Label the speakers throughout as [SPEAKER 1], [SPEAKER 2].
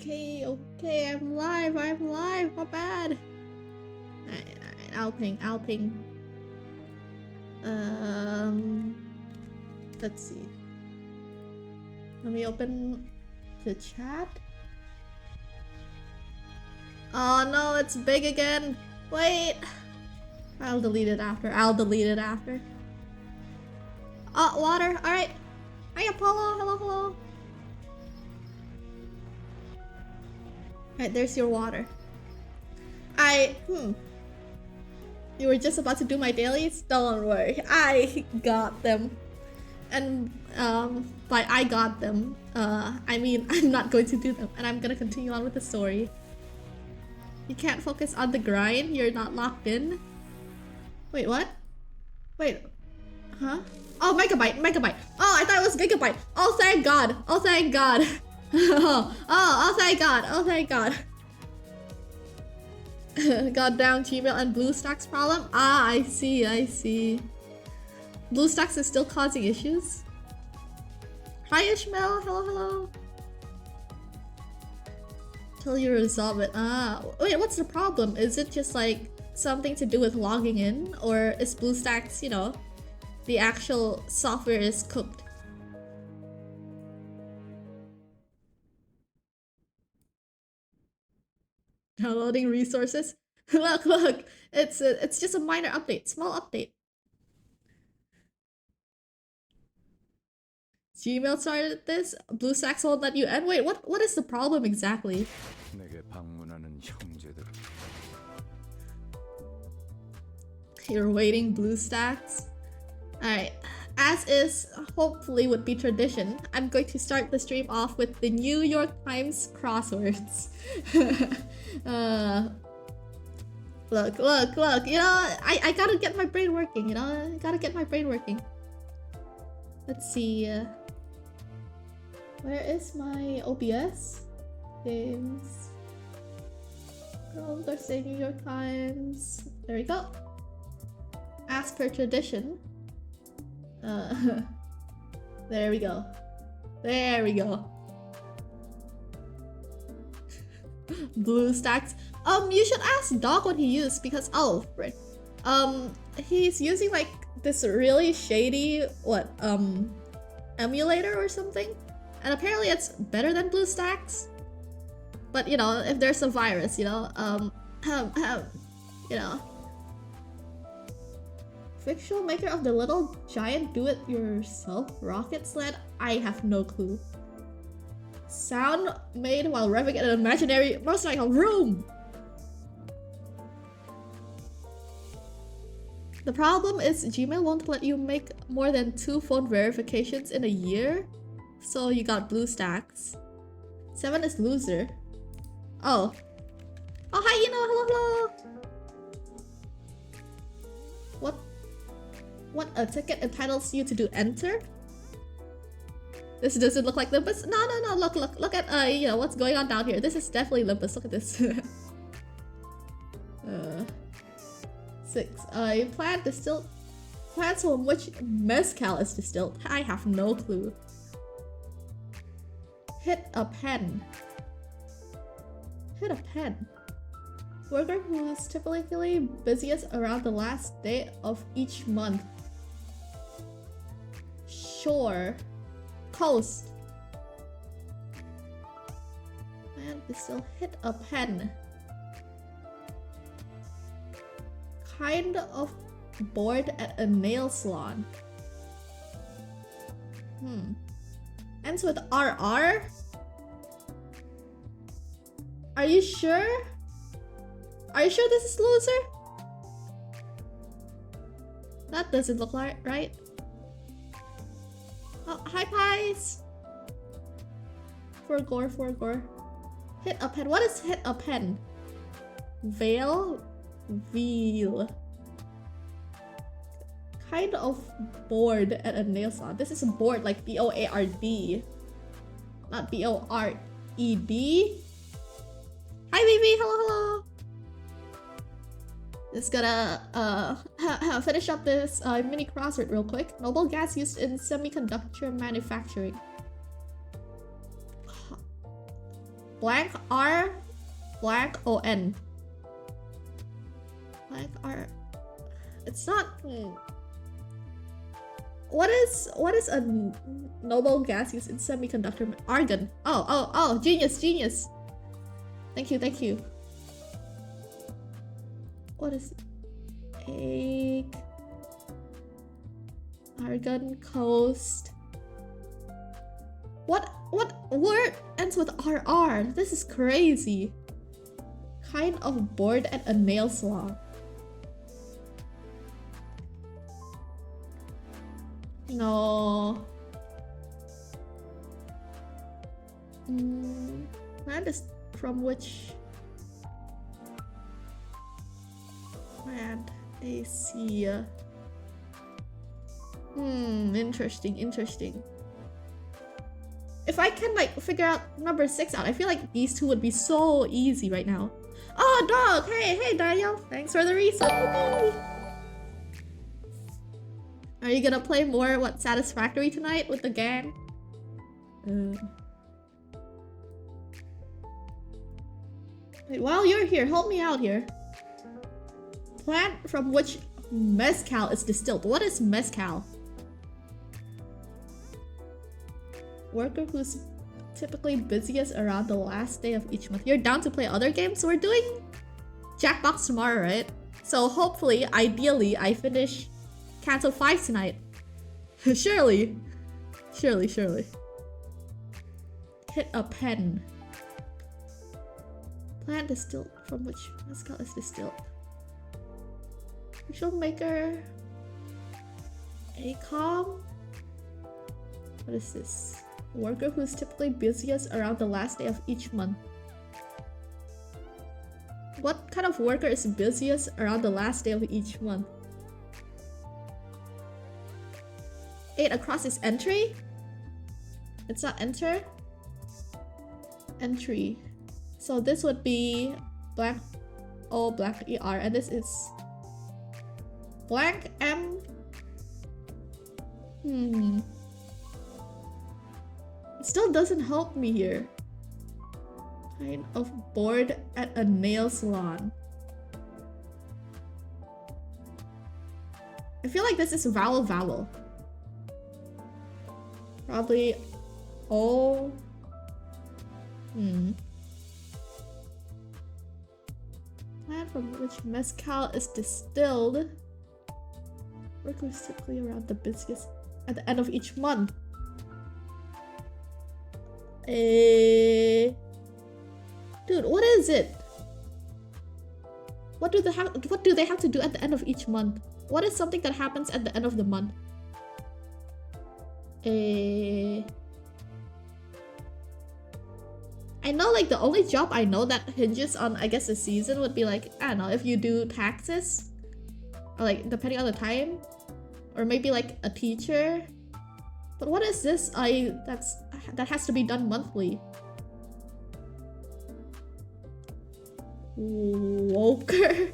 [SPEAKER 1] Okay, I'm live, not bad. Alright, I'll ping. Let's see. Let me open the chat. Oh no, it's big again. Wait. I'll delete it after. Oh, water. Alright. Hi, Apollo. Hello. Alright, there's your water. You were just about to do my dailies? Don't worry. I got them. And, by I got them, I mean, I'm not going to do them. And I'm gonna continue on with the story. You can't focus on the grind? You're not locked in? Wait, what? Wait. Huh? Oh, megabyte. Oh, I thought it was gigabyte. Oh, thank God. oh, thank God. Got down Gmail and BlueStacks problem? Ah, I see. BlueStacks is still causing issues? Hi Ishmael, hello. Till you resolve it. Ah, wait, what's the problem? Is it just like something to do with logging in? Or is BlueStacks, you know, the actual software is cooked? Downloading resources. Look, it's just a minor update, small update. Gmail started this. BlueStacks won't let you end. Wait, what is the problem exactly? You're waiting, BlueStacks. Alright, as is hopefully would be tradition, I'm going to start the stream off with the New York Times crosswords. Look, you know, I gotta get my brain working, you know? Let's see, where is my OBS? Games. Thursday, New York Times. There we go. As per tradition. There we go. BlueStacks. You should ask Doc what he used because right. He's using like this really shady emulator or something, and apparently it's better than BlueStacks. But you know, if there's a virus, you know, you know. Fictional maker of the little giant do-it-yourself rocket sled? I have no clue. Sound made while revving in an imaginary motorcycle room! The problem is Gmail won't let you make more than 2 phone verifications in a year. So you got BlueStacks. 7 is loser. Oh. Oh, hi, you know, hello. What a ticket entitles you to do enter? This doesn't look like Limbus. No, look at you know, what's going on down here. This is definitely Limbus, look at this. 6. Plants from which mezcal is distilled? I have no clue. Hit a pen. Worker who is typically busiest around the last day of each month. Shore. Coast. And they still hit a pen. Kind of bored at a nail salon. Ends with RR? Are you sure? Are you sure this is loser? That doesn't look like right. Oh, hi pies! For gore. Hit a pen. What is hit a pen? Veil? Kind of bored at a nail salon. This is bored like B-O-A-R-D. Not B-O-R-E-D. Hi baby, hello. Just gonna finish up this mini crossword real quick. Noble gas used in semiconductor manufacturing. Blank R blank ON. Blank R. It's not. What is a noble gas used in semiconductor? Argon. Oh, genius. Thank you. What is egg? Argon coast. What word ends with RR? This is crazy. Kind of bored at a nail salon. No. Land is from which land? Asia. Interesting. If I can like figure out number 6 out, I feel like these two would be so easy right now. Oh, dog! Hey, Daniel! Thanks for the resub. Are you gonna play more Satisfactory tonight with the gang? Wait, while you're here, help me out here. Plant from which mezcal is distilled. What is mezcal? Worker who's typically busiest around the last day of each month. You're down to play other games? So we're doing Jackbox tomorrow, right? So hopefully, ideally, I finish Canto 5 tonight. Surely. Hit a pen. Plant distilled from which mezcal is distilled. Ritual maker. ACOM. What is this? Worker who's typically busiest around the last day of each month. What kind of worker is busiest around the last day of each month? 8 across is entry? It's not enter? Entry. So this would be blank O blank ER, and this is blank M. It still doesn't help me here. Kind of bored at a nail salon. I feel like this is vowel. Probably O. Plant from which mezcal is distilled. Worker is typically around the busiest at the end of each month. Dude, what is it? What do they have to do at the end of each month? What is something that happens at the end of the month? I know like the only job I know that hinges on, I guess, a season would be like, I don't know, if you do taxes, or like depending on the time, or maybe like a teacher. But what is this? That has to be done monthly. Woker?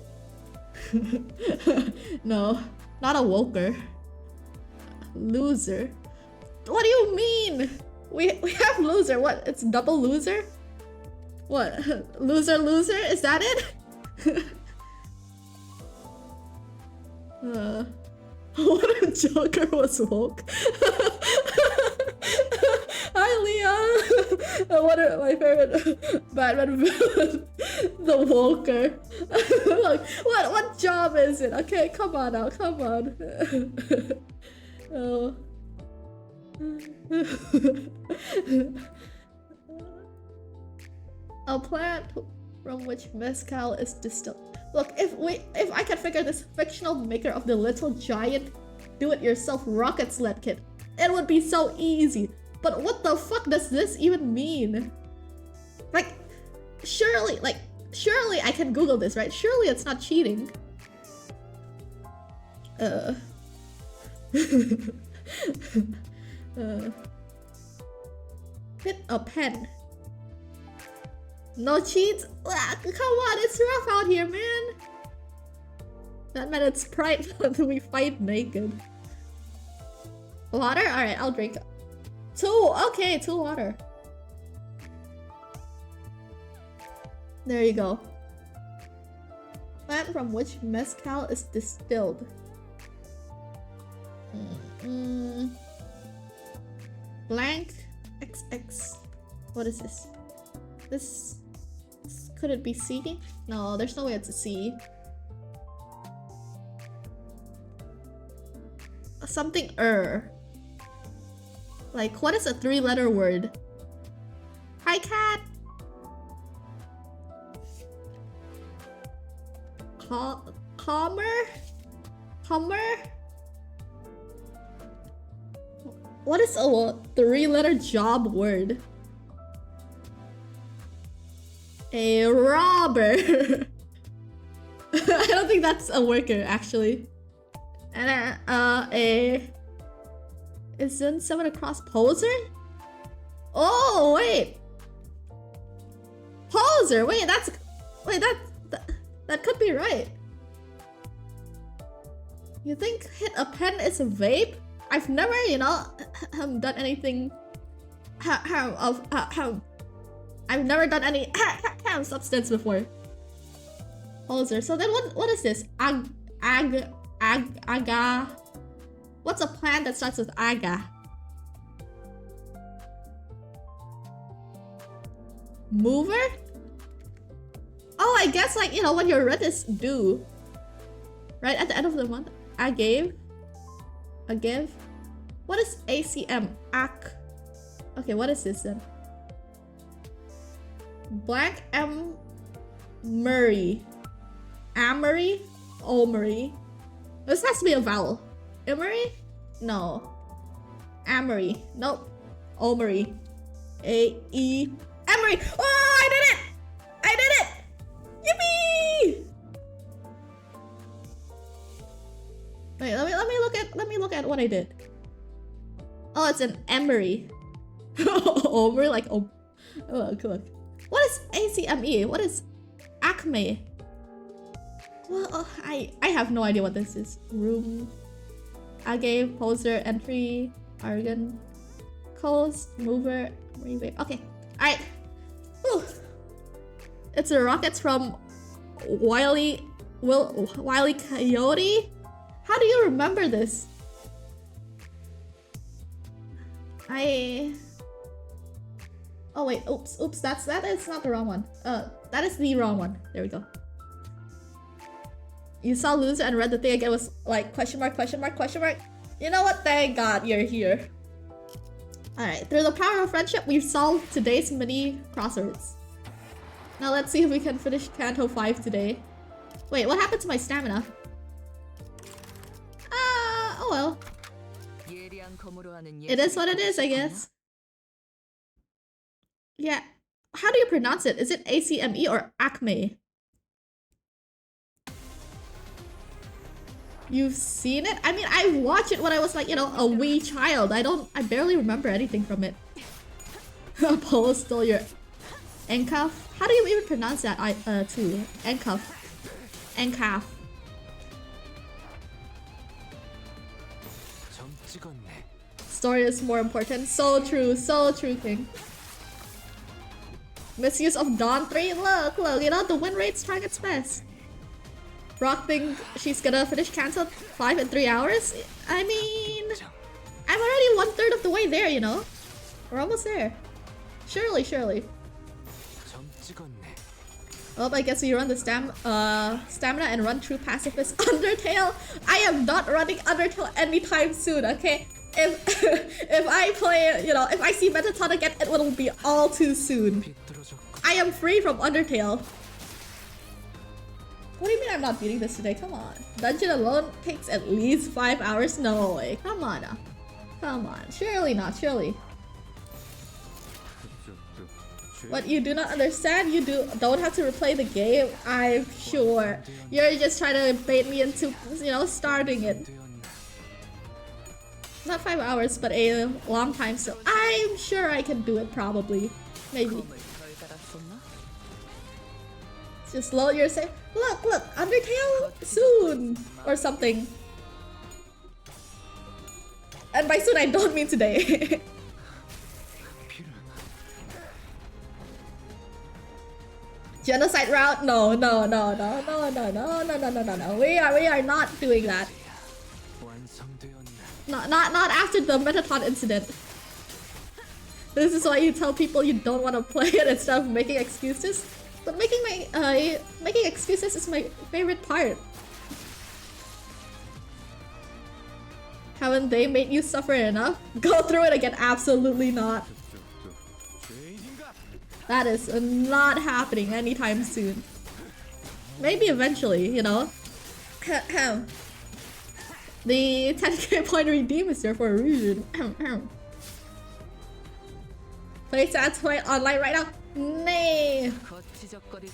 [SPEAKER 1] No, not a woker. Loser. What do you mean? We have loser. What? It's double loser? What? Loser? Is that it? What if Joker was woke? Hi, Leon! What are my favorite Batman villain? The Woker. Look, what job is it? Okay, come on now, come on. Oh. A plant from which mezcal is distilled. Look, if I can figure this fictional maker of the little giant do-it-yourself rocket sled kit, it would be so easy. But what the fuck does this even mean? Like, surely I can Google this, right? Surely it's not cheating. Hit a pen. No cheats? Ah, come on, it's rough out here, man. That meant it's Pride Month we fight naked. Water? Alright, I'll drink. 2! Okay, 2 water. There you go. Plant from which mezcal is distilled. Blank XX. What is this? This could it be C? No, there's no way it's a C. Something Like, what is a 3-letter word? Hi, cat. Calmer? What is a 3-letter job word? A robber. I don't think that's a worker actually. And isn't someone across poser? Oh wait, poser. Wait, that could be right. You think hit a pen is a vape? I've never, done anything. I've never done any substance before. Poser. So then, what is this? Aga. What's a plant that starts with aga? Mover? Oh, I guess like when your rent is due, right at the end of the month. A give. What is ACM? Okay, what is this then? Black M. Murray. Amory? Omery. This has to be a vowel. Emery? No. Amory. Nope. Omery. A-E. Emery! Oh, I did it! Yippee! Wait, let me look at what I did. Oh, it's an emery. Omery, like look. What is ACME? What is Acme? Well, I have no idea what this is. Room. Agave, poser, entry, argon, coast, mover, rebate. Okay, alright. It's the rockets from Wile E. Coyote. How do you remember this? Oh wait, oops, that is not the wrong one. That is the wrong one. There we go. You saw loser and read the thing again, was like question mark. You know what? Thank God you're here. Alright, through the power of friendship, we've solved today's mini crosswords. Now let's see if we can finish Kanto 5 today. Wait, what happened to my stamina? Oh well. It is what it is, I guess. Yeah. How do you pronounce it? Is it ACME or Acme? You've seen it? I mean, I watched it when I was like, a wee child. I barely remember anything from it. Apollo stole your Encaf? How do you even pronounce that too? Encaf. Story is more important. So true, King. Misuse of Dawn 3? Look, the win rate's trying its best. Rock think she's gonna finish Kanto 5 in 3 hours? I mean, I'm already 1/3 of the way there, We're almost there. Surely. Well, I guess we run the stamina and run through pacifist Undertale. I am not running Undertale anytime soon, okay? If I play, if I see Metaton again, it will be all too soon. I am free from Undertale. What do you mean I'm not beating this today? Come on. Dungeon alone takes at least 5 hours? No way. Come on now. Come on. Surely not. What you do not understand, you don't have to replay the game, I'm sure. You're just trying to bait me into, starting it. Not 5 hours, but a long time still. I'm sure I can do it, probably. Maybe. Just load your save. Look, Undertale soon! Or something. And by soon, I don't mean today. Genocide route? No, no, no, no, no, no, no, no, no, no, no, no. We are not doing that. Not after the Metaton incident. This is why you tell people you don't want to play it instead of making excuses. But making excuses is my favorite part. Haven't they made you suffer enough? Go through it again? Absolutely not. That is not happening anytime soon. Maybe eventually, you know? The 10k point redeem is there for a reason. Play Sandpoint online right now? Nay!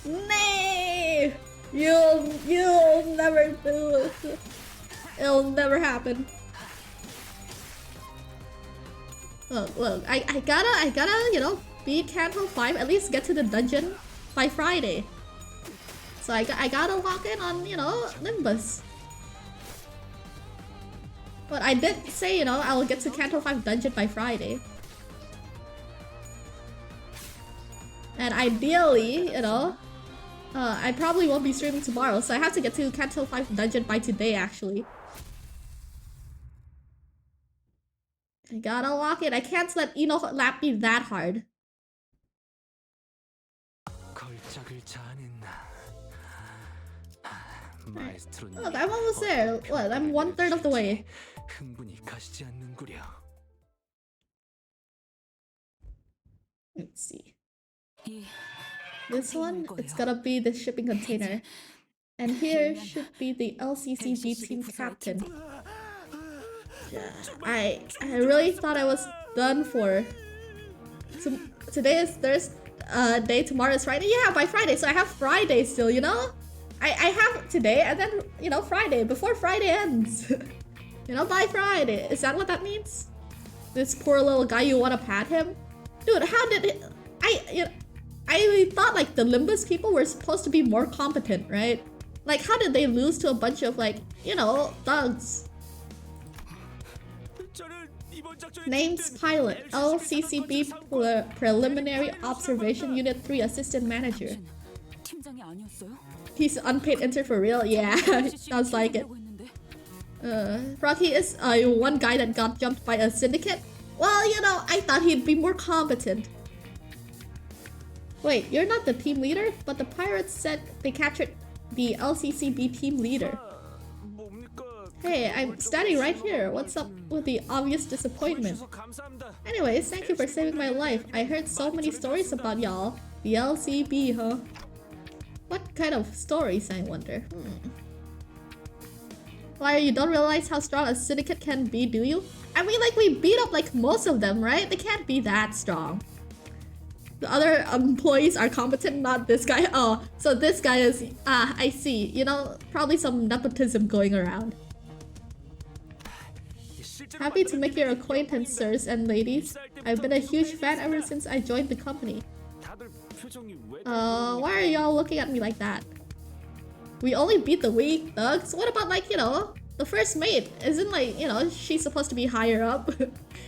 [SPEAKER 1] Nay! You'll never do it. It'll never happen. Look, I gotta, you know, beat Canto 5, at least get to the dungeon by Friday. So I gotta lock in on, you know, Limbus. But I did say, you know, I'll get to Canto 5 dungeon by Friday. And ideally, you know, I probably won't be streaming tomorrow, so I have to get to Canto 5 dungeon by today, actually. I gotta lock it. I can't let Ino lap me that hard. Right. Look, I'm almost there. What? I'm 1/3 of the way. Let's see. This one, it's gonna be the shipping container. And here should be the LCCB team captain. Yeah, I really thought I was done for. So, today is Thursday, tomorrow is Friday. Yeah, by Friday, so I have Friday still, you know? I have today and then, you know, Friday, before Friday ends. You know, by Friday. Is that what that means? This poor little guy, you wanna pat him? Dude, how did it... I thought like the Limbus people were supposed to be more competent, right? Like, how did they lose to a bunch of like, you know, thugs? Names Pilot, LCCB Preliminary Observation Unit 3 Assistant Manager. He's unpaid intern for real? Yeah, sounds like it. Rocky is one guy that got jumped by a syndicate? Well, you know, I thought he'd be more competent. Wait, you're not the team leader? But the pirates said they captured the LCCB team leader. Hey, I'm standing right here. What's up with the obvious disappointment? Anyways, thank you for saving my life. I heard so many stories about y'all. The LCB, huh? What kind of stories, I wonder? Why, you don't realize how strong a syndicate can be, do you? I mean, like, we beat up like most of them, right? They can't be that strong. The other employees are competent, not this guy. Oh, so this guy is... I see. You know, probably some nepotism going around. Happy to make your acquaintance, sirs and ladies. I've been a huge fan ever since I joined the company. Why are y'all looking at me like that? We only beat the weak thugs. What about, like, you know, the first mate? Isn't, like, you know, she's supposed to be higher up?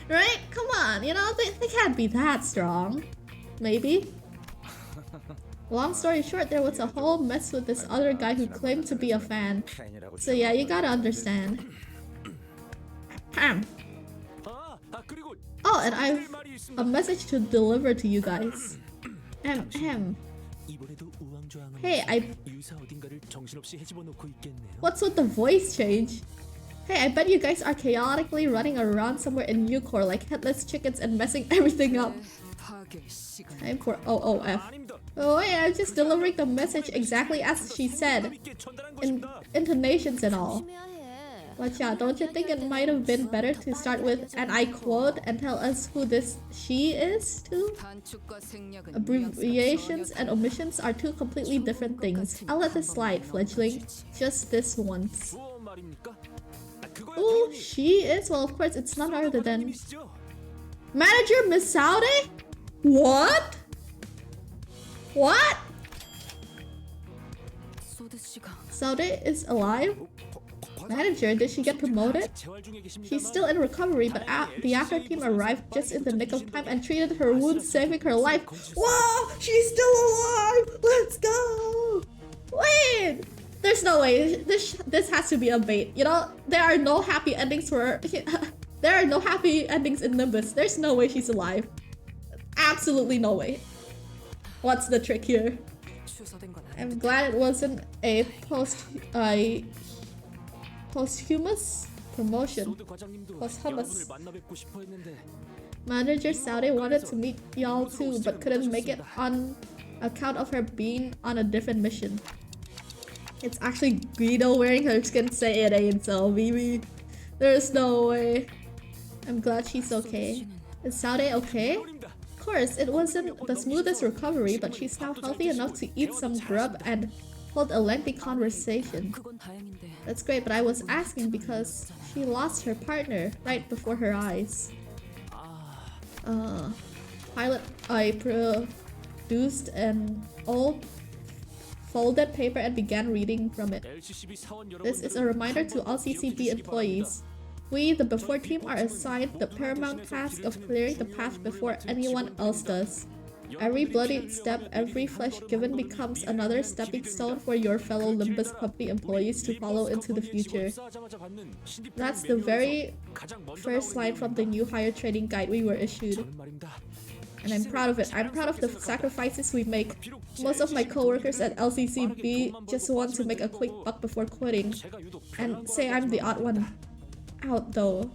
[SPEAKER 1] Right? Come on, you know, they can't be that strong. Maybe. Long story short, there was a whole mess with this other guy who claimed to be a fan. So yeah, you gotta understand. Oh, and I've a message to deliver to you guys. Hey, what's with the voice change? Hey, I bet you guys are chaotically running around somewhere in Nucor like headless chickens and messing everything up. Time for OOF. Oh yeah, I'm just delivering the message exactly as she said. In intonations and all. Watch out, don't you think it might have been better to start with, and I quote, and tell us who this she is too? Abbreviations and omissions are two completely different things. I'll let this slide, fledgling. Just this once. Who she is? Well, of course, it's none other than... Manager Miss Saudi? What? What? Saudi is alive? Manager, did she get promoted? She's still in recovery, but the after team arrived just in the nick of time and treated her wounds, saving her life. Whoa! She's still alive! Let's go! There's no way. This has to be a bait. You know, there are no happy endings for there are no happy endings in Limbus. There's no way she's alive. Absolutely no way. What's the trick here? I'm glad it wasn't a posthumous promotion. Posthumous. Manager Saudi wanted to meet y'all too, but couldn't make it on account of her being on a different mission. It's actually Guido wearing her skin. Say it ain't so, baby. There's no way. I'm glad she's okay. Is Saudi okay? Of course, it wasn't the smoothest recovery, but she's now healthy enough to eat some grub and hold a lengthy conversation. That's great, but I was asking because she lost her partner right before her eyes. Pilot, I produced an old folded paper and began reading from it. This is a reminder to all CCP employees. We, the Before team, are assigned the paramount task of clearing the path before anyone else does. Every bloodied step, every flesh given becomes another stepping stone for your fellow Limbus Company employees to follow into the future. That's the very first line from the new hire training guide we were issued. And I'm proud of it. I'm proud of the sacrifices we make. Most of my coworkers at LCCB just want to make a quick buck before quitting. And say I'm the odd one out though.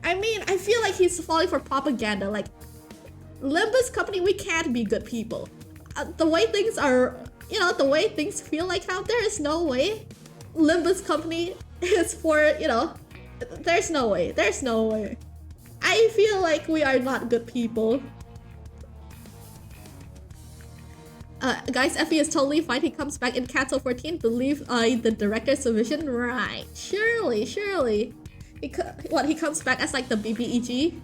[SPEAKER 1] I mean, I feel like he's falling for propaganda. Like, Limbus Company, we can't be good people. The way things are, you know, the way things feel like out there is no way Limbus Company is for, you know, there's no way. There's no way. I feel like we are not good people. Guys, Effie is totally fine. He comes back in Cancel 14. Believe the director's vision. Right. Surely, surely. He comes back as like the BBEG?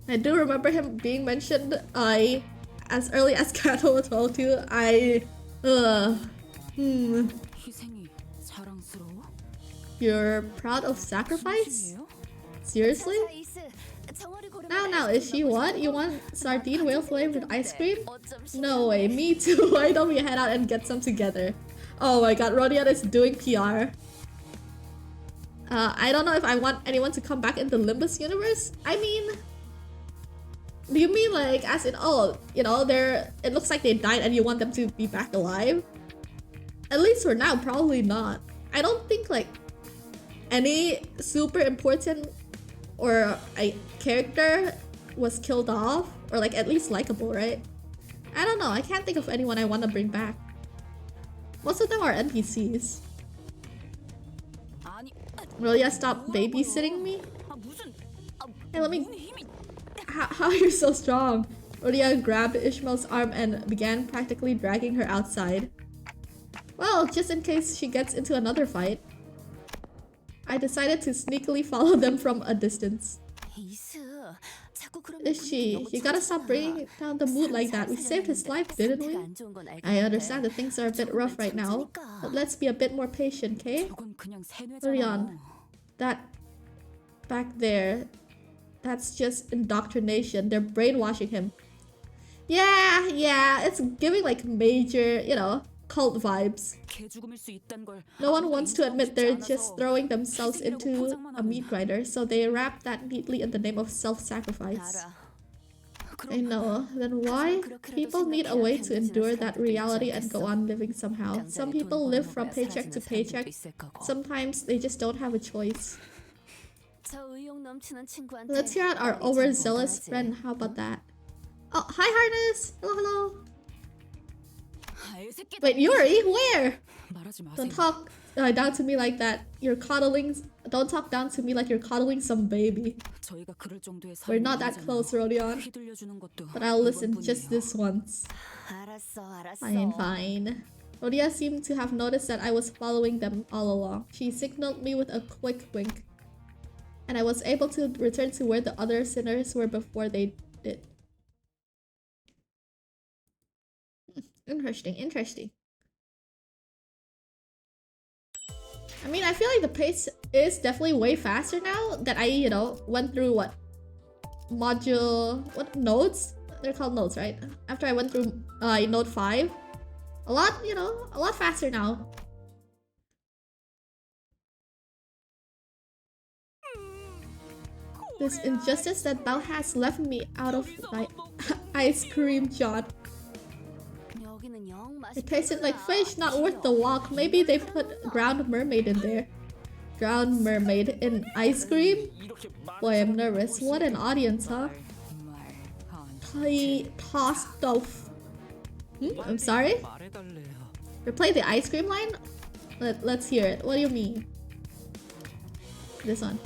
[SPEAKER 1] I do remember him being mentioned as early as Cancel 12 too. You're proud of sacrifice? Seriously? Now, is she what? You want sardine whale flavored ice cream? No way, me too. Why don't we head out and get some together? Oh my god, Rodion is doing PR. I don't know if I want anyone to come back in the Limbus universe. I mean, do you mean like as in, oh, you know, it looks like they died and you want them to be back alive? At least for now, probably not. I don't think like any super important or a character was killed off, or like at least likable, right? I don't know, I can't think of anyone I want to bring back. Most of them are NPCs. Will ya stop babysitting me? Hey, let me... How are you so strong? Rodia grabbed Ishmael's arm and began practically dragging her outside. Well, just in case she gets into another fight. I decided to sneakily follow them from a distance. Is she? You gotta stop bringing down the mood like that. We saved his life, didn't we? I understand that things are a bit rough right now, but let's be a bit more patient, okay? Orion, that back there, that's just indoctrination. They're brainwashing him. Yeah, it's giving like major, you know, cult vibes. No one wants to admit they're just throwing themselves into a meat grinder, so they wrap that neatly in the name of self-sacrifice. I know. Then why? People need a way to endure that reality and go on living somehow. Some people live from paycheck to paycheck. Sometimes they just don't have a choice. Let's hear out our overzealous friend. How about that? Oh, hi Harness! Hello. Wait, Yuri? Where? Don't talk down to me like that. You're coddling... Don't talk down to me like you're coddling some baby. We're not that close, Rodion. But I'll listen just this once. Fine. Rodia seemed to have noticed that I was following them all along. She signaled me with a quick wink. And I was able to return to where the other sinners were before they did. Interesting. I mean, I feel like the pace is definitely way faster now that I, you know, went through what nodes? They're called nodes, right? After I went through node 5. A lot, you know, a lot faster now. This injustice that thou hast left me out of thy ice cream, John. It tasted like fish, not worth the walk. Maybe they put ground mermaid in there. Ground mermaid in ice cream? Boy, I'm nervous. What an audience, huh? Tossed off. I'm sorry? Replay the ice cream line? Let's hear it. What do you mean? This one.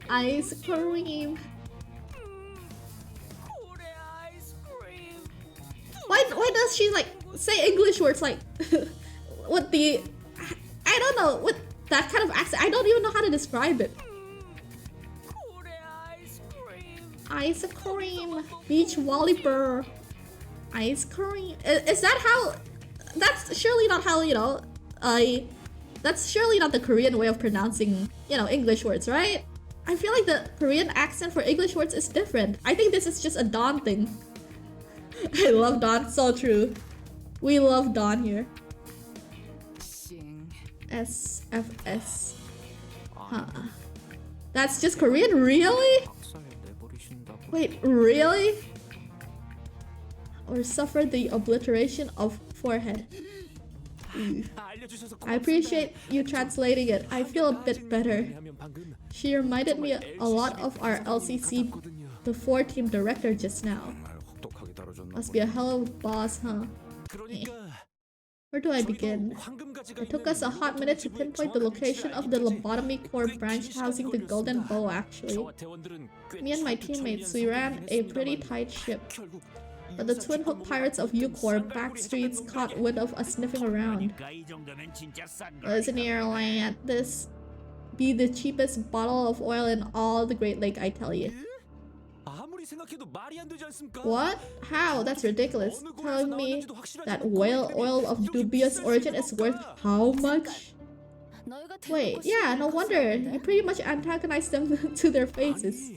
[SPEAKER 1] Ice cream. Why does she like say English words like with the I don't know, with that kind of accent? I don't even know how to describe it. Ice cream. Beach volleyball. Ice cream. Is that how? That's surely not how, you know, that's surely not the Korean way of pronouncing, you know, English words, right? I feel like the Korean accent for English words is different. I think this is just a Dawn thing. I love Dawn, so true. We love Dawn here. SFS. Huh. That's just Korean? Really? Wait, really? Or suffer the obliteration of forehead. I appreciate you translating it. I feel a bit better. She reminded me a lot of our LCC, the 4 team director just now. Must be a hell of a boss, huh? Where do I begin? It took us a hot minute to pinpoint the location of the lobotomy core branch housing the Golden Bow, actually. Me and my teammates, we ran a pretty tight ship. But the Twin Hook Pirates of U-Corps backstreets caught wind of us sniffing around. Listen here, lad. This be the cheapest bottle of oil in all the Great Lake, I tell you. What? How? That's ridiculous. Telling me that whale oil of dubious origin is worth how much? Wait, yeah, no wonder. You pretty much antagonized them to their faces.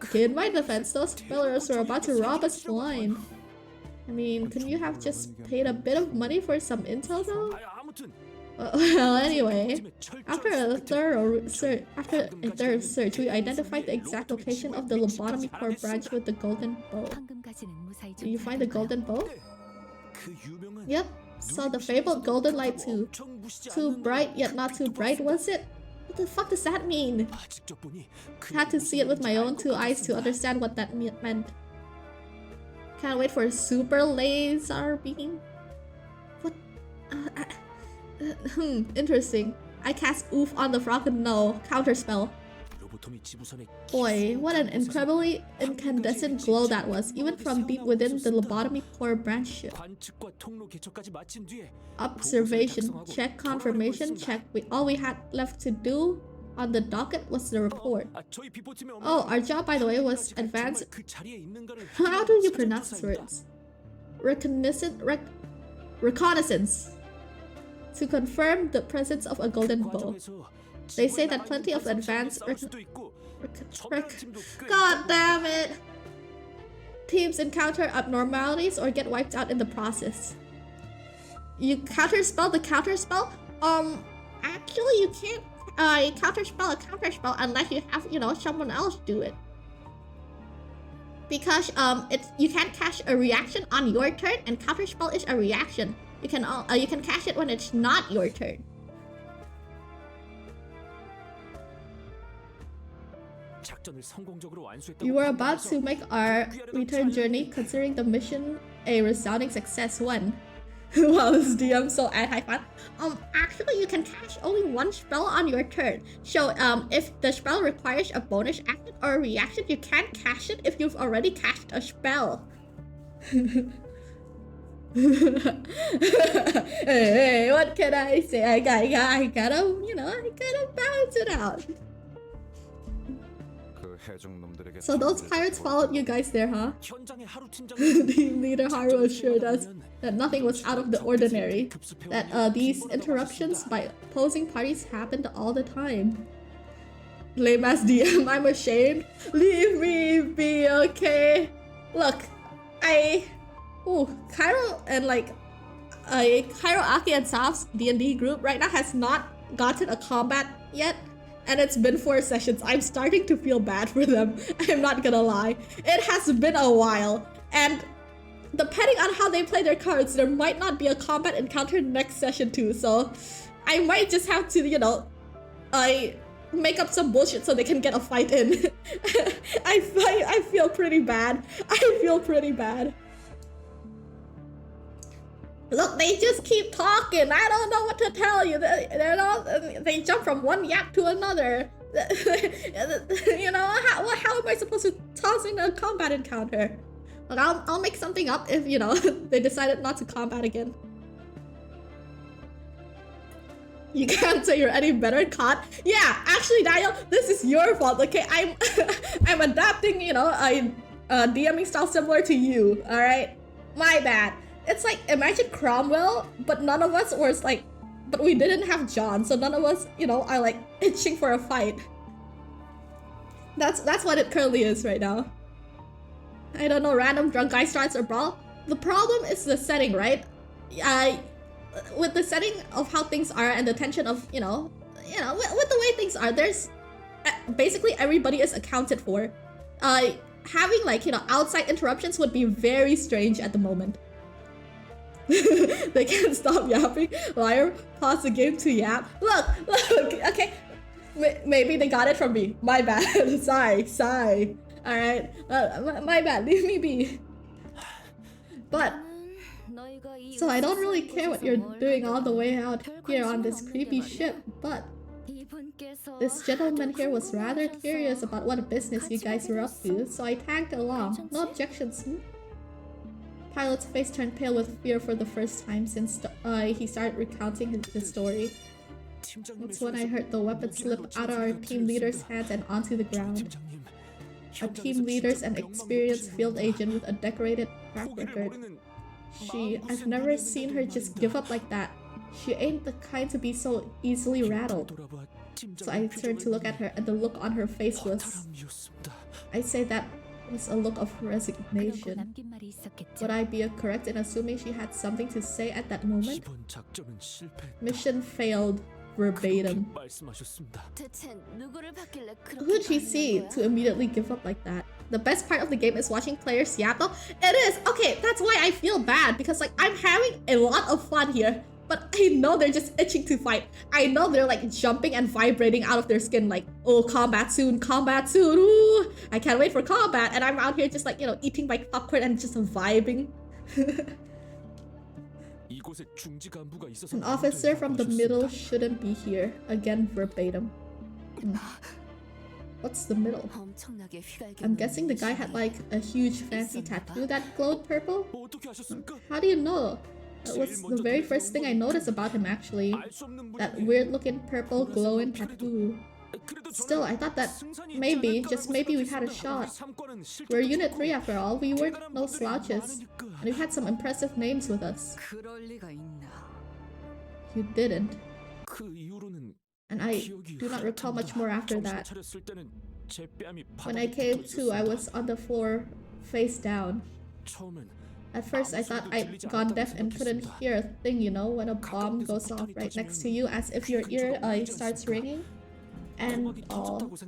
[SPEAKER 1] Okay, in my defense, those fellers were about to rob us blind. I mean, couldn't you have just paid a bit of money for some intel though? Well, anyway, after a thorough search, we identified the exact location of the lobotomy core branch with the Golden Bow. Did you find the Golden Bow? Yep, saw the fabled golden light too. Too bright yet not too bright, was it? What the fuck does that mean? Had to see it with my own 2 eyes to understand what that meant. Can't wait for a super laser beam. What? Interesting. I cast oof on the frog and no counterspell. Boy, what an incredibly incandescent glow that was, even from deep within the lobotomy core branch ship. Observation, check, confirmation, check. All we had left to do on the docket was the report. Oh, our job, by the way, was advanced. How do you pronounce these words? Reconnaissance. To confirm the presence of a golden bow. They say that plenty of advanced God damn it! Teams encounter abnormalities or get wiped out in the process. You counterspell the counterspell? Actually you can't counterspell a counterspell unless you have, you know, someone else do it. Because you can't cast a reaction on your turn, and counterspell is a reaction. You can cast it when it's not your turn. We were about to make our return journey, considering the mission a resounding success when... Wow, this DM so anti-fun. Actually you can cast only 1 spell on your turn. So if the spell requires a bonus action or a reaction, you can't cast it if you've already cast a spell. Hey, what can I say? I gotta, you know, I gotta balance it out. So those pirates followed you guys there, huh? Team leader Haru assured us that nothing was out of the ordinary, that these interruptions by opposing parties happened all the time. Lame ass DM, I'm ashamed. Leave me be, okay? Look, Cairo and like, Cairo, Aki, and Saf's D&D group right now has not gotten a combat yet. And it's been 4 sessions. I'm starting to feel bad for them. I'm not gonna lie. It has been a while. And depending on how they play their cards, there might not be a combat encounter next session too. So I might just have to, you know, make up some bullshit so they can get a fight in. I feel pretty bad. I feel pretty bad. Look, they just keep talking. I don't know what to tell you. They jump from one yap to another. You know, how am I supposed to toss in a combat encounter? But I'll make something up if, you know, they decided not to combat again. You can't say you're any better at COD. Yeah, actually, Daniel, this is your fault. Okay, I'm adapting, you know, a DMing style similar to you. All right, my bad. It's like, imagine Cromwell, but none of us was like, but we didn't have John, so none of us, you know, are like itching for a fight. That's what it currently is right now. I don't know, random drunk guy starts or brawl. The problem is the setting, right? With the setting of how things are and the tension of, you know, with the way things are, there's basically everybody is accounted for. Having like, you know, outside interruptions would be very strange at the moment. They can't stop yapping. Liar, pause the game to yap. Look, okay. Maybe they got it from me. My bad. Sigh. Alright. My bad. Leave me be. But, so I don't really care what you're doing all the way out here on this creepy ship, but this gentleman here was rather curious about what business you guys were up to, so I tagged along. No objections, Pilot's face turned pale with fear for the first time since he started recounting his story. That's when I heard the weapon slip out of our team leader's hands and onto the ground. A team leader's an experienced field agent with a decorated track record. I've never seen her just give up like that. She ain't the kind to be so easily rattled. So I turned to look at her, and the look on her face was... I'd say that was a look of resignation. Would I be correct in assuming she had something to say at that moment? Mission failed. Verbatim. Who'd she see to immediately give up like that? The best part of the game is watching players yap though. It is! Okay, that's why I feel bad, because like I'm having a lot of fun here, but I know they're just itching to fight. I know they're like jumping and vibrating out of their skin like, oh, combat soon, ooh, I can't wait for combat, and I'm out here just like, you know, eating my popcorn and just vibing. An officer from the middle shouldn't be here. Again, verbatim. What's the middle? I'm guessing the guy had like a huge fancy tattoo that glowed purple? How do you know? That was the very first thing I noticed about him actually. That weird looking purple glowing tattoo. Still, I thought that maybe, just maybe we had a shot. We're Unit 3 after all, we weren't no slouches. And we had some impressive names with us. You didn't. And I do not recall much more after that. When I came to, I was on the floor, face down. At first, I thought I'd gone deaf and couldn't hear a thing, you know, when a bomb goes off right next to you as if your ear starts ringing. And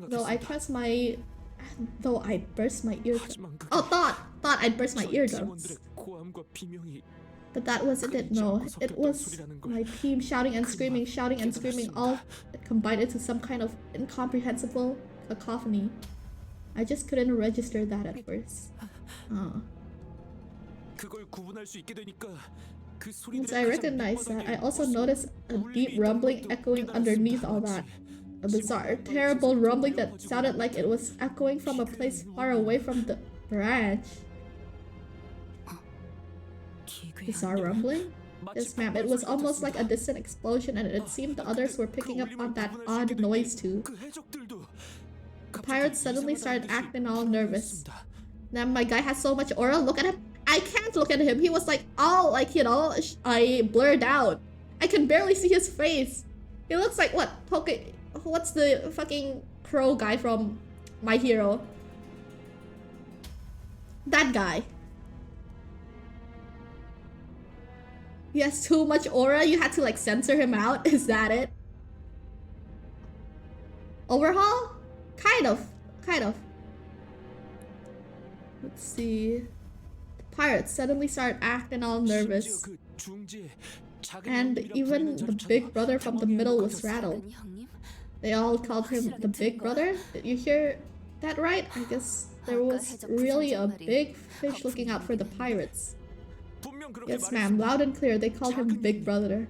[SPEAKER 1] though I burst my eardrums. Oh, thought I'd burst my eardrums. But that wasn't it, no. It was my team shouting and screaming, all combined into some kind of incomprehensible cacophony. I just couldn't register that at first. Once I recognized that, I also noticed a deep rumbling echoing underneath all that. A bizarre, terrible rumbling that sounded like it was echoing from a place far away from the branch. Bizarre rumbling? Yes, ma'am. It was almost like a distant explosion, and it seemed the others were picking up on that odd noise too. The pirate suddenly started acting all nervous. Now my guy has so much aura. Look at him. I can't look at him. He was like all like, you know, I blurred out. I can barely see his face. He looks like what? What's the fucking crow guy from My Hero? That guy. He has too much aura, you had to like censor him out? Is that it? Overhaul? Kind of. Kind of. Let's see. The pirates suddenly start acting all nervous. And even the big brother from the middle was rattled. They all called him the big brother. Did you hear that right? I guess there was really a big fish looking out for the pirates. Yes, ma'am. Loud and clear, they called him Big Brother.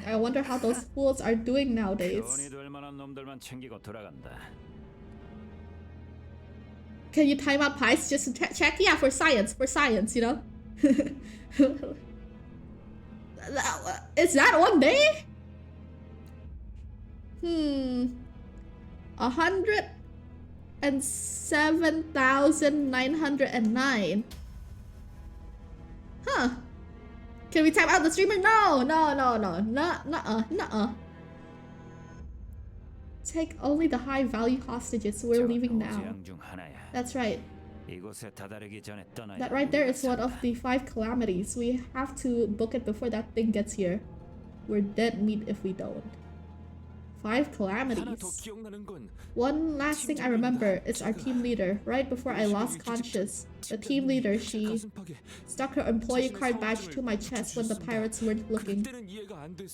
[SPEAKER 1] I wonder how those fools are doing nowadays. Can you time out pies just to check? Yeah, for science, you know? Is that one day? 107,909. Huh. Can we time out the streamer? No. Nuh-uh. Take only the high value hostages. We're leaving now. That's right. That right there is one of the 5 calamities. We have to book it before that thing gets here. We're dead meat if we don't. 5 calamities. One last thing I remember is our team leader. Right before I lost conscious, the team leader, she stuck her employee card badge to my chest when the pirates weren't looking.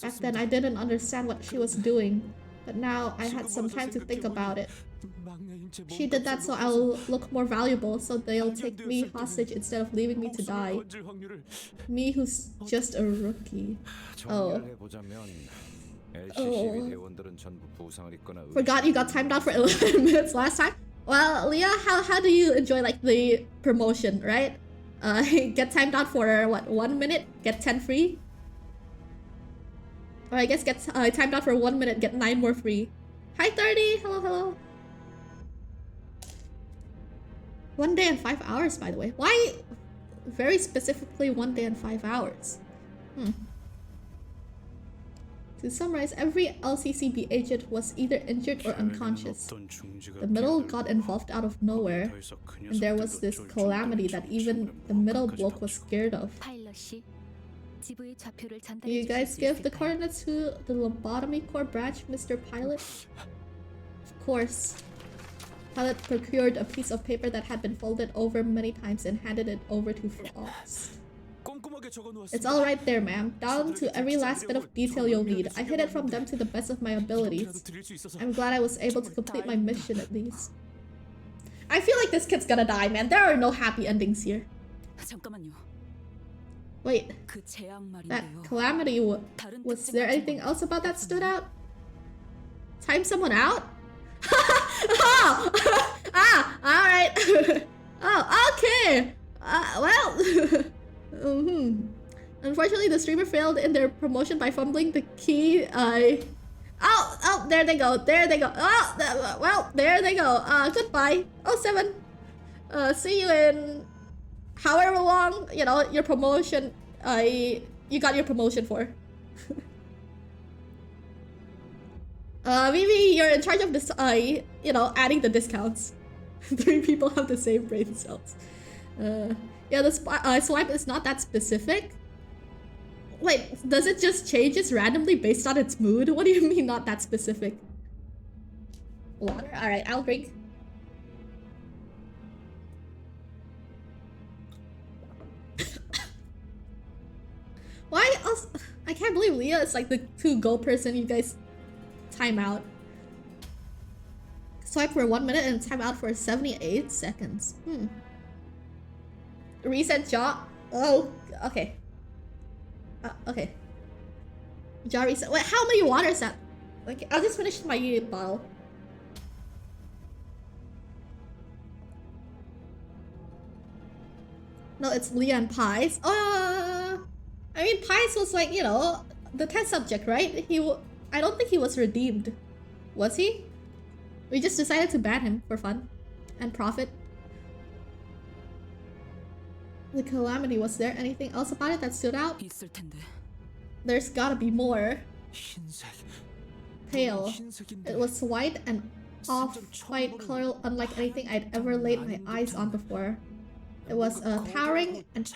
[SPEAKER 1] Back then I didn't understand what she was doing, but now I had some time to think about it. She did that so I'll look more valuable, so they'll take me hostage instead of leaving me to die. Me who's just a rookie. Oh. Forgot you got timed out for 11 minutes last time. Well, Leah, how do you enjoy like the promotion, right? Get timed out for what, 1 minute, get 10 free? Or I guess get timed out for 1 minute, get 9 more free. Hi 30, hello. 1 day and 5 hours, by the way. Why very specifically 1 day and 5 hours? To summarize, every LCCB agent was either injured or unconscious. The middle got involved out of nowhere, and there was this calamity that even the middle bloke was scared of. Do you guys give the coordinates to the lobotomy core branch, Mr. Pilot? Of course. Pilot procured a piece of paper that had been folded over many times and handed it over to Frogs. It's all right there, ma'am. Down to every last bit of detail you'll need. I hid it from them to the best of my abilities. I'm glad I was able to complete my mission at least. I feel like this kid's gonna die, man. There are no happy endings here. Wait. That calamity, was there anything else about that stood out? Time someone out? Oh! Alright. Oh, okay. Well... Unfortunately, the streamer failed in their promotion by fumbling the key. Oh, there they go. Oh, well, there they go. Goodbye. 07. See you in however long, you know, your promotion, you got your promotion for. Maybe you're in charge of this, you know, adding the discounts. 3 people have the same brain cells. Yeah, the swipe is not that specific. Wait, does it just changes randomly based on its mood? What do you mean not that specific? Water? Alright, I'll drink. Why else? I can't believe Leah is like the 2 goal person you guys time out. Swipe for 1 minute and time out for 78 seconds. Reset jaw. Oh, okay. Okay. Jaw reset. Wait, how many water is that? Okay, I'll just finish my bottle. No, it's Leah and Pies. I mean, Pies was like, you know, the test subject, right? I don't think he was redeemed. Was he? We just decided to ban him for fun and profit. The calamity, was there anything else about it that stood out? There's gotta be more. Pale. It was white and off-white color unlike anything I'd ever laid my eyes on before. It was towering and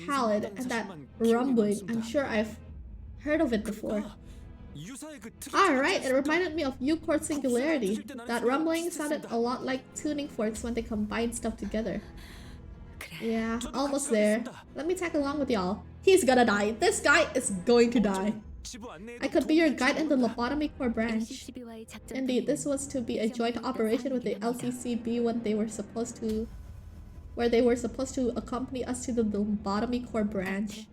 [SPEAKER 1] pallid, and that rumbling, I'm sure I've heard of it before. Alright, it reminded me of U-Chord Singularity. That rumbling sounded a lot like tuning forks when they combine stuff together. Yeah, almost there. Let me tag along with y'all. He's gonna die. This guy is going to die. I could be your guide in the lobotomy core branch. Indeed, this was to be a joint operation with the LCCB when they were supposed to... where they were supposed to accompany us to the lobotomy core branch.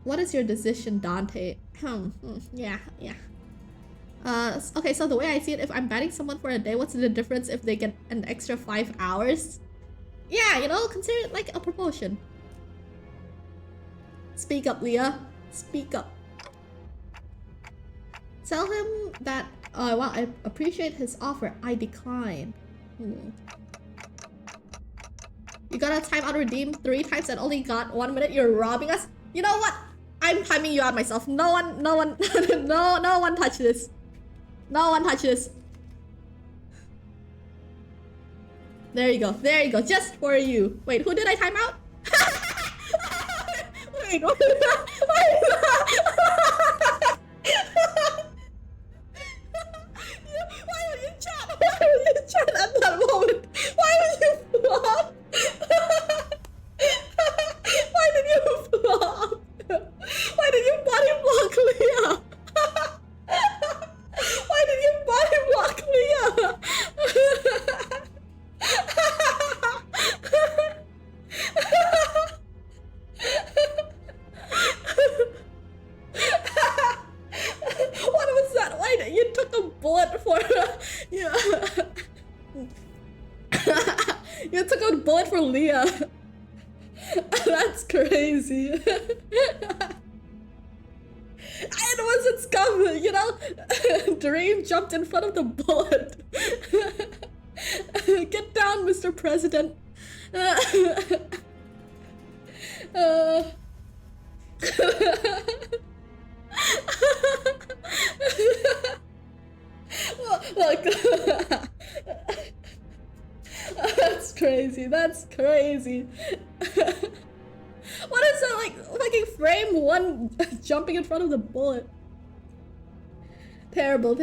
[SPEAKER 1] What is your decision, Dante? Yeah. Okay, so the way I see it, if I'm batting someone for a day, what's the difference if they get an extra 5 hours? Yeah, you know, consider it like a promotion. Speak up, Leah. Speak up. Tell him that, while I appreciate his offer, I decline. You got a timeout redeem 3 times and only got 1 minute. You're robbing us? You know what? I'm timing you out myself. No one touch this. No one touch this. There you go, just for you. Wait, who did I time out? Wait, what? Why would you chat? Why would you chat at that moment? Why would you flop? Why did you flop? Why did you body block Leah? Why did you body block Leah? What was that? Why did you took a bullet for you? You took a bullet for Leah. That's crazy. It wasn't scum, you know? Dream jumped in front of the bullet. Get down, Mr. President. Look. That's crazy. That's crazy. What is that, like fucking frame 1 jumping in front of the bullet? Terrible.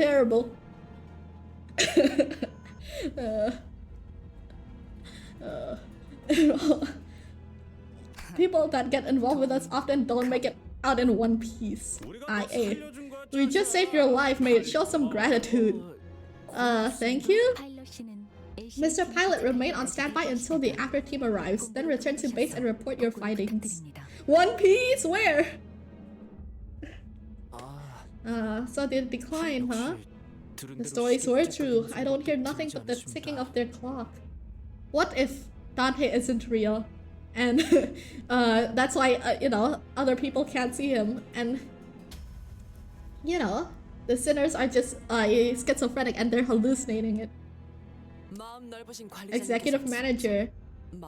[SPEAKER 1] People that get involved with us often don't make it out in one piece. We just saved your life, mate. Show some gratitude. Thank you? Mr. Pilot, remain on standby until the after team arrives. Then return to base and report your findings. One Piece? Where? So they decline, huh? The stories were true. I don't hear nothing but the ticking of their clock. What if Dante isn't real? And that's why, you know, other people can't see him. And, you know, the sinners are just schizophrenic and they're hallucinating it. Executive manager,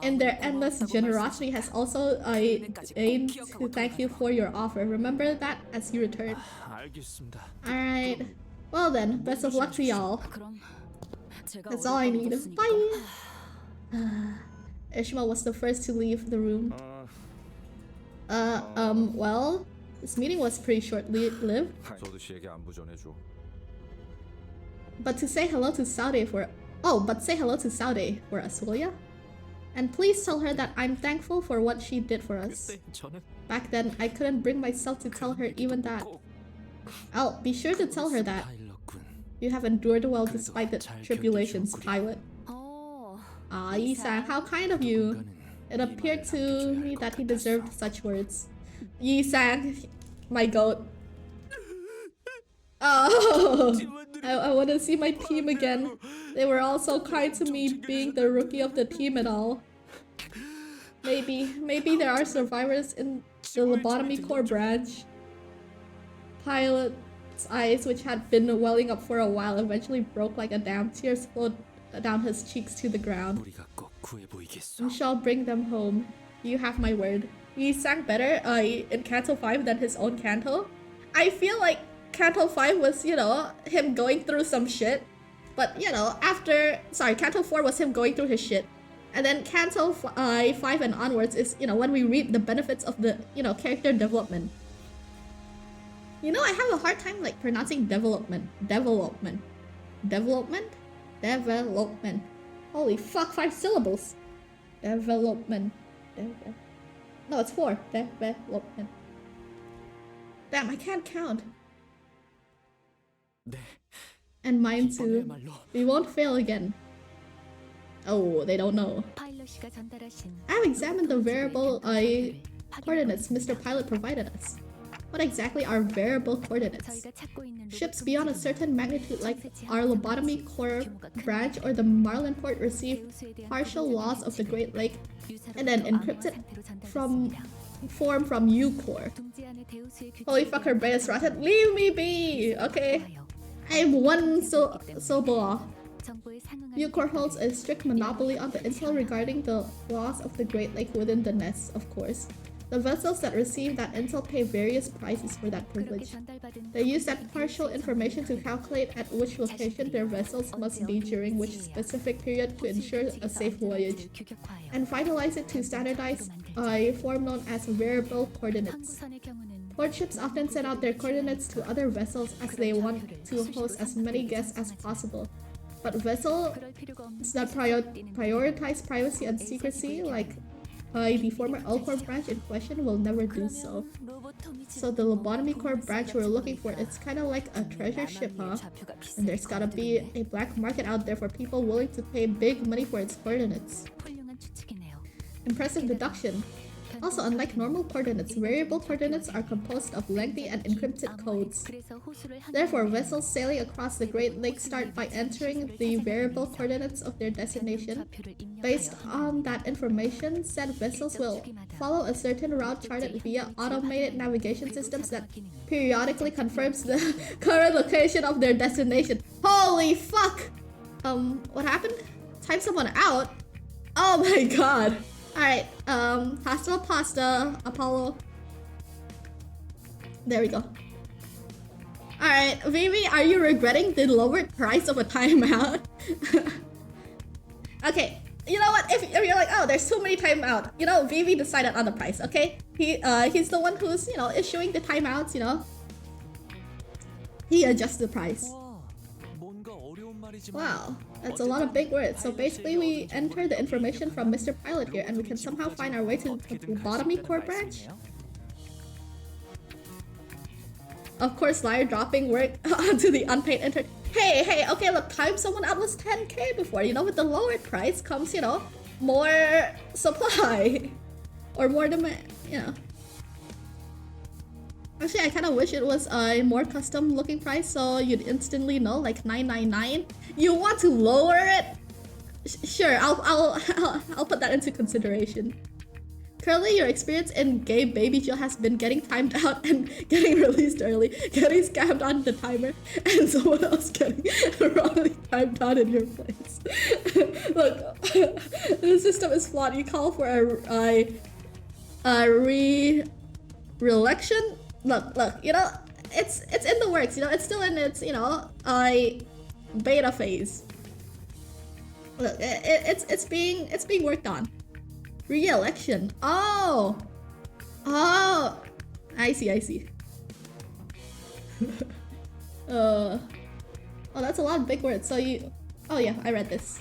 [SPEAKER 1] in their endless generosity, has also aimed to thank you for your offer. Remember that as you return. Alright. Well then, best of luck to y'all. That's all I need. Bye! Ishmael was the first to leave the room. Well, this meeting was pretty short-lived. But say hello to Saude for us, will ya? And please tell her that I'm thankful for what she did for us. Back then, I couldn't bring myself to tell her even that. I'll be sure to tell her that. You have endured well despite the tribulations, Pilot. Ah, Yi-san, how kind of you. It appeared to me that he deserved such words. Yi-san, my goat. Oh, I want to see my team again. They were all so kind to me, being the rookie of the team and all. Maybe there are survivors in the lobotomy core branch. Pilot's eyes, which had been welling up for a while, eventually broke like a dam. Tears flowed down his cheeks to the ground. We shall bring them home. You have my word. He sang better in Canto 5 than his own canto. I feel like Canto 5 was, you know, him going through some shit. But, you know, Canto 4 was him going through his shit. And then Canto 5 and onwards is, you know, when we reap the benefits of the, you know, character development. You know, I have a hard time, like, pronouncing development. Development. Holy fuck, 5 syllables. Development. No, it's 4. Development. Damn, I can't count. And mine too. We won't fail again. Oh, they don't know. I have examined the variable coordinates Mr. Pilot provided us. What exactly are variable coordinates? Ships beyond a certain magnitude like our Lobotomy Core branch or the Marlinport receive partial loss of the Great Lake and then encrypted form from U-Core. Holy fuck, her brain is rotted. Leave me be! Okay. I am one Soboa. U-Core holds a strict monopoly on the intel regarding the loss of the Great Lake within the nest, of course. The vessels that receive that intel pay various prices for that privilege. They use that partial information to calculate at which location their vessels must be during which specific period to ensure a safe voyage, and finalize it to standardize a form known as variable coordinates. Port ships often send out their coordinates to other vessels as they want to host as many guests as possible. But vessels that prioritize privacy and secrecy, like the former L-Core branch in question, will never do so. So the Lobotomy Core branch we're looking for, it's kind of like a treasure ship, huh? And there's gotta be a black market out there for people willing to pay big money for its coordinates. Impressive deduction. Also, unlike normal coordinates, variable coordinates are composed of lengthy and encrypted codes. Therefore, vessels sailing across the Great Lakes start by entering the variable coordinates of their destination. Based on that information, said vessels will follow a certain route charted via automated navigation systems that periodically confirms the current location of their destination. Holy fuck! What happened? Time someone out? Oh my god! Alright, pasta, Apollo. There we go. Alright, Vivi, are you regretting the lowered price of a timeout? Okay, you know what? If you're like, oh, there's too many timeout, you know, Vivi decided on the price, okay? He's the one who's, you know, issuing the timeouts, you know? He adjusts the price. Wow, that's a lot of big words. So basically we enter the information from Mr. Pilot here and we can somehow find our way to the Lobotomy Core branch. Of course, liar dropping work onto the unpaid intern. Hey, okay, look, time someone out was 10k before. You know, with the lowered price comes, you know, more supply. Or more demand, you know. Actually, I kind of wish it was a more custom looking price so you'd instantly know, like $9.99. You want to lower it? Sure, I'll put that into consideration. Currently, your experience in gay baby jail has been getting timed out and getting released early, getting scammed on the timer, and someone else getting wrongly timed out in your place. Look, the system is flawed. You call for a re-election? Look, you know, it's in the works, you know, it's still in its, you know, beta phase. Look, it's being worked on. Re-election. Oh, I see. Oh, that's a lot of big words. So oh yeah, I read this.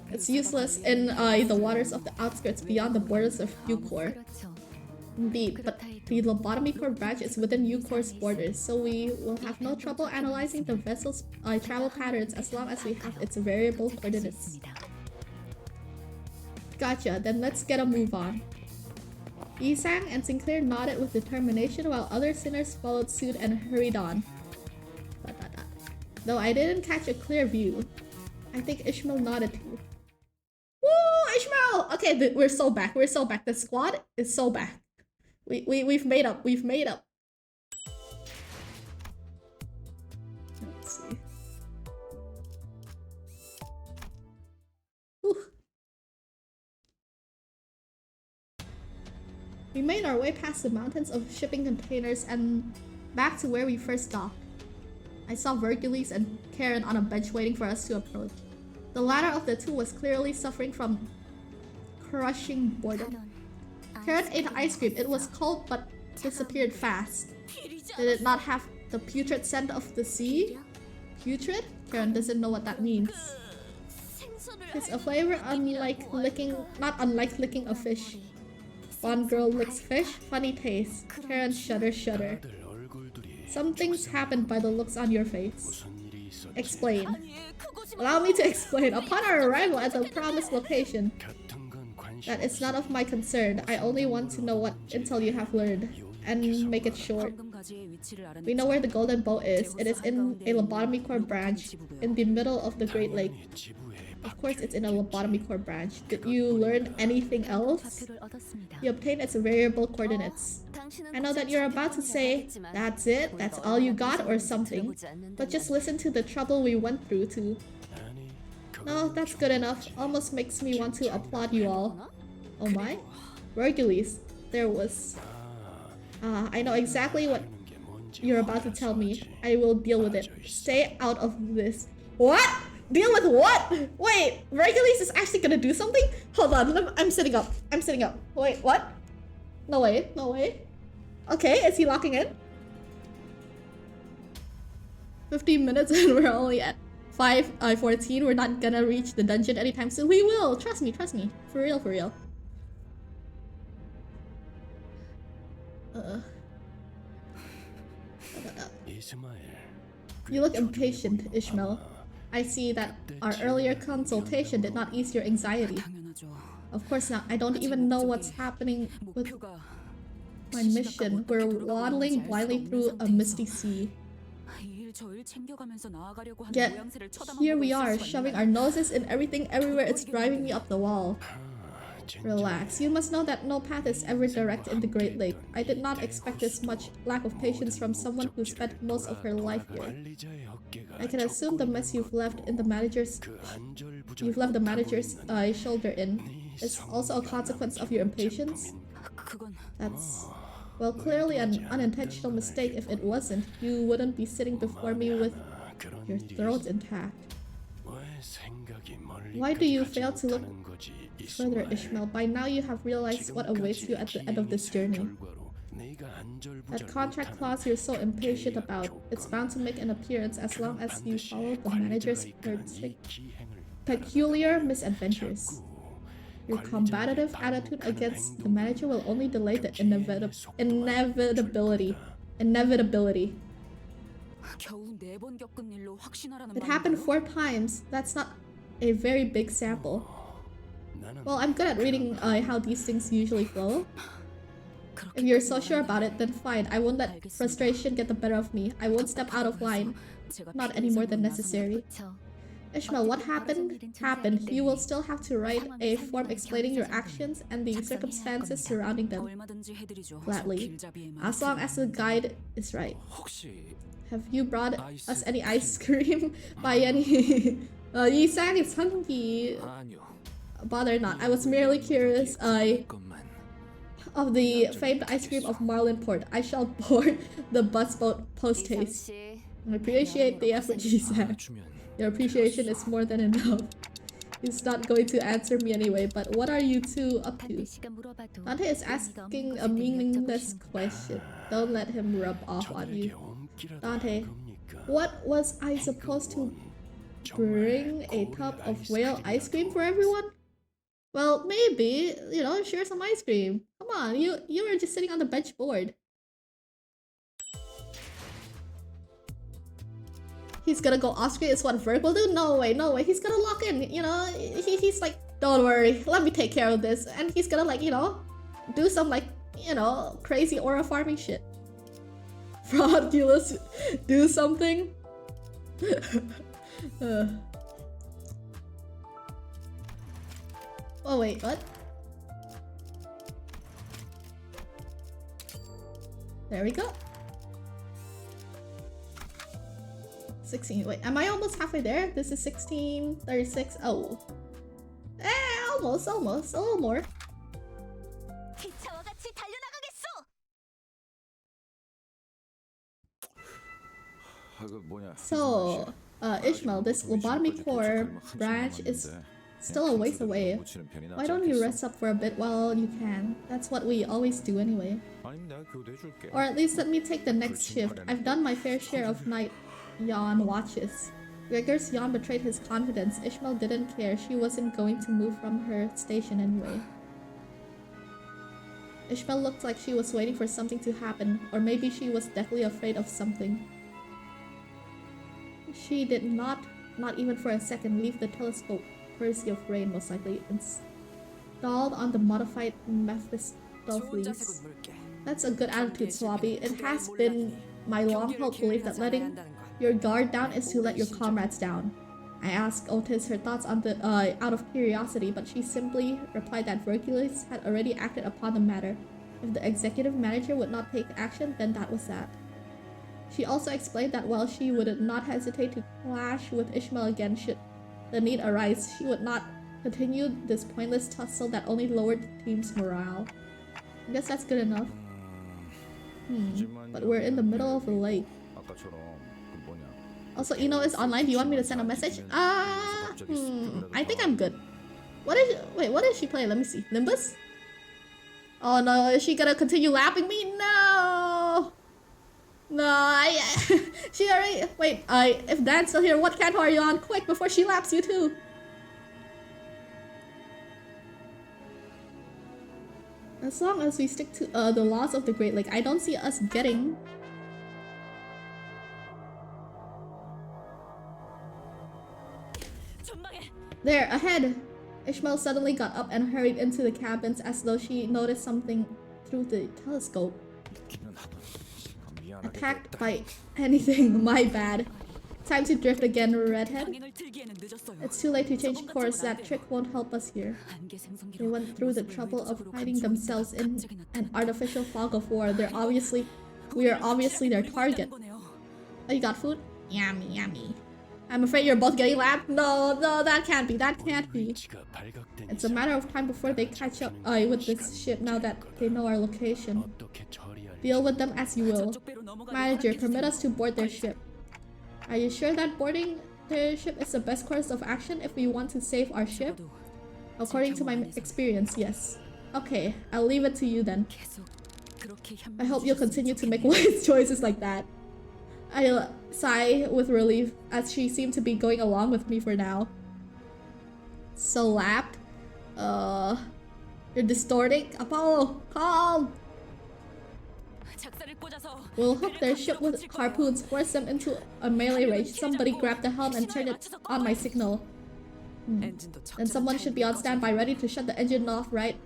[SPEAKER 1] It's useless in the waters of the outskirts beyond the borders of U-Core. Indeed, but the Lobotomy Core branch is within U-Core's borders, so we will have no trouble analyzing the vessel's travel patterns as long as we have its variable coordinates. Gotcha, then let's get a move on. Isang and Sinclair nodded with determination while other sinners followed suit and hurried on. Though I didn't catch a clear view. I think Ishmael nodded too. Woo, Ishmael! Okay, we're so back. The squad is so back. We've made up. Let's see. Whew. We made our way past the mountains of shipping containers and Back to where we first docked. I saw Hercules and Karen on a bench waiting for us to approach. The latter of the two was clearly suffering from crushing boredom. Karen ate ice cream. It was cold but disappeared fast. Did it not have the putrid scent of the sea? Putrid? Karen doesn't know what that means. It's a flavor not unlike licking a fish. One girl licks fish, funny taste. Karen shudder. Some things happened by the looks on your face. Explain. Allow me to explain. Upon our arrival at the promised location, that is none of my concern. I only want to know what intel you have learned, and make it short. We know where the Golden Boat is. It is in a lobotomy core branch, in the middle of the Great Lake. Of course, it's in a lobotomy core branch. Did you learn anything else? You obtained its variable coordinates. I know that you're about to say, that's it, that's all you got, or something. But just listen to the trouble we went through to. No, that's good enough. Almost makes me want to applaud you all. Oh my? Hercules, there was... I know exactly what you're about to tell me. I will deal with it. Stay out of this. What? Deal with what? Wait, Hercules is actually gonna do something? Hold on, I'm sitting up. Wait, what? No way. Okay, is he locking in? 15 minutes and we're only at 5:14. We're not gonna reach the dungeon anytime soon. We will! Trust me. For real. You look impatient, Ishmael. I see that our earlier consultation did not ease your anxiety. Of course not. I don't even know what's happening with my mission. We're waddling blindly through a misty sea. Yet, here we are, shoving our noses in everything everywhere. It's driving me up the wall. Relax. You must know that no path is ever direct in the Great Lake. I did not expect this much lack of patience from someone who spent most of her life here. I can assume the mess you've left the manager's shoulder in is also a consequence of your impatience. That's, well, clearly an unintentional mistake. If it wasn't, you wouldn't be sitting before me with your throat intact. Why do you fail to look further, Ishmael? By now you have realized what awaits you at the end of this journey. That contract clause you're so impatient about, it's bound to make an appearance as long as you follow the manager's peculiar misadventures. Your combative attitude against the manager will only delay the inevitability. It happened 4 times. That's not a very big sample. Well, I'm good at reading how these things usually flow. If you're so sure about it, then fine. I won't let frustration get the better of me. I won't step out of line. Not any more than necessary. Ishmael, what happened? Happened. You will still have to write a form explaining your actions and the circumstances surrounding them. Gladly. As long as the guide is right. Have you brought us any ice cream? By any... Yi sang is hungry. Bother not. I was merely curious of the famed ice cream of Marlin Port. I shall board the bus boat post-haste. I appreciate the effort, Yi sang. Your appreciation is more than enough. He's not going to answer me anyway, but what are you two up to? Dante is asking a meaningless question. Don't let him rub off on you. Dante, what was I supposed to bring a tub of whale ice cream for everyone? Well, maybe, share some ice cream. Come on, you were just sitting on the bench board. He's gonna go Austria is what Verg will do? No way. He's gonna lock in, he's like, don't worry, let me take care of this. And he's gonna do some crazy aura farming shit. Fraudulous, do something? Oh wait, what? There we go. 16. Wait, am I almost halfway there? This is 16:36. Oh. Almost. A little more. So, Ishmael, this lobotomy core branch is still a ways away. Why don't you rest up for a bit while you can? That's what we always do anyway. Or at least let me take the next shift. I've done my fair share of night yawn watches. Gregor's yawn betrayed his confidence. Ishmael didn't care. She wasn't going to move from her station anyway. Ishmael looked like she was waiting for something to happen, or maybe she was deathly afraid of something. She did not even for a second, leave the telescope, courtesy of Rain most likely, installed on the modified Mephistopheles. That's a good attitude, Swabby. It has been my long-held belief that letting your guard down is to let your comrades down. I asked Otis her thoughts on the out of curiosity, but she simply replied that Hercules had already acted upon the matter. If the executive manager would not take action, then that was that. She also explained that while she would not hesitate to clash with Ishmael again should the need arise, she would not continue this pointless tussle that only lowered the team's morale. I guess that's good enough. But we're in the middle of a lake. Also, Ino is online. Do you want me to send a message? I think I'm good. What is she playing? Let me see. Limbus? Oh no, is she gonna continue lapping me? No! No, she already... Wait, if Dan's still here, what canto are you on? Quick, before she laps you too! As long as we stick to the laws of the Great Lake, I don't see us getting... There, ahead! Ishmael suddenly got up and hurried into the cabins as though she noticed something through the telescope. Attacked by anything, my bad. Time to drift again, redhead. It's too late to change course, that trick won't help us here. They went through the trouble of hiding themselves in an artificial fog of war. We are obviously their target. Oh, you got food? Yummy, yummy. I'm afraid you're both getting lapped. No, that can't be. It's a matter of time before they catch up with this ship now that they know our location. Deal with them as you will. Manager, permit us to board their ship. Are you sure that boarding their ship is the best course of action if we want to save our ship? According to my experience, yes. Okay, I'll leave it to you then. I hope you'll continue to make wise choices like that. I'll sigh with relief as she seemed to be going along with me for now. So lapped? You're distorting? Apollo, calm! We'll hook their ship with harpoons, force them into a melee range. Somebody grab the helm and turn it on my signal. And someone should be on standby, ready to shut the engine off right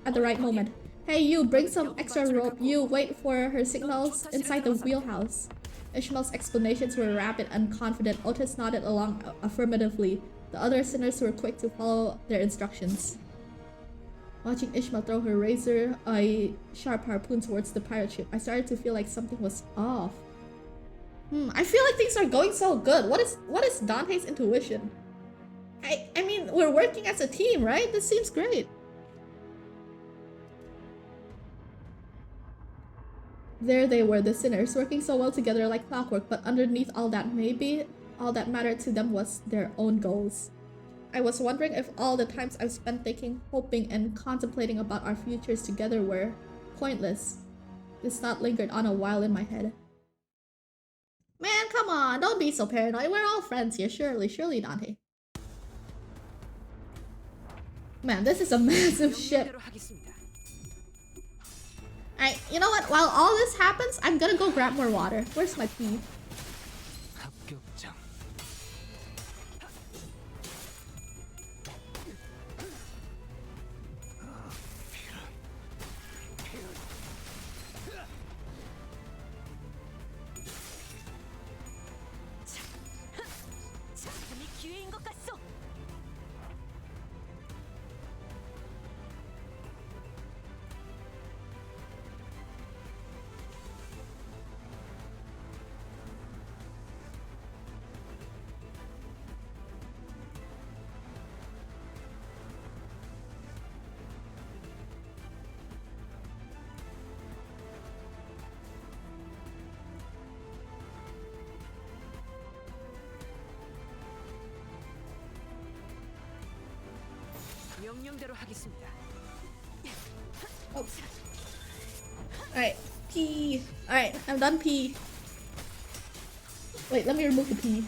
[SPEAKER 1] at the right moment. Hey you, bring some extra rope. You, wait for her signals inside the wheelhouse. Ishmael's explanations were rapid and confident. Otis nodded along affirmatively. The other sinners were quick to follow their instructions. Watching Ishmael throw her razor-sharp harpoon towards the pirate ship, I started to feel like something was off. I feel like things are going so good. What is Dante's intuition? I mean, we're working as a team, right? This seems great. There they were, the sinners, working so well together like clockwork, but underneath all that, maybe all that mattered to them was their own goals. I was wondering if all the times I've spent thinking, hoping, and contemplating about our futures together were pointless. This thought lingered on a while in my head. Man, come on, don't be so paranoid. We're all friends here, surely, Dante. Man, this is a massive ship. Alright, you know what? While all this happens, I'm gonna go grab more water. Where's my pee? Oops. Alright, P. Alright, I'm done P. Wait, let me remove the P.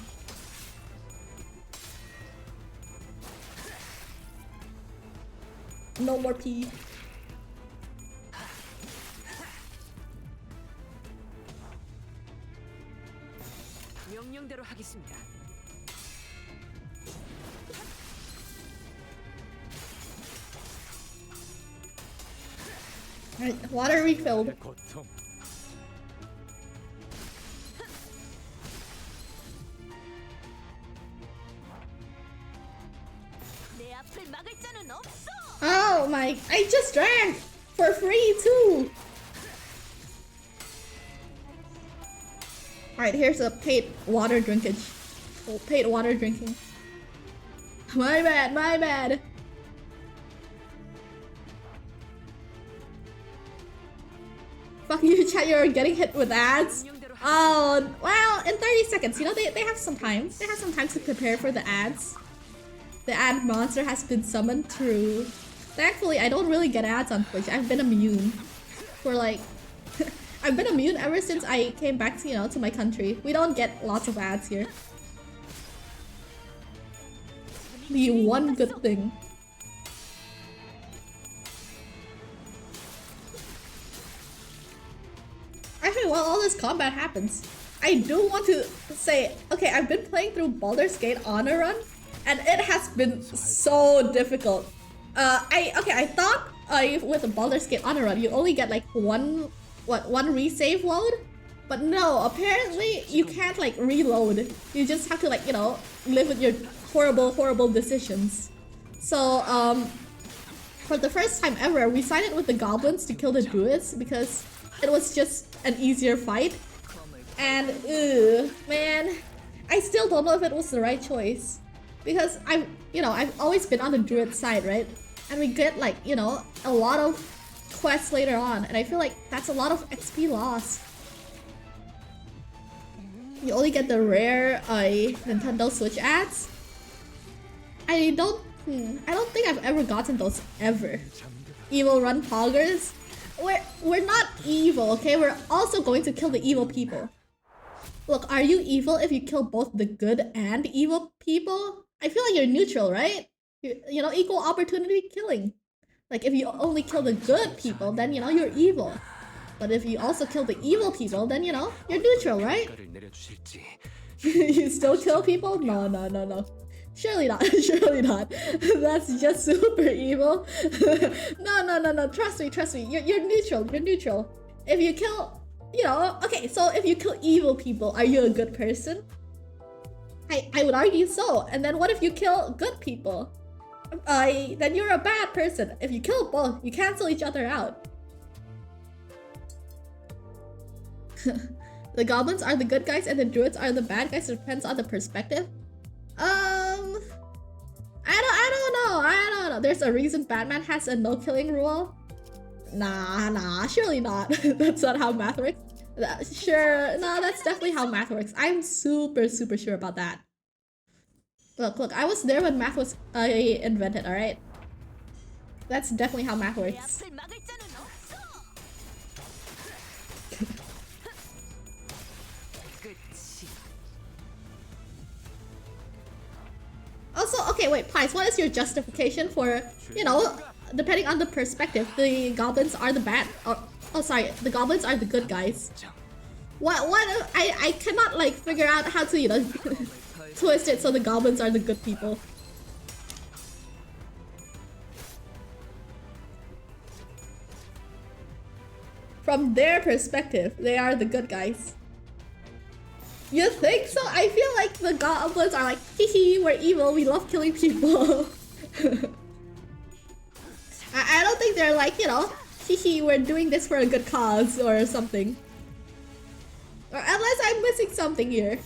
[SPEAKER 1] No more P.
[SPEAKER 2] 명령대로 하겠습니다.
[SPEAKER 1] Alright, water refilled. Oh my, I just drank for free too. Alright, here's a paid water drinkage. Oh, paid water drinking. My bad, my bad. Fuck you, chat, you're getting hit with ads. Oh, well, in 30 seconds, you know, they have some time. They have some time to prepare for the ads. The ad monster has been summoned through. Thankfully, I don't really get ads on Twitch. I've been immune for like... I've been immune ever since I came back to, you know, to my country. We don't get lots of ads here. The one good thing. Actually, while all this combat happens, I do want to say, okay, I've been playing through Baldur's Gate on a run, and it has been so difficult. I thought with a Baldur's Gate on a run, you only get like one resave load, but no, apparently you can't like reload. You just have to like, you know, live with your horrible decisions. So for the first time ever, we sided with the goblins to kill the druids because it was just an easier fight. And man, I still don't know if it was the right choice because I've always been on the druid side, right? And we get like, you know, a lot of quests later on, and I feel like that's a lot of XP loss. You only get the rare Nintendo Switch ads. I don't think I've ever gotten those ever. Evil run poggers. We're not evil, okay? We're also going to kill the evil people. Look, are you evil if you kill both the good and evil people? I feel like you're neutral, right? You know, equal opportunity killing. Like, if you only kill the good people, then, you know, you're evil. But if you also kill the evil people, then, you know, you're neutral, right? You still kill people? No. Surely not, surely not. That's just super evil. No. Trust me. You're neutral. If you kill, you know, okay, so if you kill evil people, are you a good person? I would argue so. And then what if you kill good people? Then you're a bad person. If you kill both, you cancel each other out. The goblins are the good guys and the druids are the bad guys. It depends on the perspective. I don't know. There's a reason Batman has a no killing rule. Nah, surely not. That's not how math works. Sure, no, that's definitely how math works. I'm super sure about that. Look, I was there when math was invented, alright? That's definitely how math works. Also, okay, wait, Pies, what is your justification for, you know, depending on the perspective, the goblins are the bad, oh sorry, the goblins are the good guys. What, I cannot like figure out how to, you know, twist it so the goblins are the good people. From their perspective, they are the good guys. You think so? I feel like the goblins are like, hee, we're evil, we love killing people. I don't think they're like, you know, hee, we're doing this for a good cause or something. Or unless I'm missing something here.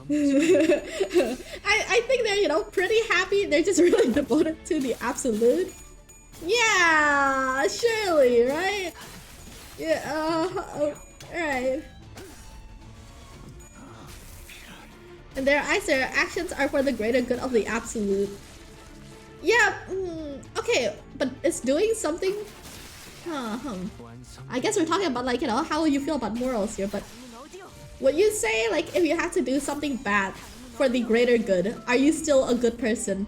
[SPEAKER 1] I think they're, you know, pretty happy. They're just really devoted to the absolute. Yeah, surely, right? Yeah, alright. And their actions are for the greater good of the absolute. Yeah, okay, but it's doing something. I guess we're talking about, like, you know, how you feel about morals here, but would you say, like, if you had to do something bad for the greater good, are you still a good person?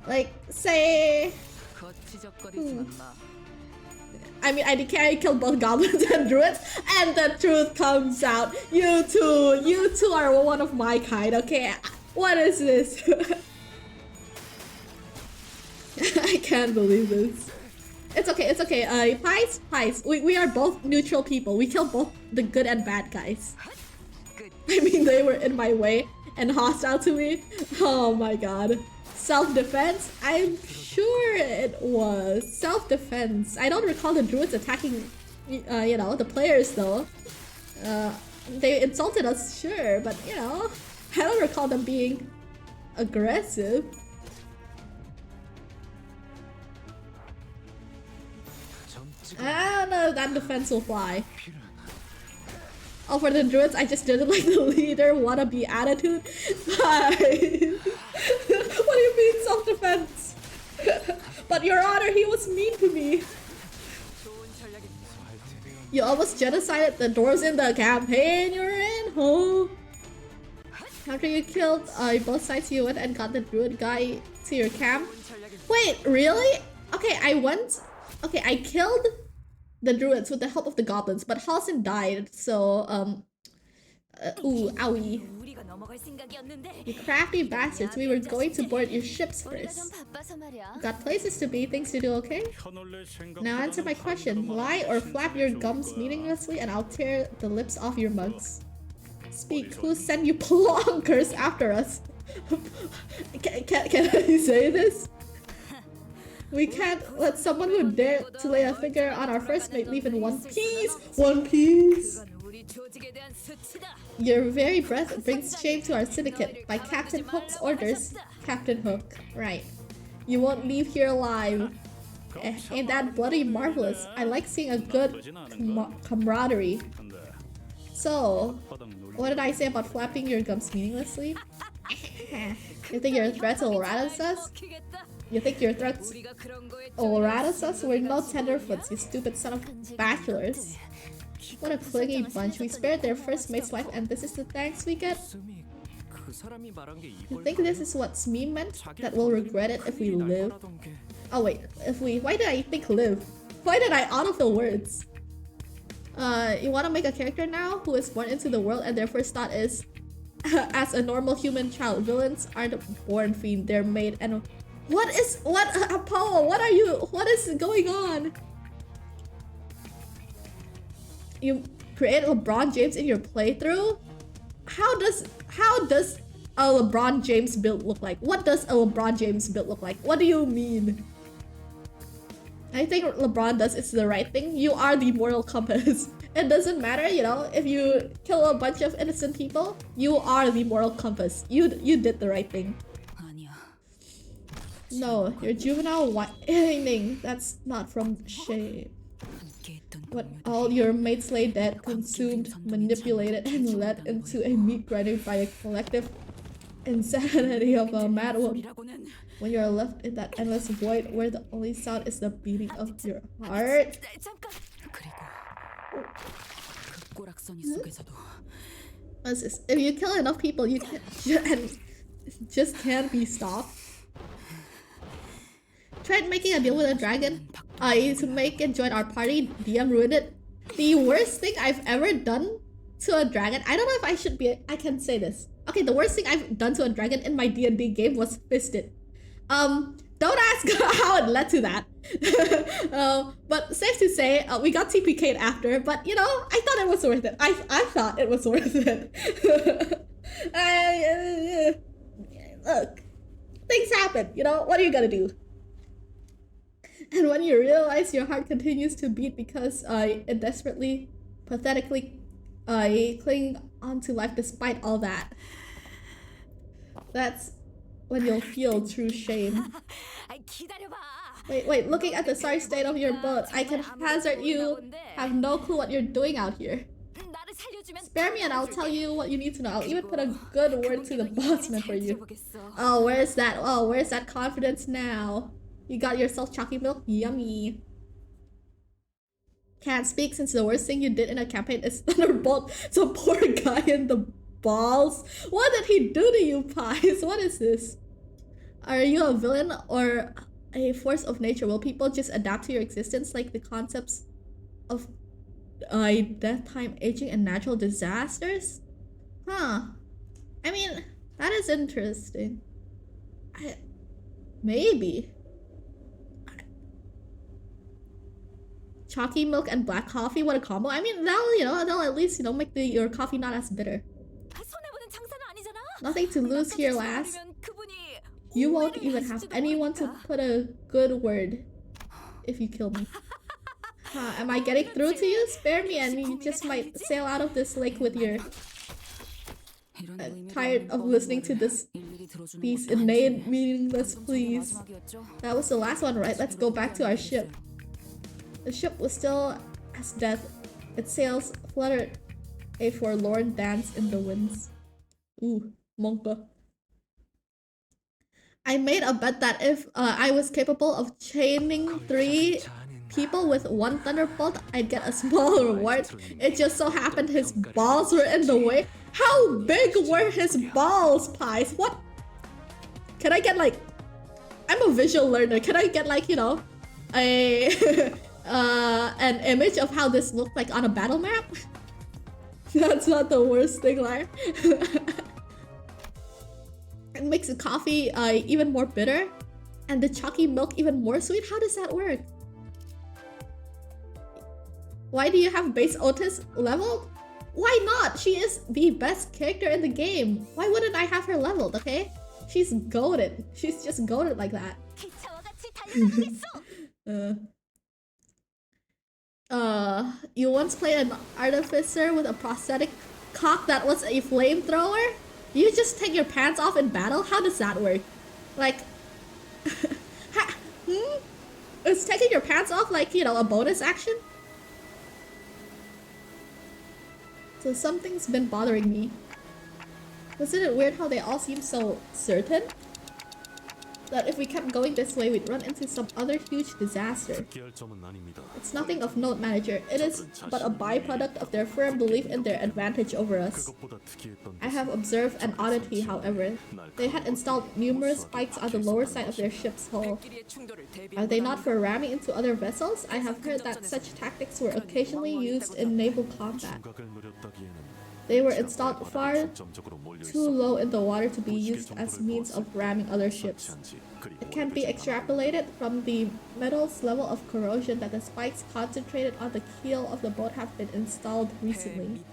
[SPEAKER 1] Like, say... I mean, I killed both goblins and druids, and the truth comes out. You two are one of my kind, okay? What is this? I can't believe this. It's okay, Pies. We are both neutral people. We kill both the good and bad guys. I mean, they were in my way and hostile to me. Oh my god. Self-defense? I'm sure it was. Self-defense. I don't recall the druids attacking, you know, the players though. They insulted us, sure, but you know, I don't recall them being aggressive. I don't know if that defense will fly. Oh, for the druids, I just didn't like the leader wannabe attitude. What do you mean self-defense? But your honor, he was mean to me. You almost genocided the dwarves in the campaign you're in, huh? After you killed both sides, you went and got the druid guy to your camp. Wait, really? Okay, I killed the druids with the help of the goblins, but Halsin died, so, ooh, owie. You crafty bastards, we were going to board your ships first. Got places to be, things to do, okay? Now answer my question. Lie or flap your gums meaninglessly and I'll tear the lips off your mugs. Speak, who sent you plonkers after us? Can I say this? We can't let someone who dared to lay a finger on our first mate leave in one piece! One piece! Your very breath brings shame to our syndicate. By Captain Hook's orders, Captain Hook. Right. You won't leave here alive. Ain't that bloody marvelous? I like seeing a good camaraderie. So, what did I say about flapping your gums meaninglessly? You think your threats will rattle us? You think your threats will rattle us? We're no tenderfoots, you stupid son of bachelors. What a clingy bunch. We spared their first mate's life and this is the thanks we get? You think this is what Smee meant? That we'll regret it if we live? Oh wait, if we... Why did I think live? Why did I autofill words? You wanna make a character now who is born into the world and their first thought is as a normal human child. Villains aren't born fiend, they're made and... Apollo, what is going on? You create LeBron James in your playthrough? How does a LeBron James build look like? What does a LeBron James build look like? What do you mean? I think what LeBron does is the right thing. You are the moral compass. It doesn't matter, you know, if you kill a bunch of innocent people, you are the moral compass. You did the right thing. No, you're juvenile whining. That's not from shame. What all your mates lay dead, consumed, manipulated, and led into a meat grinding by a collective insanity of a mad woman. When you're left in that endless void where the only sound is the beating of your heart. What's this? If you kill enough people, you just can't be stopped. Tried making a deal with a dragon to make it join our party. DM ruined it. The worst thing I've ever done to a dragon. I don't know if I can say this. Okay, the worst thing I've done to a dragon in my D&D game was fisted. Don't ask how it led to that. But safe to say, we got TPK'd after, but you know, I thought it was worth it. I thought it was worth it. Look, things happen, you know, what are you gonna do? And when you realize your heart continues to beat because it desperately, pathetically cling onto life despite all that, that's when you'll feel true shame. Wait, looking at the sorry state of your boat, I can hazard you have no clue what you're doing out here. spare me and I'll tell you what you need to know. I'll even put a good word to the bossman for you. Oh, where's that? Oh, where's that confidence now? You got yourself chalky milk? Yummy. Can't speak since the worst thing you did in a campaign is Thunderbolt some poor guy in the balls. What did he do to you, Pies? What is this? Are you a villain or a force of nature? Will people just adapt to your existence like the concepts of death, time, aging, and natural disasters? Huh. I mean, that is interesting. Maybe. Chalky milk and black coffee, what a combo. I mean, they'll at least, make your coffee not as bitter. Nothing to lose here, lass. You won't even have anyone to put a good word if you kill me. Am I getting through to you? Spare me and you just might sail out of this lake with your... tired of listening to these inane, meaningless pleas. That was the last one, right? Let's go back to our ship. The ship was still as death. Its sails fluttered a forlorn dance in the winds. Ooh, monka. I made a bet that if I was capable of chaining 3 people with 1 thunderbolt, I'd get a small reward. It just so happened his balls were in the way. How big were his balls, Pies? What? Can I get like... I'm a visual learner. Can I get like, a... an image of how this looked like on a battle map? That's not the worst thing, like. It makes the coffee even more bitter and the chalky milk even more sweet. How does that work? Why do you have base Otis leveled? Why not? She is the best character in the game. Why wouldn't I have her leveled, okay? She's goated. She's just goated like that. You once played an artificer with a prosthetic cock that was a flamethrower? You just take your pants off in battle? How does that work? Like... Is taking your pants off like, a bonus action? So something's been bothering me. Wasn't it weird how they all seem so certain? That if we kept going this way, we'd run into some other huge disaster. It's nothing of note, manager. It is but a byproduct of their firm belief in their advantage over us. I have observed an oddity, however. They had installed numerous spikes on the lower side of their ship's hull. Are they not for ramming into other vessels? I have heard that such tactics were occasionally used in naval combat. They were installed far too low in the water to be used as means of ramming other ships. It can be extrapolated from the metal's level of corrosion that the spikes concentrated on the keel of the boat have been installed recently.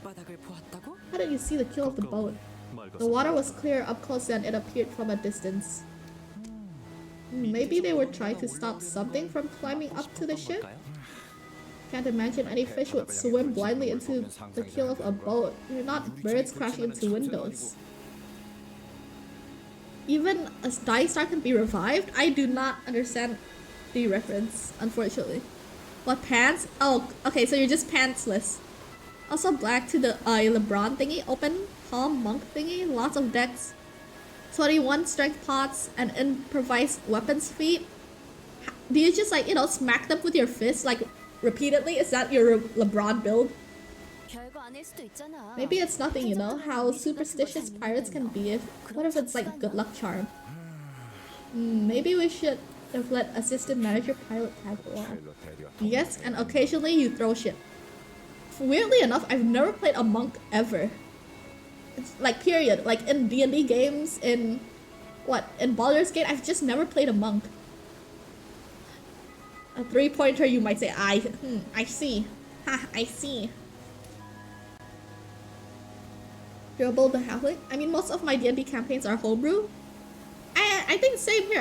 [SPEAKER 1] How did you see the keel of the boat? The water was clearer up close than it appeared from a distance. Maybe they were trying to stop something from climbing up to the ship? Can't imagine any fish would swim blindly into the keel of a boat. You're not birds crashing into windows. Even a dying star can be revived? I do not understand the reference, unfortunately. What, pants? Oh, okay, so you're just pantsless. Also black to the LeBron thingy, open palm monk thingy, lots of decks, 21 strength pots, and improvised weapons feat. Do you just smack them with your fists repeatedly? Is that your LeBron build? Maybe it's nothing, how superstitious pirates can be. What if it's good luck charm? Maybe we should have let assistant manager pilot tag along. Yes, and occasionally you throw shit. Weirdly enough, I've never played a monk ever. It's period. In D&D games, in Baldur's Gate, I've just never played a monk. A 3-pointer, you might say. I see. Ha, I see. Dribble the halfling? I mean, most of my D&D campaigns are homebrew. I think same here.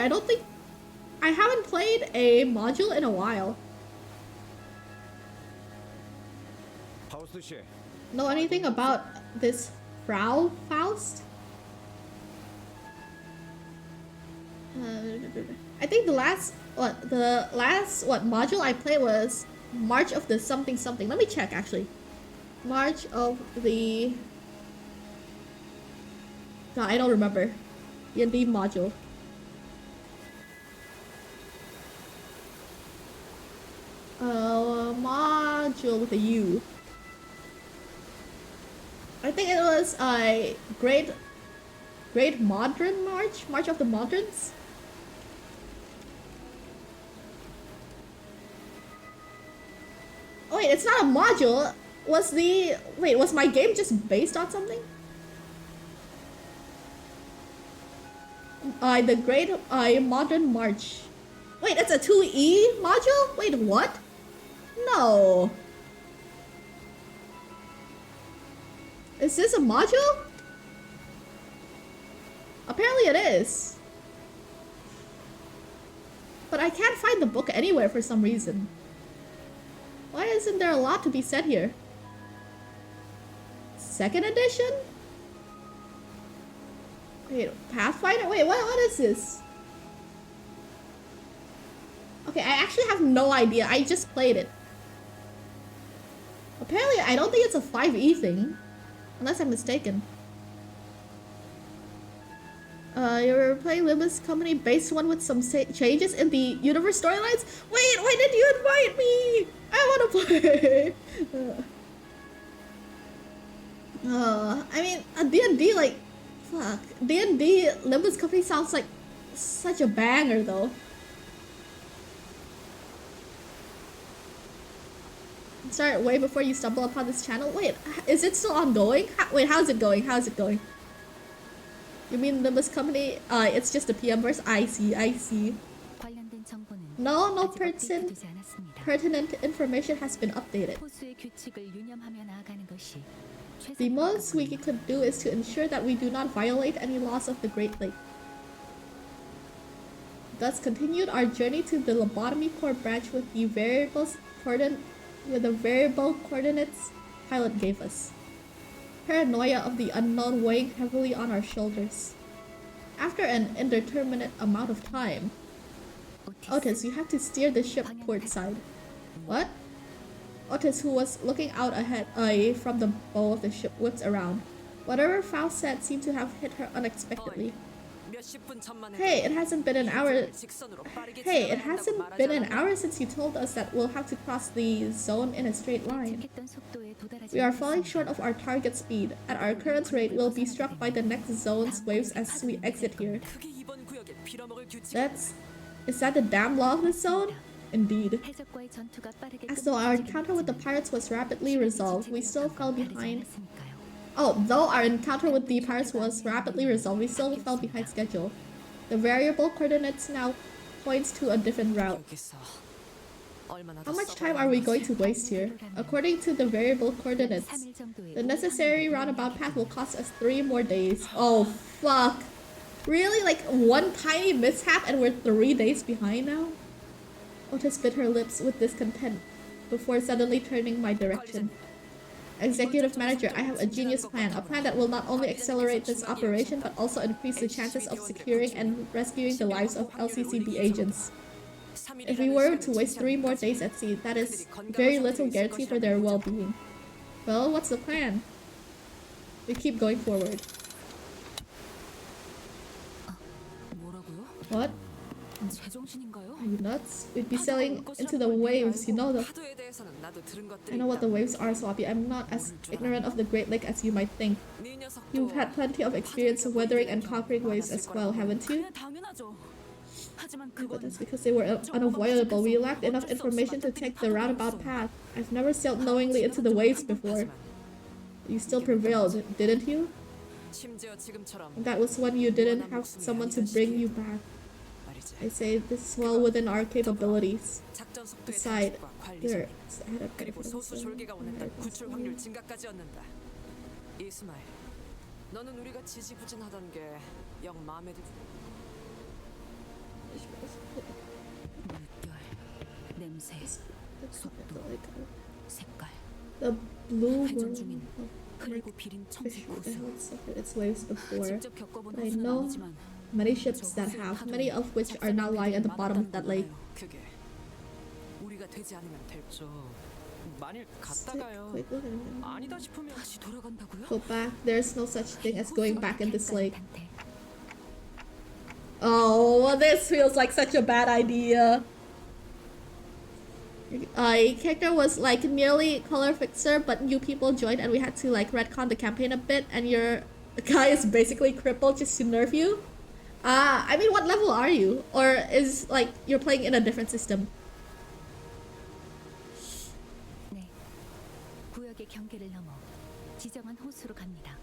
[SPEAKER 1] I haven't played a module in a while. Know anything about this Frau Faust? I think the last module I played was March of the something something. Let me check actually. March of the... God, I don't remember. D&D module. Module with a U. I think it was a Great Modern March? March of the Moderns? Oh wait, it's not a module. Was my game just based on something? The Great Modern March. Wait, it's a 2E module? Wait, what? No. Is this a module? Apparently it is. But I can't find the book anywhere for some reason. Why isn't there a lot to be said here? Second edition? Wait, Pathfinder? Wait, what is this? Okay, I actually have no idea. I just played it. Apparently, I don't think it's a 5e thing. Unless I'm mistaken. You're playing Limbus Company based one with some changes in the universe storylines? Wait, why did you invite me? I wanna play! I mean, a D&D, like... Fuck. D&D Limbus Company sounds like such a banger, though. Start way before you stumble upon this channel. Wait, is it still ongoing? Wait, how's it going? How's it going? You mean Limbus Company? It's just a PM verse. I see. No pertinent information has been updated. The most we could do is to ensure that we do not violate any laws of the Great Lake. Thus continued our journey to the lobotomy core branch with the variable coordinates pilot gave us. Paranoia of the unknown weighing heavily on our shoulders. After an indeterminate amount of time, Otis, you have to steer the ship port side. What? Otis, who was looking out ahead from the bow of the ship, whips around. Whatever Faust said seemed to have hit her unexpectedly. Hey, it hasn't been an hour since you told us that we'll have to cross the zone in a straight line. We are falling short of our target speed. At our current rate, we'll be struck by the next zone's waves as we exit here. Is that the damn law of the zone? Indeed. As though our encounter with the pirates was rapidly resolved, we still fell behind. Though our encounter with the pirates was rapidly resolved, we still fell behind schedule. The variable coordinates now points to a different route. How much time are we going to waste here? According to the variable coordinates, the necessary roundabout path will cost us 3 more days. Oh, fuck. Really? Like, one tiny mishap and we're 3 days behind now? Otis bit her lips with discontent before suddenly turning my direction. Executive Manager, I have a genius plan. A plan that will not only accelerate this operation, but also increase the chances of securing and rescuing the lives of LCCB agents. If we were to waste 3 more days at sea, that is very little guarantee for their well-being. Well, what's the plan? We keep going forward. What? Are you nuts? We'd be sailing into the waves, you know. I know what the waves are, Swappy. I'm not as ignorant of the Great Lake as you might think. You've had plenty of experience weathering and conquering waves as well, haven't you? But that's because they were unavoidable. We lacked enough information to take the roundabout path. I've never sailed knowingly into the waves before. You still prevailed, didn't you? And that was when you didn't have someone to bring you back. I say this is well within our capabilities. Aside, there had a bit of the blue world suffered its waves before, but I know many ships that have, many of which are now lying at the bottom of that lake.
[SPEAKER 2] 만일
[SPEAKER 1] Stick,
[SPEAKER 2] 갔다가요.
[SPEAKER 1] quick look at it.
[SPEAKER 2] 아니다 싶으면 다시 돌아간다고요?
[SPEAKER 1] Go back. There's no such thing as going back in this lake. Oh, well, this feels like such a bad idea. Your character was like nearly color fixer, but new people joined and we had to like retcon the campaign a bit, and your guy is basically crippled just to nerf you. I mean, what level are you? Or is like you're playing in a different system?
[SPEAKER 3] 네. 구역의 경계를 넘어 지정한 호수로 갑니다.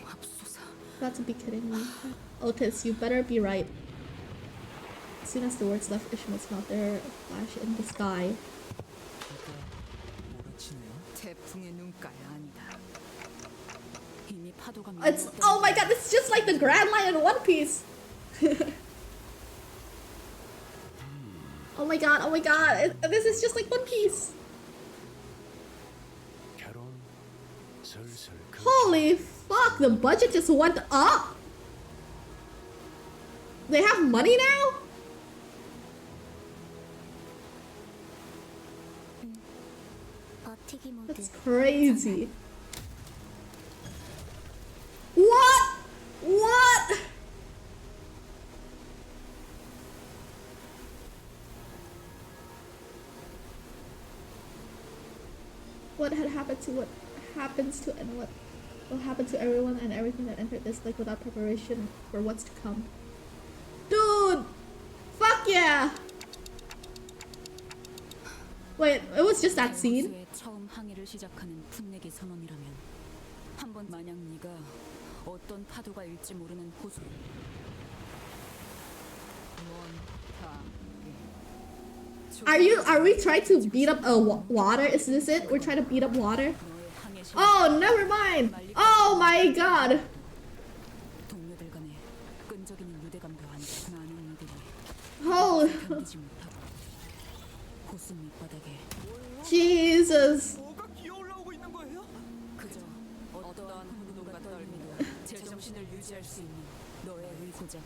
[SPEAKER 2] 맙소사.
[SPEAKER 1] Got to be kidding me. Otis, you better be right. As soon as the words left Ishmael's mouth, there a flash in the sky.
[SPEAKER 2] 몰아치네요. 태풍의 눈가야 아니다. 이미 파도가
[SPEAKER 1] It's oh my god, it's just like the Grand Line in One Piece. Oh my god, oh my god, this is just like One Piece. Holy fuck, the budget just went up. They have money now?
[SPEAKER 3] 버티기 모드.
[SPEAKER 1] That's crazy. What? What? What had happened to what happens to and what will happen to everyone and everything that entered this lake without preparation for what's to come. Dude! Fuck yeah! Wait, it was just that scene?
[SPEAKER 3] 호수에 처음 항해를 시작하는 풋내기 선원이라면 한번 만약 네가 어떤 파도가 일지 모르는 호수.
[SPEAKER 1] Are we trying to beat up water? Is this it? We're trying to beat up water?
[SPEAKER 3] 너의 항해 시
[SPEAKER 1] Oh, never mind! Oh my god!
[SPEAKER 3] 동료들 간에 끈적이는 유대감도 안 돼. 많은 이들이
[SPEAKER 1] Oh,
[SPEAKER 3] 견디지 못하고 호수 밑바닥에
[SPEAKER 1] Jesus.
[SPEAKER 2] 뭐가 기어 올라오고 있는 거예요?
[SPEAKER 3] 그저 어떠한 훈우가 떨미도 제정신을 유지할 수 있는 너의 의고작.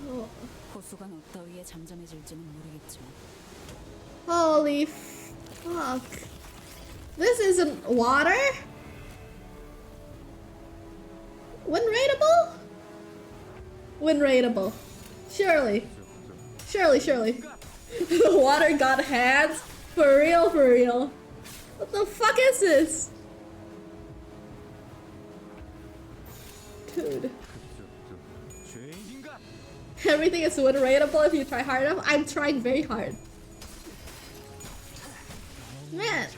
[SPEAKER 1] Oh,
[SPEAKER 3] 호수가 너 따위에 잠잠해질지는 모르겠지만
[SPEAKER 1] holy fuck. This isn't water? Win rateable? Win rateable. Surely. Surely. The water got hands? For real. What the fuck is this? Dude. Everything is win rateable if you try hard enough. I'm trying very hard. Man,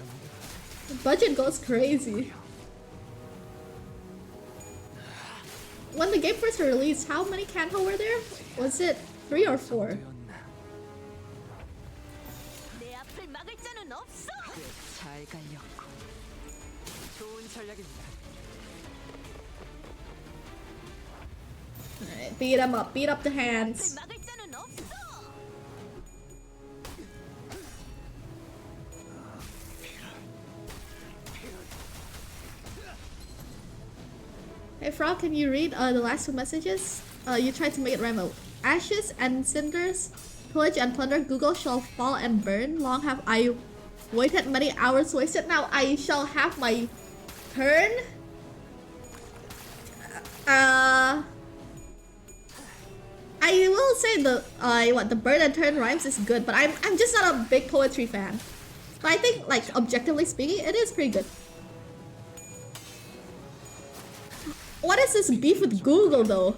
[SPEAKER 1] the budget goes crazy. When the game first released, how many Kanto were there? Was it 3 or 4?
[SPEAKER 3] 내 앞을 막을 자는 없어.
[SPEAKER 2] 잘 갈렸고 좋은 전략입니다.
[SPEAKER 1] Alright, beat them up. Beat up the hands.
[SPEAKER 3] 막을 자는 없어.
[SPEAKER 1] Hey Frog, can you read the last 2 messages? You tried to make it rhyme out. Ashes and cinders, pillage and plunder, Google shall fall and burn. Long have I waited, many hours wasted. Now I shall have my turn. I will say the burn and turn rhymes is good, but I'm just not a big poetry fan. But I think, like, objectively speaking, it is pretty good. What is this beef with Google though?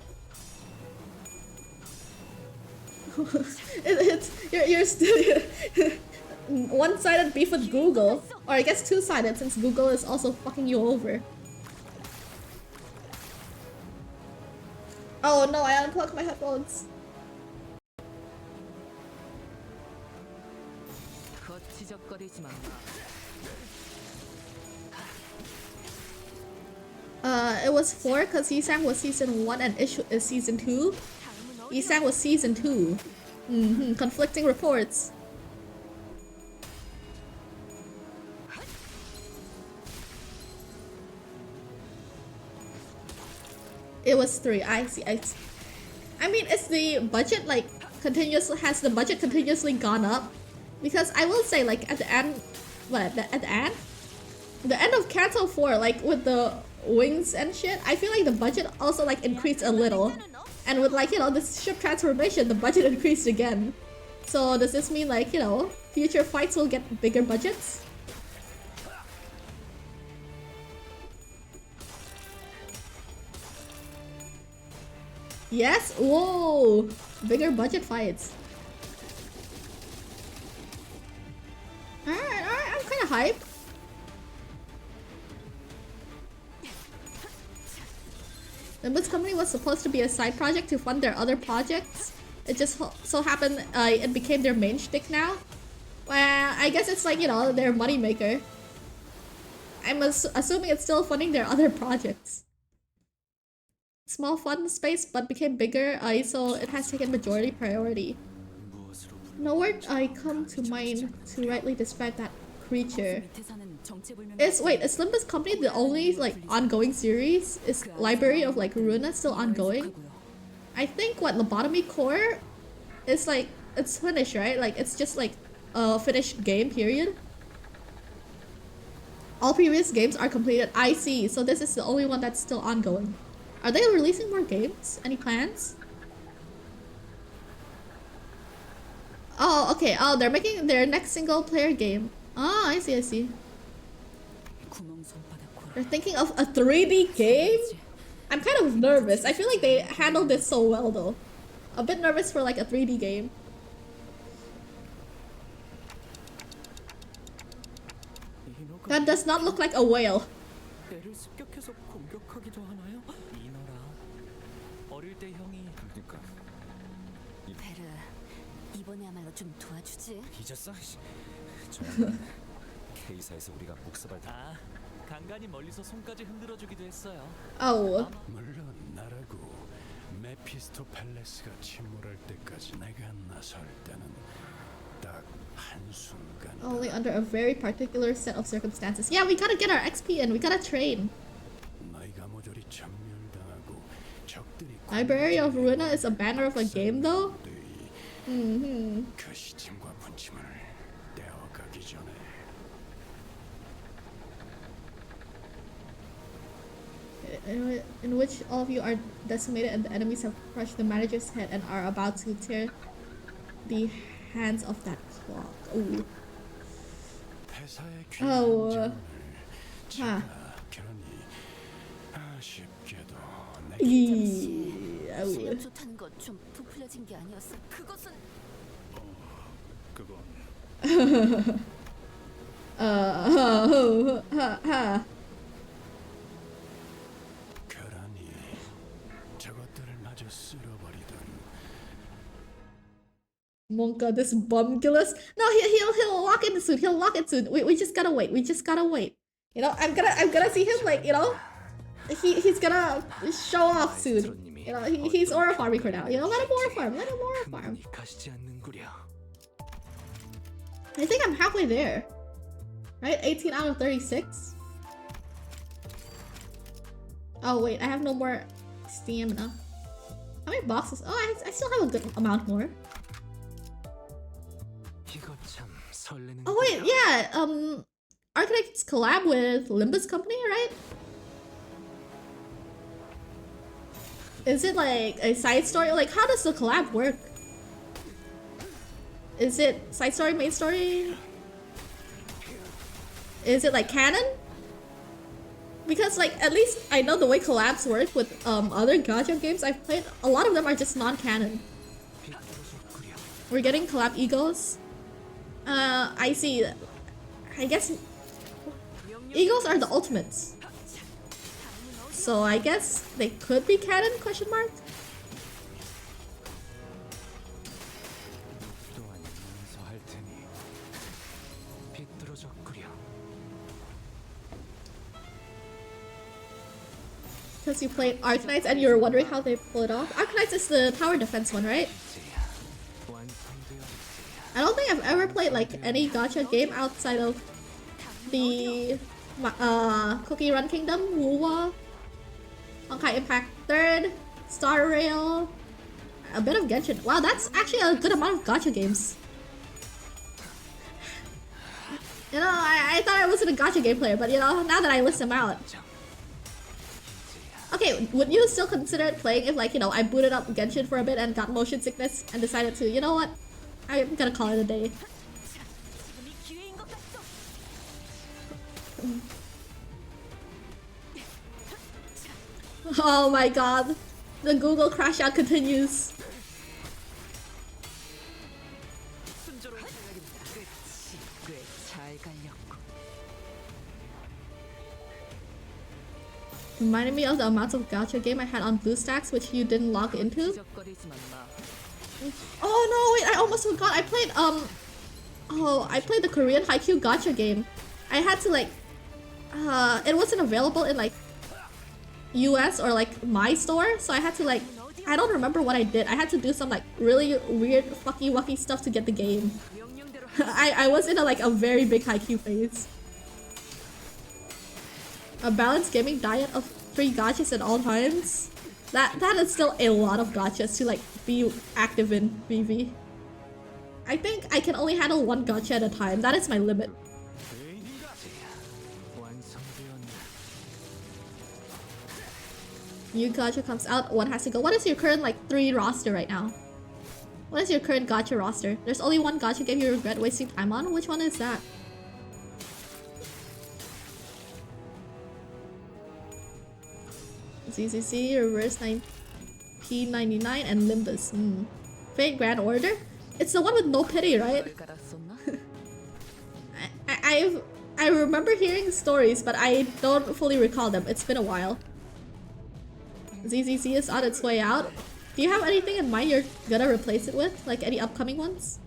[SPEAKER 1] you're still one-sided beef with Google, or I guess two-sided since Google is also fucking you over. Oh no, I unplugged my headphones.
[SPEAKER 2] 거치적거리지 마.
[SPEAKER 1] It was 4 because Isang was season 1 and Ish is season 2. Isang was season 2. Conflicting reports. It was 3. I see. I mean, is the budget like has the budget continuously gone up? Because I will say, like, at the end, at the end? The end of Kanto 4, like with the wings and shit, I feel like the budget also like increased a little. And with, like, you know, this ship transformation, the budget increased again. So does this mean, like, you know, future fights will get bigger budgets? Yes? Whoa! Bigger budget fights. Alright, I'm kinda hyped. Limbus Company was supposed to be a side project to fund their other projects. It just so happened it became their main shtick now. Well, I guess it's like, you know, their moneymaker. I'm assuming it's still funding their other projects. Small fund space, but became bigger, so it has taken majority priority. No word I come to mind to rightly describe that creature. Is Limbus Company the only like ongoing series? Is Library of like Ruina still ongoing? I think what Lobotomy Core is like, it's finished, right? Like it's just like a finished game, period. All previous games are completed. I see. So this is the only one that's still ongoing. Are they releasing more games? Any plans? Oh, okay. Oh, they're making their next single player game. Oh, I see, I see. They're thinking of a 3D game? I'm kind of nervous. I feel like they handled this so well though. A bit nervous for like a 3D game. That does not look like a whale.
[SPEAKER 3] 이번에야말로 좀 도와주지.
[SPEAKER 4] 잊었어? K사에서 우리가 목사발 다 간간히 멀리서 손까지 흔들어 주기도 했어요.
[SPEAKER 1] Oh.
[SPEAKER 5] 물론 나라고 메피스토 팰레스가 침몰할 때까지 내가 나설 때는 딱 한순간.
[SPEAKER 1] Only under a very particular set of circumstances. Yeah, we gotta get our XP in. We gotta train.
[SPEAKER 5] 너희가 모조리 전멸당하고 적들이
[SPEAKER 1] Library of Ruina is a banner of a game though?
[SPEAKER 5] 그 시침과 분침을 떼어가기 전에
[SPEAKER 1] in which all of you are decimated and the enemies have crushed the manager's head and are about to tear the hands of that clock. Ooh.
[SPEAKER 5] 회사의
[SPEAKER 1] Oh.
[SPEAKER 5] 제가 그러니 아쉽게도
[SPEAKER 3] 실력 좋다는 거 좀 부풀려진 게 아니었어. 그것은
[SPEAKER 5] 그건 그러니 저것들을 마저 쓸어버리던
[SPEAKER 1] Monka, this bumgulus. No, he'll lock in soon. He'll lock it soon. We just gotta wait. We just gotta wait. You know, I'm gonna see him like, you know, he's gonna show off soon. You know, he's aura farming for now. You know, let him aura farm. Let him aura farm. I think I'm halfway there. Right? 18 out of 36. Oh wait, I have no more stamina. How many boxes? Oh, I still have a good amount more. Oh wait, yeah. Architects collab with Limbus Company, right? Is it like a side story? Like, how does the collab work? Is it side story, main story? Is it like canon? Because like, at least I know the way collabs work with other gacha games I've played. A lot of them are just non-canon. We're getting collab egos. I see. I guess egos are the ultimates. So I guess they could be canon, question mark? Because you played Arknights and you were wondering how they pull it off. Arknights is the tower defense one, right? I don't think I've ever played like any gacha game outside of the Cookie Run Kingdom, Wuwa, Honkai Impact 3rd, Star Rail, a bit of Genshin. Wow, that's actually a good amount of gacha games. You know, I thought I wasn't a gacha game player, but you know, now that I list them out. Okay, would you still consider it playing if, like, you know, I booted up Genshin for a bit and got motion sickness and decided to, you know what? I'm gonna call it a day. Oh my god. The Google crash out continues. Reminded me of the amounts of gacha game I had on BlueStacks, which you didn't log into. Oh no, wait, I almost forgot. I played I played the Korean Haikyuu gacha game. I had to like it wasn't available in like US or like my store, so I had to like, I don't remember what I did. I had to do some like really weird fucky wucky stuff to get the game. I was in a very big Haikyuu phase. A balanced gaming diet of 3 gachas at all times. That is still a lot of gachas to like be active in VV. I think I can only handle 1 gacha at a time. That is my limit. New gacha comes out, one has to go. What is your current like 3 roster right now? What is your current gacha roster? There's only 1 gacha game you regret wasting time on? Which one is that? ZCC, Reverse 1999, and Limbus. Fate Grand Order? It's the one with no pity, right? I remember hearing stories, but I don't fully recall them. It's been a while. ZZC is on its way out. Do you have anything in mind you're gonna replace it with? Like any upcoming ones?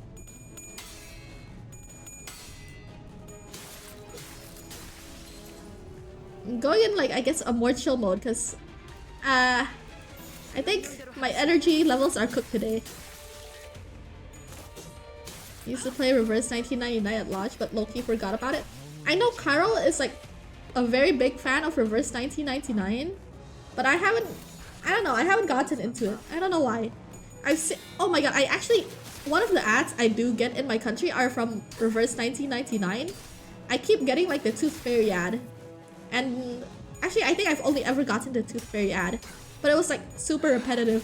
[SPEAKER 1] I'm going in like, I guess, a more chill mode because I think my energy levels are cooked today. Used to play Reverse 1999 at launch, but low-key forgot about it. I know Carol is like a very big fan of Reverse 1999, but I don't know, I haven't gotten into it. I don't know why. I've seen, oh my god, I actually, one of the ads I do get in my country are from Reverse 1999. I keep getting like the Tooth Fairy ad. And actually, I think I've only ever gotten the Tooth Fairy ad, but it was like super repetitive.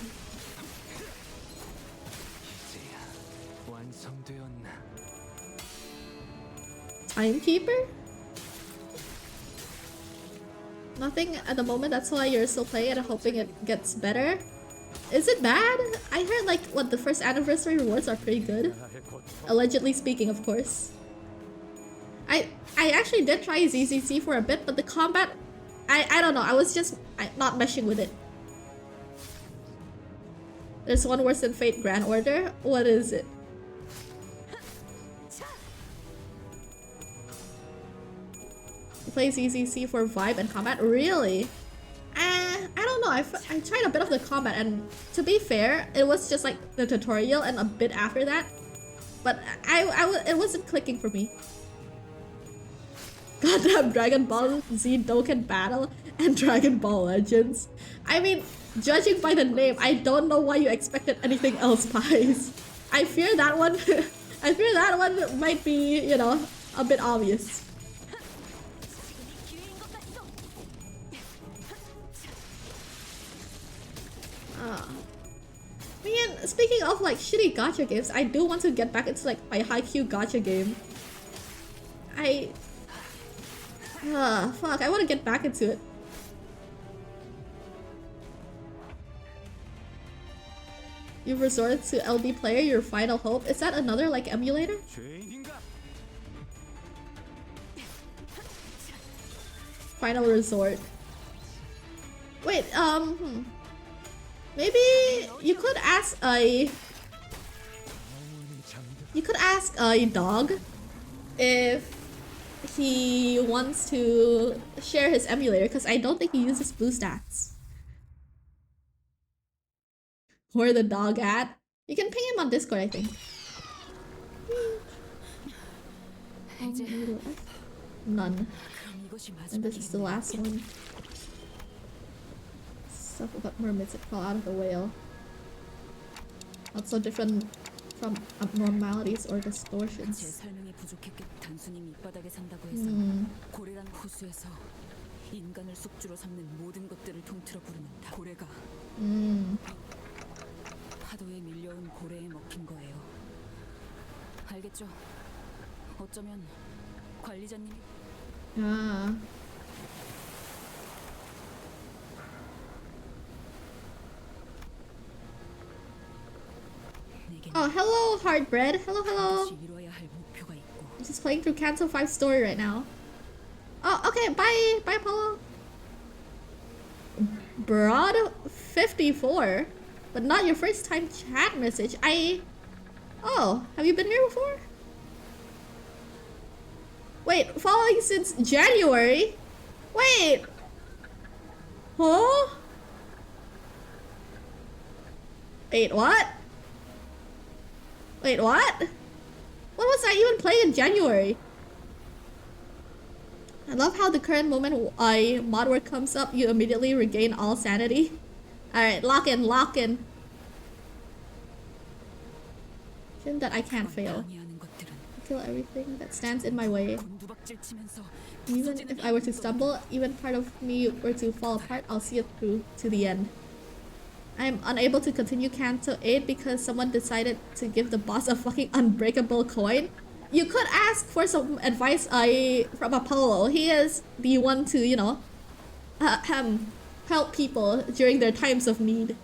[SPEAKER 1] Timekeeper? Nothing at the moment, that's why you're still playing it and hoping it gets better. Is it bad? I heard like, what, the first anniversary rewards are pretty good. Allegedly speaking, of course. I actually did try ZZC for a bit, but the combat, I don't know, I was just not meshing with it. There's one worse than Fate Grand Order? What is it? You play ZZC for vibe and combat? Really? I don't know, I tried a bit of the combat and to be fair, it was just like the tutorial and a bit after that. But it wasn't clicking for me. Goddamn Dragon Ball Z Dokkan Battle and Dragon Ball Legends. I mean, judging by the name, I don't know why you expected anything else, Pies. I fear that one might be, you know, a bit obvious. Man, speaking of like shitty gacha games, I do want to get back into like my Haikyuu gacha game. Fuck, I want to get back into it. You've resorted to LB Player, your final hope. Is that another like emulator? Final resort. Wait, maybe you could ask a dog if he wants to share his emulator, because I don't think he uses BlueStacks. Where the dog at? You can ping him on Discord, I think. None. And this is the last one. Stuff about mermaids that fall out of the whale. Not so different from abnormalities or
[SPEAKER 3] 제
[SPEAKER 1] distortions.
[SPEAKER 3] 설명이 부족했겠. 단순히 밑바닥에 산다고 해서 고래란 호수에서 인간을 숙주로 삼는 모든 것들을 통틀어 부르는 고래가 파도에 밀려온 고래에 먹힌 거예요. 알겠죠? 어쩌면 관리자님이
[SPEAKER 1] Ah.
[SPEAKER 3] 내겐
[SPEAKER 1] Oh, hello, Hardbread. Hello, hello.
[SPEAKER 3] 반드시 이뤄야 할 목표가 있고
[SPEAKER 1] I'm just playing through Canto 5 story right now. Oh, okay. Bye. Bye, Apollo. Broad 54. But not your first time chat message. Oh, have you been here before? Wait, following since January? Wait. Huh? Wait, what? Wait, what? What was I even playing in January? I love how the current moment mod word comes up, you immediately regain all sanity. Alright, lock in, lock in. Shouldn't that I can't fail.
[SPEAKER 3] 방해하는 것들은
[SPEAKER 1] Kill everything that stands in my way.
[SPEAKER 3] 곤두박질 치면서
[SPEAKER 1] Even if I were to stumble, even part of me were to fall apart, I'll see it through to the end. I'm unable to continue Canto 8 because someone decided to give the boss a fucking unbreakable coin. You could ask for some advice from Apollo. He is the one to, you know, help people during their times of need.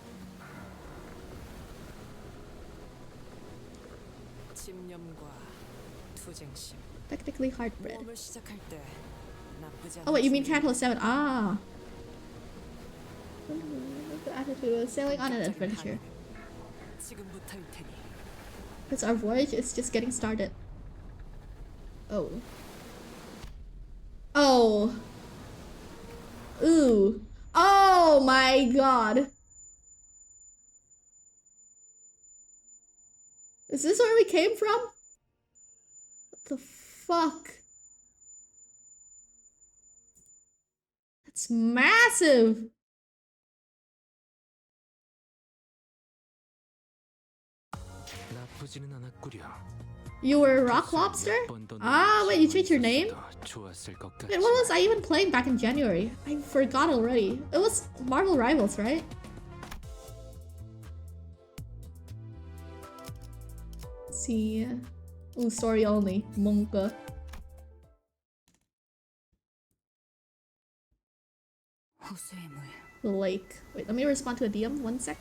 [SPEAKER 2] 집념과 투쟁심.
[SPEAKER 1] Technically Hardbread.
[SPEAKER 2] 모험을 시작할 때 나쁘지 않은
[SPEAKER 1] Oh wait, you mean
[SPEAKER 2] 준비.
[SPEAKER 1] Canto 7? Ah. Good attitude. Sailing on an adventure.
[SPEAKER 2] 지금부터일 테니.
[SPEAKER 1] Because our voyage is just getting started. Oh. Oh. Ooh. Oh my god. Is this where we came from? What the fuck? That's massive.
[SPEAKER 4] 나쁘지는 않았구려.
[SPEAKER 1] You were Rock Lobster? Ah, wait, you changed your name?
[SPEAKER 4] 좋았을 것
[SPEAKER 1] Wait, what was I even playing back in January? I forgot already. It was Marvel Rivals, right? Let's see. Ooh, story only. Monka.
[SPEAKER 3] 호수의 물
[SPEAKER 1] The lake. Wait, let me respond to a DM. One sec.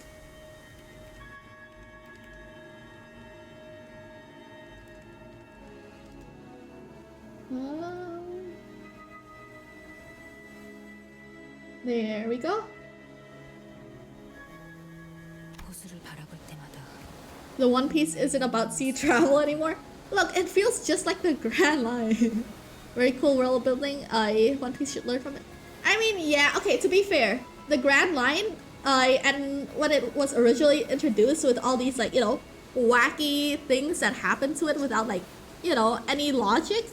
[SPEAKER 1] There we go.
[SPEAKER 3] 호수를 바라볼 때마다
[SPEAKER 1] The One Piece isn't about sea travel anymore. Look, it feels just like the Grand Line. Very cool world building. One Piece should learn from it. I mean, yeah, okay, to be fair, the Grand Line, and when it was originally introduced with all these, like, you know, wacky things that happen to it without, like, you know, any logic,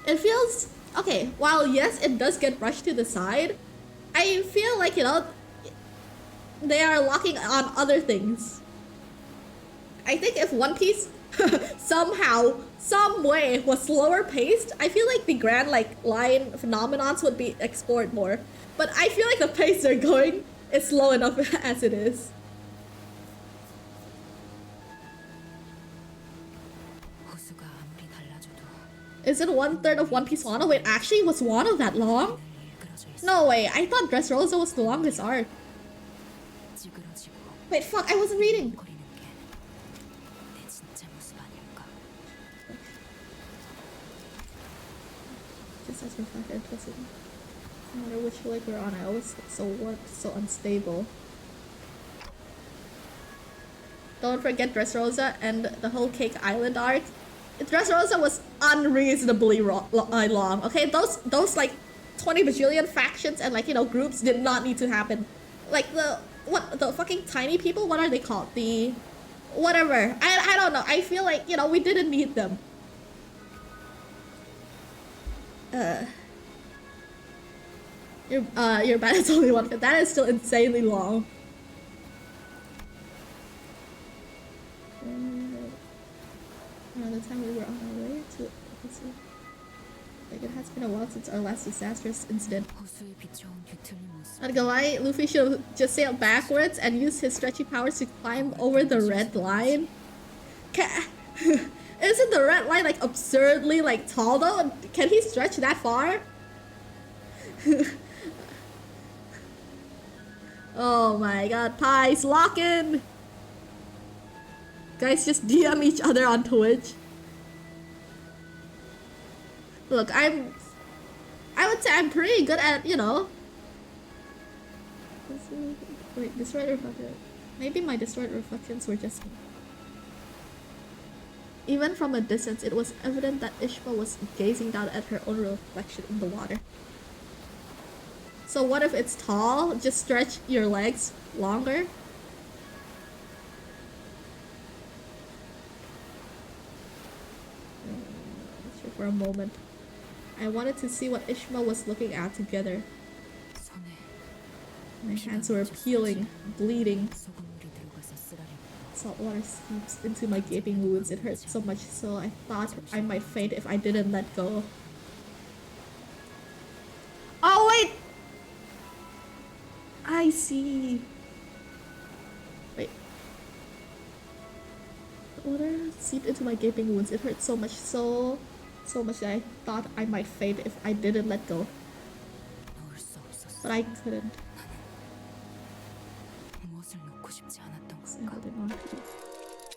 [SPEAKER 1] it feels, okay, while yes, it does get brushed to the side, I feel like, you know, they are locking on other things. I think if One Piece somehow, some way was slower paced, I feel like the grand line phenomenons would be explored more. But I feel like the pace they're going is slow enough as it is.
[SPEAKER 3] 호수가 아무리 달라져도
[SPEAKER 1] Is it 1/3 of One Piece Wano? Wait, actually was Wano that long?
[SPEAKER 3] 일그러져 있어
[SPEAKER 1] No way, I thought Dressrosa was the longest arc.
[SPEAKER 3] 찌그러지고
[SPEAKER 1] Wait, fuck, I wasn't reading.
[SPEAKER 3] 거리는 게 내 진짜 모습 아닐까?
[SPEAKER 1] Just as reflected implicit. No matter which leg we're on, I always get so warped, so unstable. Don't forget Dressrosa and the whole Cake Island arc. Dressrosa was unreasonably long. Okay, those like 20 bajillion factions and like, you know, groups did not need to happen. Like the fucking tiny people, what are they called? The whatever. I don't know. I feel like, you know, we didn't need them. Your bad is only 1/5. That is still insanely long. been a while since our last disastrous incident.
[SPEAKER 3] 호수에 비춰온 뒤틀린 모습.
[SPEAKER 1] Not gonna lie, Luffy should have just sailed backwards and used his stretchy powers to climb over the red line. Isn't the red line like absurdly like tall though? Can he stretch that far? Oh my god, Pies, lock in! Guys, just DM each other on Twitch. Look, I would say I'm pretty good at, you know. Wait, destroyed reflection. Maybe my destroyed reflections were just me. Even from a distance, it was evident that Ishma was gazing down at her own reflection in the water. So what if it's tall? Just stretch your legs longer. For a moment, I wanted to see what Ishma was looking at together. My hands were peeling, bleeding. Salt water seeps into my gaping wounds. It hurt so much so I thought I might faint if I didn't let go. Oh wait! I see. Wait. The water seeped into my gaping wounds. It hurt so much that I thought I might faint if I didn't let go. But I couldn't.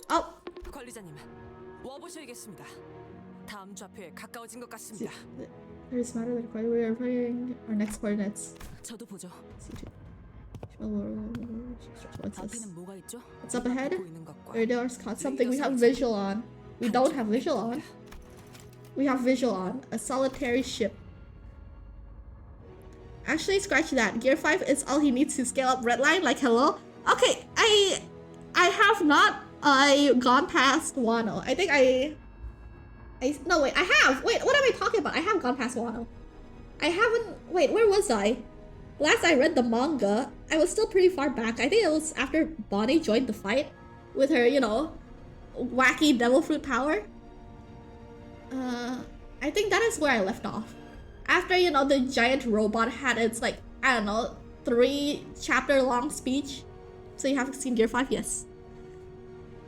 [SPEAKER 1] Oh!
[SPEAKER 2] 관리자님, 와보셔야겠습니다. 다음 좌표에 가까워진 것 같습니다.
[SPEAKER 1] There is matter that requires we are preparing our next coordinates.
[SPEAKER 3] 저도 보죠.
[SPEAKER 1] What's this?
[SPEAKER 3] 앞에는 뭐가 있죠?
[SPEAKER 1] What's up ahead?
[SPEAKER 2] 보이는 것과
[SPEAKER 1] Radar's caught something we have visual on. We don't have visual on. We have visual on. A solitary ship. Actually, scratch that. Gear 5 is all he needs to scale up Redline. Like, hello? Okay, I have not gone past Wano. I think no, wait, I have. Wait, what am I talking about? I have gone past Wano. I haven't. Wait, where was I? Last I read the manga, I was still pretty far back. I think it was after Bonnie joined the fight with her, you know, wacky devil fruit power. I think that is where I left off. After, you know, the giant robot had its, like, I don't know, 3-chapter long speech. So you haven't seen Gear 5? Yes.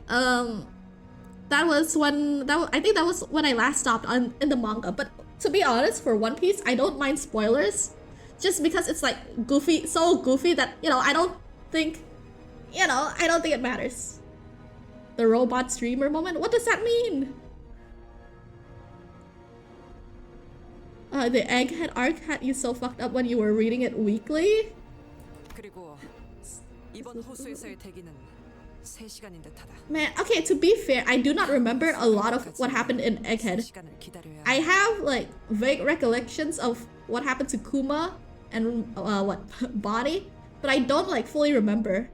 [SPEAKER 1] That was when, I think that was when I last stopped in the manga. But to be honest, for One Piece, I don't mind spoilers. Just because it's, like, goofy, so goofy that, you know, I don't think it matters. The robot streamer moment? What does that mean? The Egghead arc had you so fucked up when you were reading it weekly?
[SPEAKER 2] 그리고 이번 호수에서의 대기는 3시간인 듯하다.
[SPEAKER 1] Man, okay, to be fair, I do not remember a lot of what happened in Egghead.
[SPEAKER 2] 시간을 기다려야
[SPEAKER 1] I have, like, vague recollections of what happened to Kuma and, Bonnie, but I don't, like, fully remember.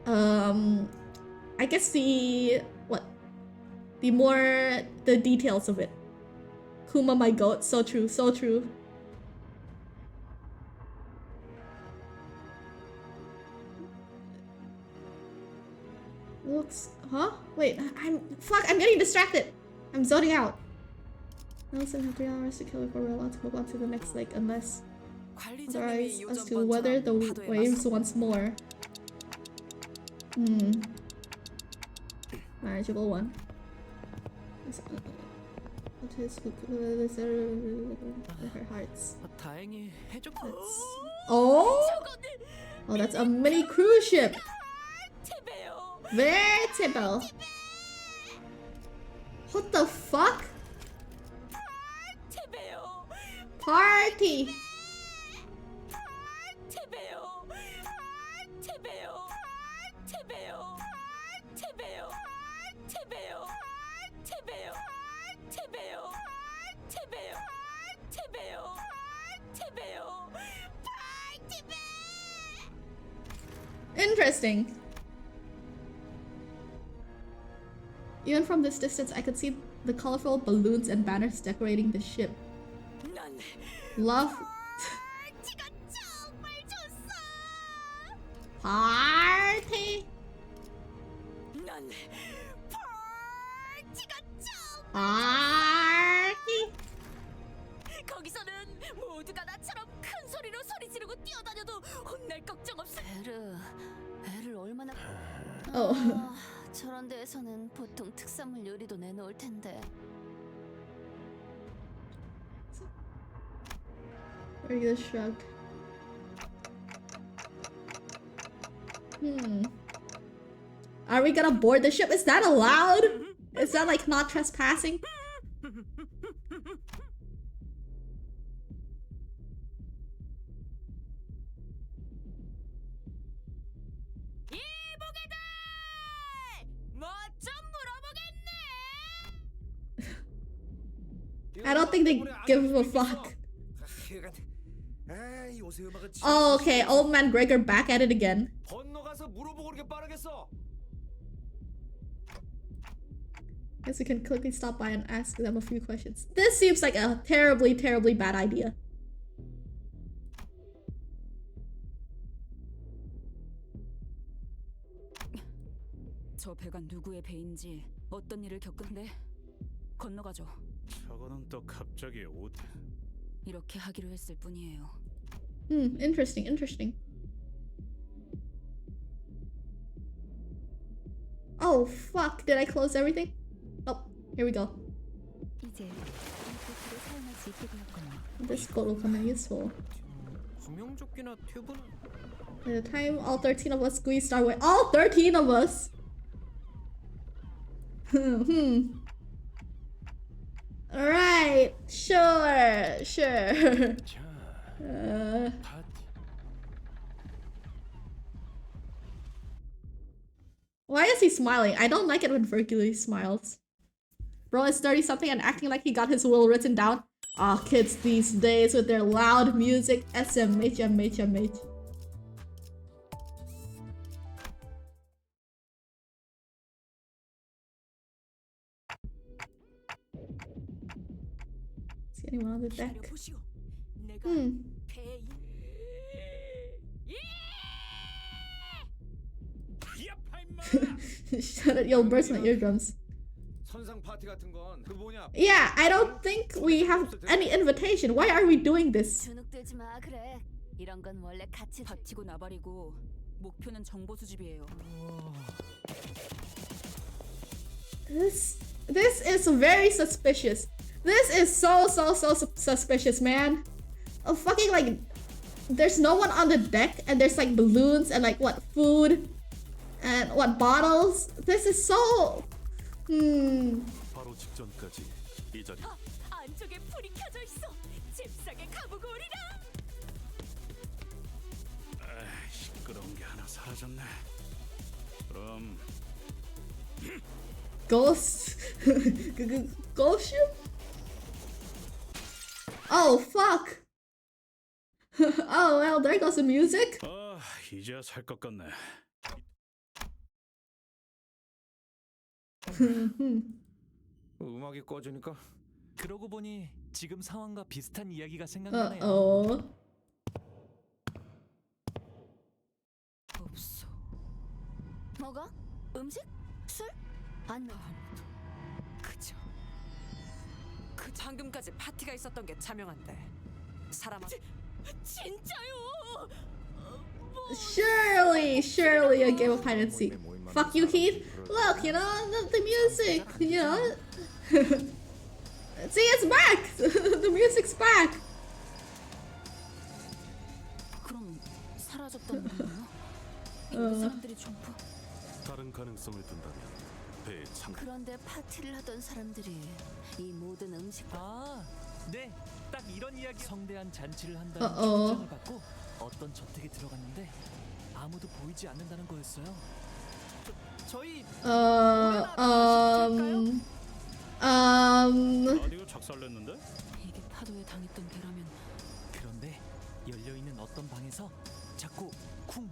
[SPEAKER 1] I guess the details of it. Kuma, my goat. So true, so true. Looks... Huh? Wait, I'm getting distracted. I'm zoning out. I also have 3 hours to kill before we're allowed to move on to the next lake unless authorize us to weather the waves once more. Manageable one. Her hearts.
[SPEAKER 4] 다행히 해적.
[SPEAKER 1] Oh, that's a mini cruise ship. Vertible. What the fuck? Party. Interesting. Even from this distance, I could see the colorful balloons and banners decorating the ship. Love. Party. Party.
[SPEAKER 3] 모두가 나처럼 큰 소리로 소리 지르고 뛰어다녀도 혼날 걱정 없어. 애를 얼마나 저런 데에서는 보통 특산물 요리도 내놓을 텐데.
[SPEAKER 1] Regular shrug. Are we gonna board the ship? Is that allowed? Is that like not trespassing? I don't think they give a fuck. Oh, okay. Old man Gregor back at it again. Guess we can quickly stop by and ask them a few questions. This seems like a terribly, terribly bad idea.
[SPEAKER 3] 저 배가 누구의 배인지 어떤 일을 겪은데 건너가죠.
[SPEAKER 5] 저거는 또 갑자기
[SPEAKER 3] 이렇게 하기로 했을 뿐이에요.
[SPEAKER 1] Interesting, interesting. Oh, fuck. Did I close everything? Oh, here we go.
[SPEAKER 3] 이제 인포트를 사용할 수 있게 되었군요.
[SPEAKER 1] This code will come in useful.
[SPEAKER 4] 구명조끼나 튜브는
[SPEAKER 1] By the time all 13 of us squeezed our way. All 13 of us! Alright, sure. Why is he smiling? I don't like it when Hercules smiles. Bro is 30-something and acting like he got his will written down. Aw, kids these days with their loud music. SMH. Is anyone on the deck? Shut it, you'll burst my eardrums. Yeah, I don't think we have any invitation. Why are we doing this?
[SPEAKER 3] 주눅들지 마, 그래. 이런 건 원래 같이 버티고 나발이고 목표는 정보 수집이에요.
[SPEAKER 1] This is very suspicious. This is so suspicious, man. Oh, fucking like, there's no one on the deck and there's like balloons and like what, food and what, bottles. This is so.
[SPEAKER 5] 바로 직전까지 이 자리.
[SPEAKER 3] 안쪽에 불이 켜져 있어. 잽싸게 가보고 오리라.
[SPEAKER 5] 시끄러운 게 하나 사라졌네. 그럼
[SPEAKER 1] Ghost. Ghost ship? Oh, fuck. Oh, well, there goes the music.
[SPEAKER 5] 이제야 살 것 같네.
[SPEAKER 4] 음악이 꺼지니까 그러고 보니 지금 상황과 비슷한 이야기가 생각나네요.
[SPEAKER 3] 없어. 뭐가? 음식? 술? 아무도.
[SPEAKER 2] 그저 그 방금까지 파티가 있었던 게 자명한데 사람
[SPEAKER 3] 진짜요?
[SPEAKER 1] Surely a game of hide and seek. Fuck you, Keith. Look, you know, the music, you know. See, it's back. The music's back.
[SPEAKER 3] 그럼 사라졌다는 건가요? 이 사람들이 전부.
[SPEAKER 5] 다른 가능성을 둔다면 배에 참.
[SPEAKER 3] 그런데 파티를 하던 사람들이 이 모든 음식.
[SPEAKER 4] 네, 딱 이런 이야기. 성대한 잔치를 한다는 초청을 받고 어떤 저택에 들어갔는데 아무도 보이지 않는다는 거였어요. 저희
[SPEAKER 5] 라디오 작살냈는데?
[SPEAKER 3] 이게 파도에 당했던 배라면.
[SPEAKER 4] 그런데 열려 있는 어떤 방에서 자꾸 쿵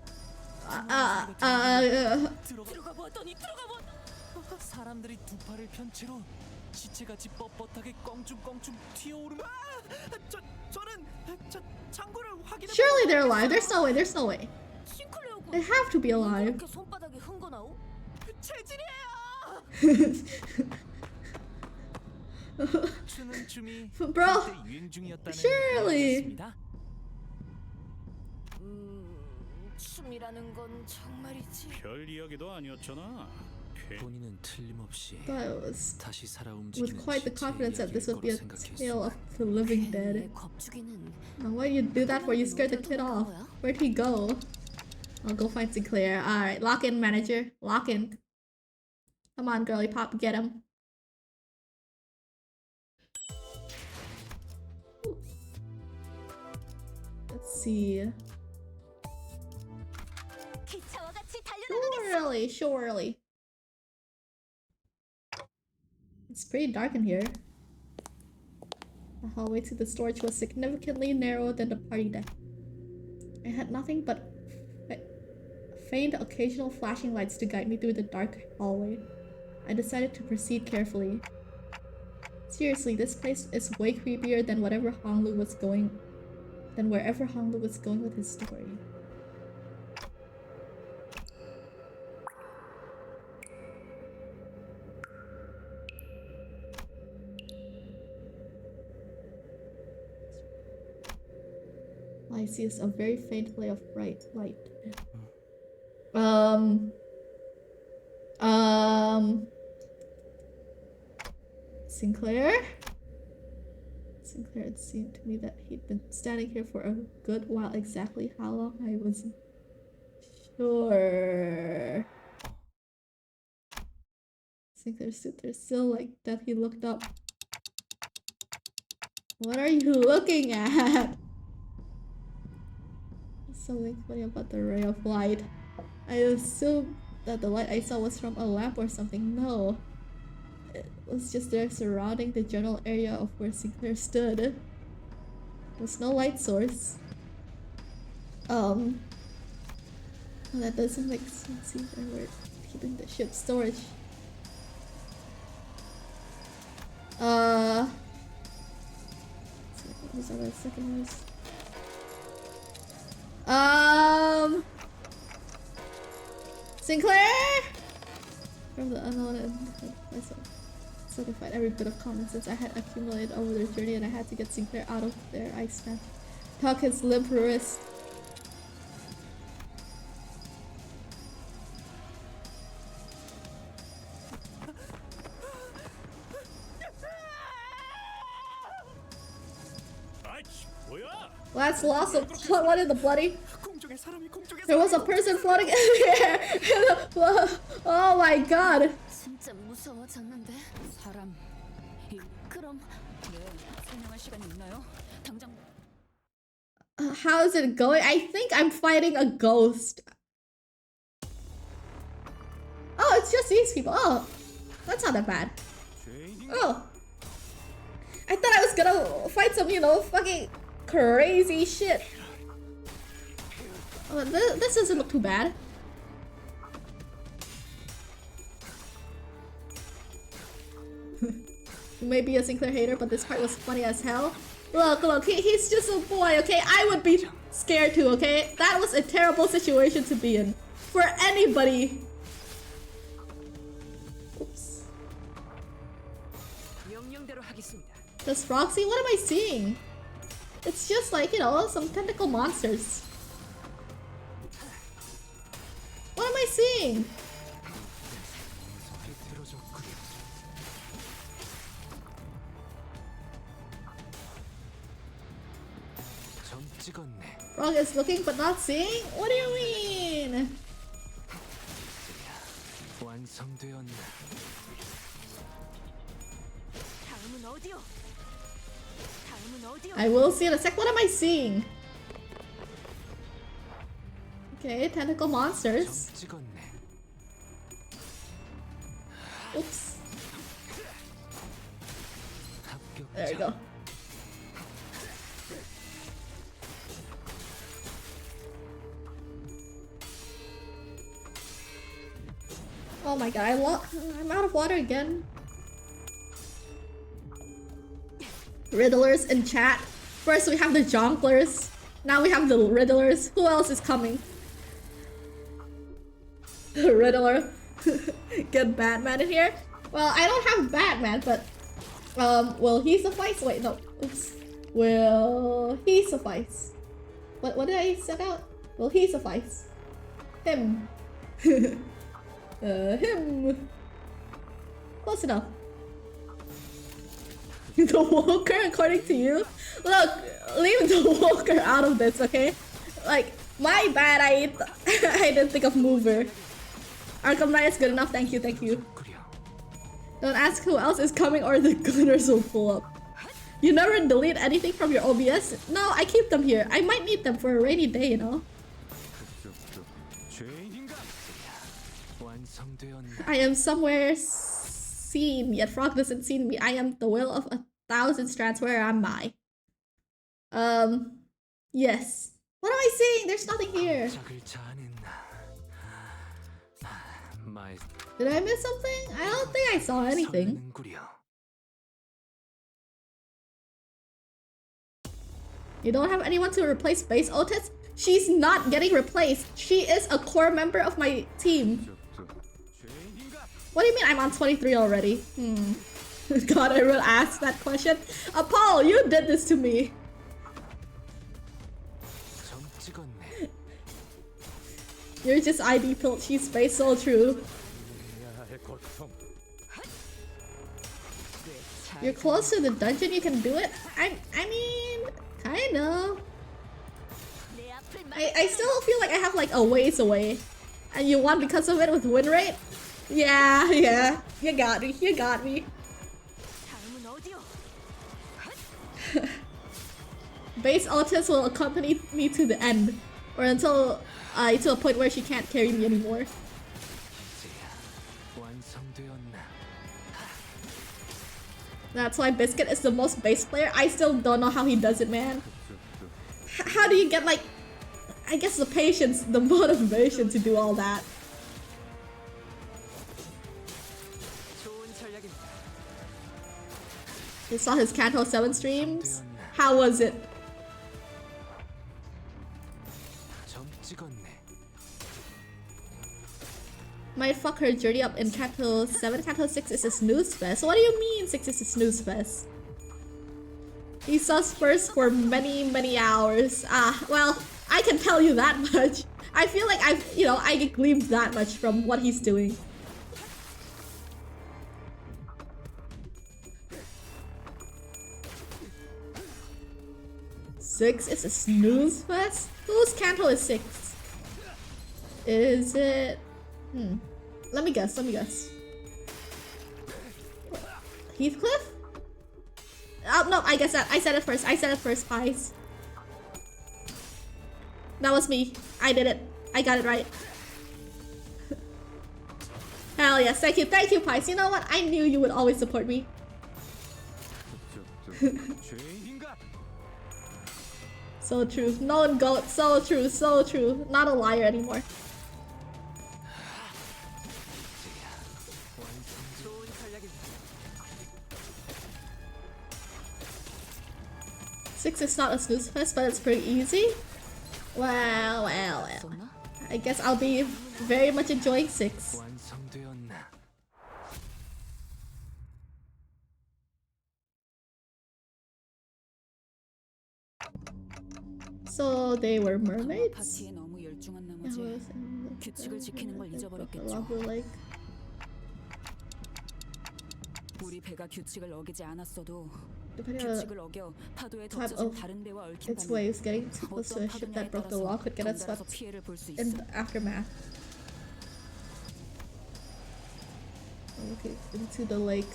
[SPEAKER 3] 들어가 보았더니
[SPEAKER 4] 사람들이 두 팔을 편 채로 시체같이 뻣뻣하게 껑충껑충 튀어오르면 저는 창고를 확인해.
[SPEAKER 1] Surely they're alive. There's no way. They have to be alive.
[SPEAKER 3] 이렇게 손바닥에 흥거 나오? 체질이에요.
[SPEAKER 4] 춤추는 춤이
[SPEAKER 1] Bro,
[SPEAKER 4] 한때 유행 중이었다는
[SPEAKER 1] surely.
[SPEAKER 4] 이야기였습니다.
[SPEAKER 3] 춤이라는 건 정말이지.
[SPEAKER 5] 별 이야기도 아니었잖아.
[SPEAKER 4] 본인은 틀림없이
[SPEAKER 1] Thought it was
[SPEAKER 4] 다시 살아
[SPEAKER 1] with
[SPEAKER 4] 움직이는
[SPEAKER 1] quite the confidence that this would be a
[SPEAKER 4] 생각했어.
[SPEAKER 1] tale of the living dead.
[SPEAKER 3] 겁주기는
[SPEAKER 1] Now why you do that for? You scared the kid off. Where'd he go? I'll go find Sinclair. Alright, lock in, manager. Lock in. Come on, girly pop, get him. Let's see.
[SPEAKER 3] 기차와 같이 달려나가겠어.
[SPEAKER 1] Surely, surely. It's pretty dark in here. The hallway to the storage was significantly narrower than the party deck. I had nothing but faint occasional flashing lights to guide me through the dark hallway. I decided to proceed carefully. Seriously, this place is way creepier than wherever Honglu was going with his story. All I see is a very faint play of bright light. Sinclair? Sinclair, it seemed to me that he'd been standing here for a good while. Exactly how long I wasn't sure. Sinclair stood there still like that. He looked up. What are you looking at? Something funny about the ray of light. I assumed that the light I saw was from a lamp or something. No. It was just there surrounding the general area of where Sinclair stood. There was no light source. That doesn't make sense either. We're keeping the ship's storage. What was that second was? Sinclair! From the unknown and myself. So to find every bit of common sense I had accumulated over the journey, and I had to get Sinclair out of there. I snapped. Tuck his limp wrist. That's lost of what in the bloody? There was a person floating in the air. Oh my god.
[SPEAKER 3] 진짜 무서워졌는데. 사람. 그럼 네, 설명할 시간이 있나요? 당장.
[SPEAKER 1] How is it going? I think I'm fighting a ghost. Oh, it's just these people. Oh, that's not that bad. Oh. I thought I was gonna fight some, you know, fucking crazy shit. Oh, this doesn't look too bad. You may be a Sinclair hater, but this part was funny as hell. Look, he's just a boy, okay? I would be scared too, okay? That was a terrible situation to be in. For anybody. Oops. Just Roxy? What am I seeing? It's just like, you know, some tentacle monsters. What am I seeing? Frog is looking but not seeing? What do you mean? I will see in a sec. What am I seeing? Okay, tentacle monsters. Oops. There we go. Oh my god, I'm out of water again. Riddlers in chat. First we have the jonglers. Now we have the riddlers. Who else is coming? Riddler. Get Batman in here? Well, I don't have Batman, but Will he suffice? Wait, no. Oops. Will he suffice? What did I set out? Will he suffice? Him. Him. Close enough. The Walker, according to you? Look, leave the Walker out of this, okay? Like, my bad, I didn't think of Mover. Arkham Knight is good enough, thank you, thank you. Don't ask who else is coming or the gunners will pull up. You never delete anything from your OBS? No, I keep them here. I might need them for a rainy day, you know? I am somewhere seen, yet Frog doesn't see me. I am the will of 1,000 strands. Where am I? Yes. What am I saying? There's nothing here. Did I miss something? I don't think I saw anything. You don't have anyone to replace Base Otis? She's not getting replaced. She is a core member of my team. What do you mean I'm on 23 already? God, I will ask that question. Paul, you did this to me. You're just ID pilled. She's space, so true. You're close to the dungeon, you can do it? I mean, kind of. I still feel like I have like a ways away. And you won because of it with win rate? Yeah. You got me. Base Altus will accompany me to the end. Or until to a point where she can't carry me anymore. That's why Biscuit is the most base player. I still don't know how he does it, man. How do you get, like, I guess the patience, the motivation to do all that? You saw his Kanto 7 streams? How was it? Might fuck her journey up in Kanto 7. Kanto 6 is a snooze fest. What do you mean 6 is a snooze fest? He saw Spurs for many hours. Well, I can tell you that much. I feel like I get gleamed that much from what he's doing. Six is a snooze fest? Whose Kanto is 6? Is it... Let me guess. Heathcliff? Oh, no, I guess that. I said it first, Pies. That was me. I did it. I got it right. Hell yes, thank you, Pies. You know what? I knew you would always support me. So true. Nolan Goat. So true. Not a liar anymore. Six is not a snooze fest, but it's pretty easy. Well. I guess I'll be very much enjoying 6. So they were mermaids?
[SPEAKER 3] 우리 배가 규칙을 어기지 않았어도
[SPEAKER 1] Depending on the type of its waves, getting too close to a ship that broke the law could get us swept in the aftermath. Okay, into the lake.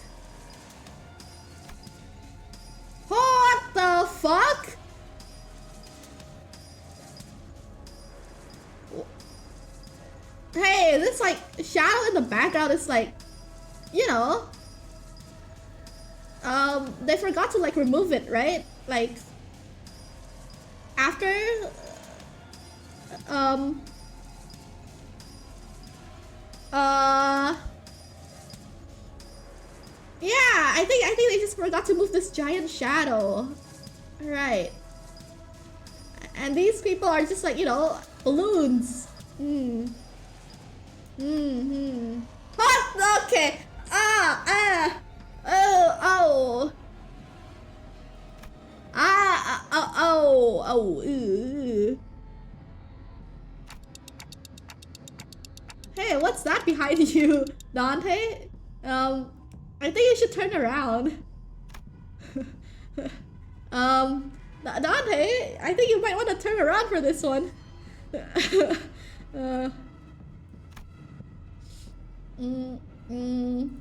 [SPEAKER 1] What the fuck? Hey, this like shadow in the background is like, you know. They forgot to like remove it, right? Like after yeah, I think they just forgot to move this giant shadow. Right. And these people are just like, you know, balloons. What? Okay. Oh, Oh! Ew. Hey, what's that behind you, Dante? I think you should turn around. Dante, I think you might want to turn around for this one.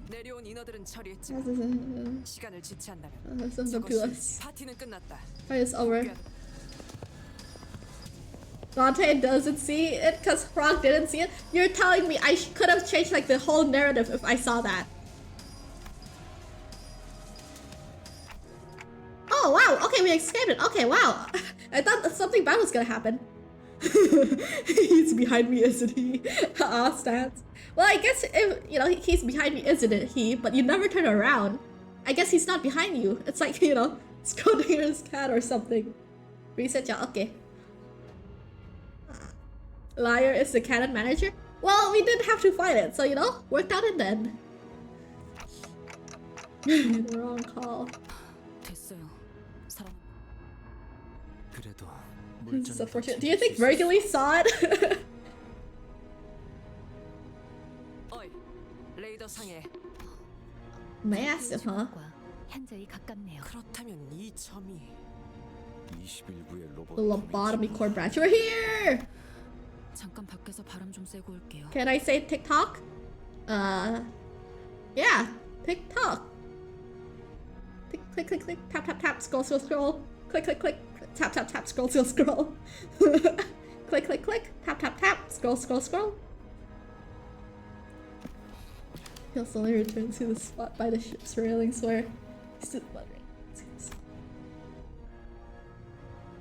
[SPEAKER 2] 내려온 인어들은 처리했지. 시간을 지체한다면
[SPEAKER 1] Some
[SPEAKER 2] 저것이 파티는 끝났다.
[SPEAKER 1] It's over. Dante doesn't see it because Frog didn't see it. You're telling me I could have changed like the whole narrative if I saw that. Oh wow, okay, we escaped it. Okay, wow. I thought that something bad was gonna happen. He's behind me, isn't he? Stance. Well, I guess if, you know, he's behind me, isn't it, he? But you never turn around. I guess he's not behind you. It's like, you know, Schrodinger's cat or something. Reset, yeah, okay. Liar is the canon manager? Well, we didn't have to fight it, so, you know, worked out in the end. The wrong call.
[SPEAKER 3] 됐어요. 사람.
[SPEAKER 4] 그래도
[SPEAKER 1] This is unfortunate. Do you think Virgily saw it?
[SPEAKER 2] 어이, 레이더 상에.
[SPEAKER 1] Massive, huh?
[SPEAKER 3] 현저히 가깝네요.
[SPEAKER 2] 그렇다면 이 점이
[SPEAKER 5] 21구의 로봇.
[SPEAKER 1] The lobotomy core branch. We're here!
[SPEAKER 3] 잠깐 밖에서 바람 좀 쐬고 올게요.
[SPEAKER 1] Can I say TikTok? Yeah, TikTok. Click, click, click, tap, tap, tap, scroll, scroll, scroll. Click, click, click, tap, tap, tap, scroll, scroll, scroll. Click, click, click, tap, tap, tap, scroll, scroll, scroll. He'll slowly return to the spot by the ship's railings where he's still wondering.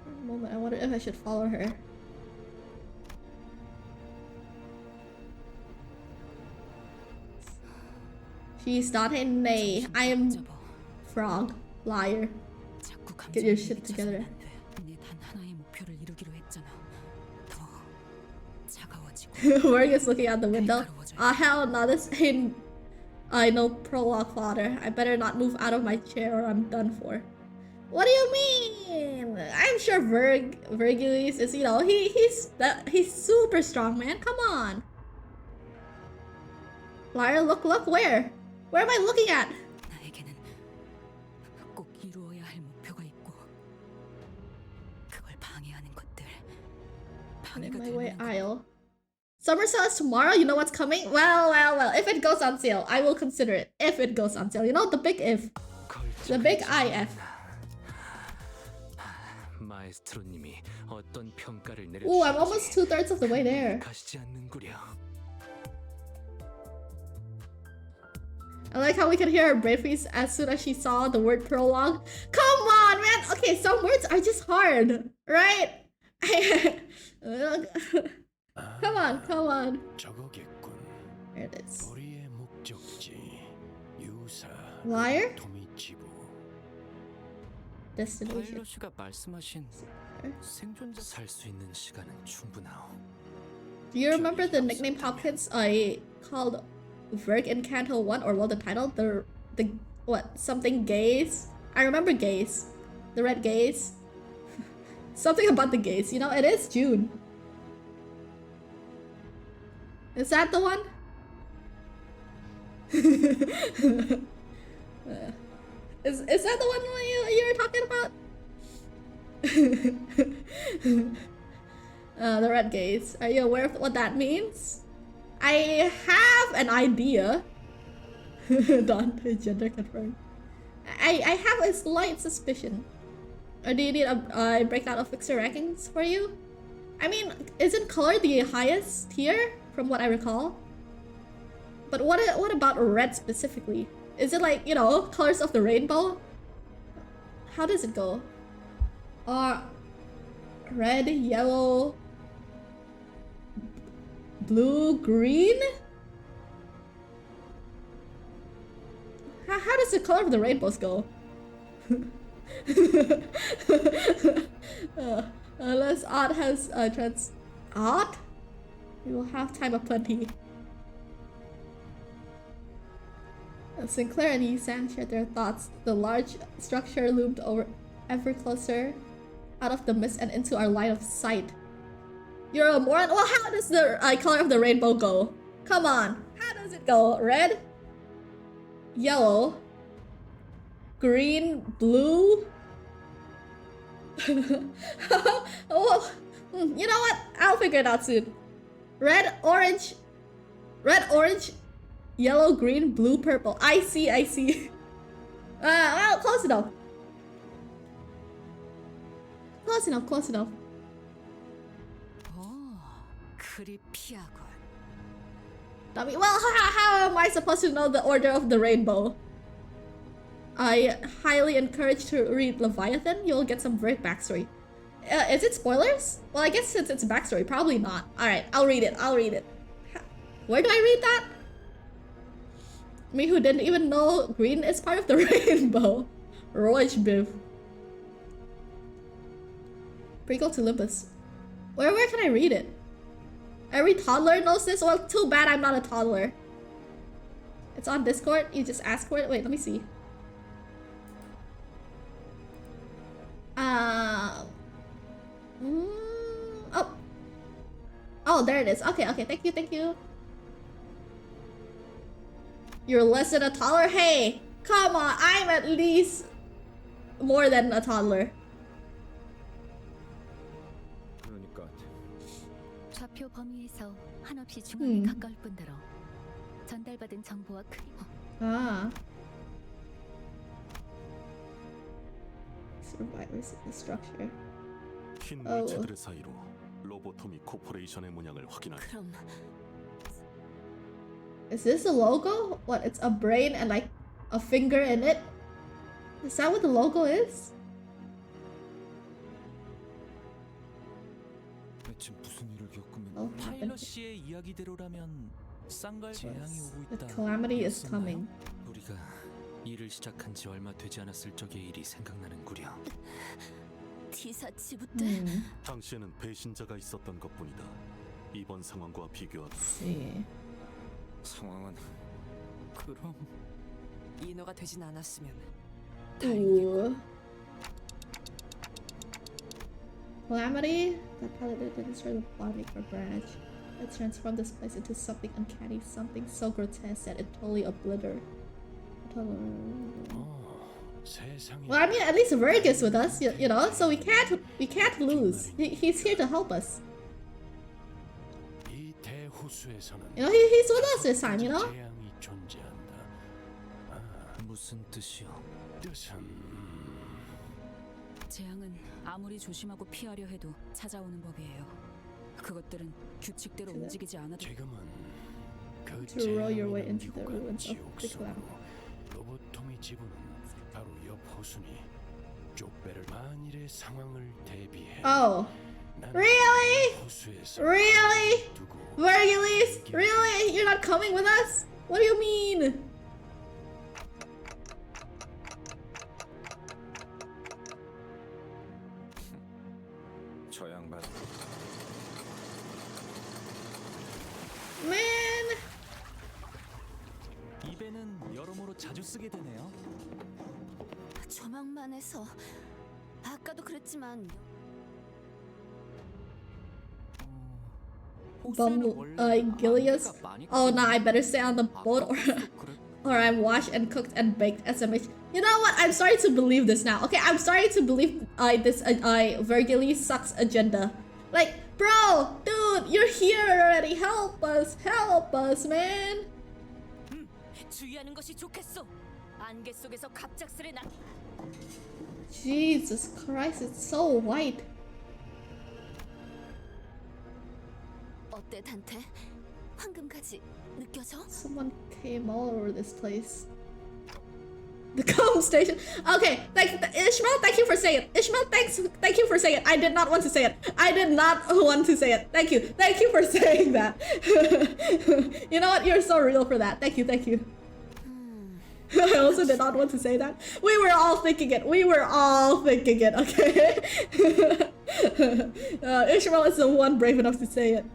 [SPEAKER 1] For a moment, I wonder if I should follow her. She's not a nay. I am Frog. Liar. Get your shit together.
[SPEAKER 3] 단 하나의 목표를 이루기로 했잖아. 더 차가워지고.
[SPEAKER 1] Morgan is looking out the window. Ah, hell no, this ain't. I know prologue fodder. I better not move out of my chair or I'm done for. What do you mean? I'm sure Virgilius is, you know, he's super strong, man. Come on. Liar, look, where? Where am I looking at?
[SPEAKER 3] 나에게는 꼭 이루어야 할 목표가 있고 그걸 방해하는 것들.
[SPEAKER 1] In
[SPEAKER 3] 방해가
[SPEAKER 1] my way
[SPEAKER 3] 되는 건
[SPEAKER 1] aisle. Summer sale is tomorrow. You know what's coming? Well. If it goes on sale, I will consider it. If it goes on sale, you know the big if, the big IF.
[SPEAKER 4] 마에스트로님이 어떤 평가를
[SPEAKER 1] Ooh, I'm almost 2/3 of the way there.
[SPEAKER 4] 가시지 않는구려.
[SPEAKER 1] I like how we could hear her brave face as soon as she saw the word prologue. Come on, man. Okay, some words are just hard, right? Come on.
[SPEAKER 6] 저거겠군.
[SPEAKER 1] There it is.
[SPEAKER 6] 우리의 목적지 유사
[SPEAKER 1] Liar?
[SPEAKER 6] 도미치부.
[SPEAKER 1] Destination.
[SPEAKER 4] 파일럿이가 말씀하신 생존자 살 수 있는 시간은 충분하오.
[SPEAKER 1] Do you remember the nickname Hopkins I called Verg in Canto 1, or well, the title? The what? Something gaze? I remember gaze. The red gaze. Something about the gaze. You know, it is June. Is that the one? Is that the one you were talking about? The red gaze. Are you aware of what that means? I have an idea. Dante, gender confirmed. I have a slight suspicion. Or do you need a breakdown of fixer rankings for you? I mean, isn't color the highest tier from what I recall? But what about red specifically? Is it like, you know, colors of the rainbow? How does it go? Red, yellow, blue, green? How does the color of the rainbows go? Unless Odd has Odd? We will have time aplenty. Sinclair and Yi-san shared their thoughts. The large structure loomed over ever closer out of the mist and into our line of sight. You're a moron? Well, how does the color of the rainbow go? Come on. How does it go? Red? Yellow? Green? Blue? Oh, you know what? I'll figure it out soon. Red, orange, yellow, green, blue, purple. I see. Well, close enough. Close enough.
[SPEAKER 3] 그리 피하군.
[SPEAKER 1] Well, how am I supposed to know the order of the rainbow? I highly encourage to read Leviathan. You'll get some great backstory. Is it spoilers? Well, I guess since it's backstory, probably not. Alright, I'll read it. Where do I read that? Me who didn't even know green is part of the rainbow. Roach biv. Prequel to Limbus. Where can I read it? Every toddler knows this? Well, too bad I'm not a toddler. It's on Discord. You just ask for it. Wait, let me see. Oh, there it is. Okay, thank you. You're less than a toddler? Hey, come on, I'm at least more than a toddler.
[SPEAKER 6] 그러니까
[SPEAKER 3] 좌표 범위에서 한없이 중앙에 가까울 뿐더러 전달받은 정보와
[SPEAKER 1] Ah. Survivors in the structure.
[SPEAKER 5] 흰 물체들의 사이로 로보토미 코퍼레이션의 문양을 확인하여.
[SPEAKER 3] 그럼
[SPEAKER 1] Is this a logo? What? It's a brain and like a finger in it? Is that what the logo is?
[SPEAKER 6] 대체 무슨 일을 겪으면
[SPEAKER 1] Oh,
[SPEAKER 4] 파일럿 씨의 이야기대로라면 쌍갈 재앙이 오고
[SPEAKER 1] the
[SPEAKER 4] 있다.
[SPEAKER 1] calamity is coming.
[SPEAKER 7] 우리가 일을 시작한 지 얼마 되지 않았을 적의 일이 생각나는구려.
[SPEAKER 3] 기사치부때
[SPEAKER 5] 당시에는 배신자가 있었던 것뿐이다. 이번 상황과 비교하면
[SPEAKER 1] See.
[SPEAKER 6] 상황은
[SPEAKER 7] 그럼
[SPEAKER 2] 인어가 되진 않았으면
[SPEAKER 1] Ooh. Calamity? That pilot didn't destroy the body for branch. It transformed this place into something uncanny, something so grotesque that it totally obliterated.
[SPEAKER 6] 세상에
[SPEAKER 1] Well, I mean, at least Verg is with us, you know, so we can't lose. He's here to help us.
[SPEAKER 6] 이 대호수에서는
[SPEAKER 1] You know, he's with us this time, you know?
[SPEAKER 6] 재앙이 존재한다.
[SPEAKER 7] 무슨 뜻이오?
[SPEAKER 6] 뜻은
[SPEAKER 3] 재앙은 아무리 조심하고 피하려 해도 찾아오는 법이에요. 그것들은 규칙대로 움직이지 않아도
[SPEAKER 6] 지금은 그
[SPEAKER 1] To roll your way
[SPEAKER 6] 재앙이
[SPEAKER 1] into the
[SPEAKER 6] 남기고 간
[SPEAKER 1] ruins of the
[SPEAKER 6] 지옥성으로
[SPEAKER 1] calamity.
[SPEAKER 6] 로보토미 지부는 바로 옆 호수니 쪽배를 만일의 상황을 대비해
[SPEAKER 1] Oh,
[SPEAKER 6] 나는
[SPEAKER 1] really?
[SPEAKER 6] 호수에서
[SPEAKER 1] Really?
[SPEAKER 6] 두고
[SPEAKER 1] Vergilius? Really? You're not coming with us? What do you mean?
[SPEAKER 6] 저 양반
[SPEAKER 1] Man!
[SPEAKER 4] 입에는 여러모로 자주 쓰게 되네요.
[SPEAKER 3] 조망만 해서 아까도 그랬지만
[SPEAKER 1] Gilius? Oh, no, I better stay on the boat or I'm washed and cooked and baked SMH. You know what? I'm starting to believe this now. Okay, I'm starting to believe this Vergilius sucks agenda. Like, bro, dude, you're here already. Help us, man.
[SPEAKER 3] 주의하는 것이 좋겠소. 안개 속에서 갑작스레 나.
[SPEAKER 1] Jesus Christ, it's so white.
[SPEAKER 3] 어때 단테? 황금까지 느껴져?
[SPEAKER 1] Someone came all over this place. The calm station. Okay, Ishmael, thank you for saying it. Ishmael, thank you for saying it. I did not want to say it. Thank you for saying that. You know what? You're so real for that. Thank you. I also did not want to say that. We were all thinking it. Okay. Ishmael is the one brave enough to say it.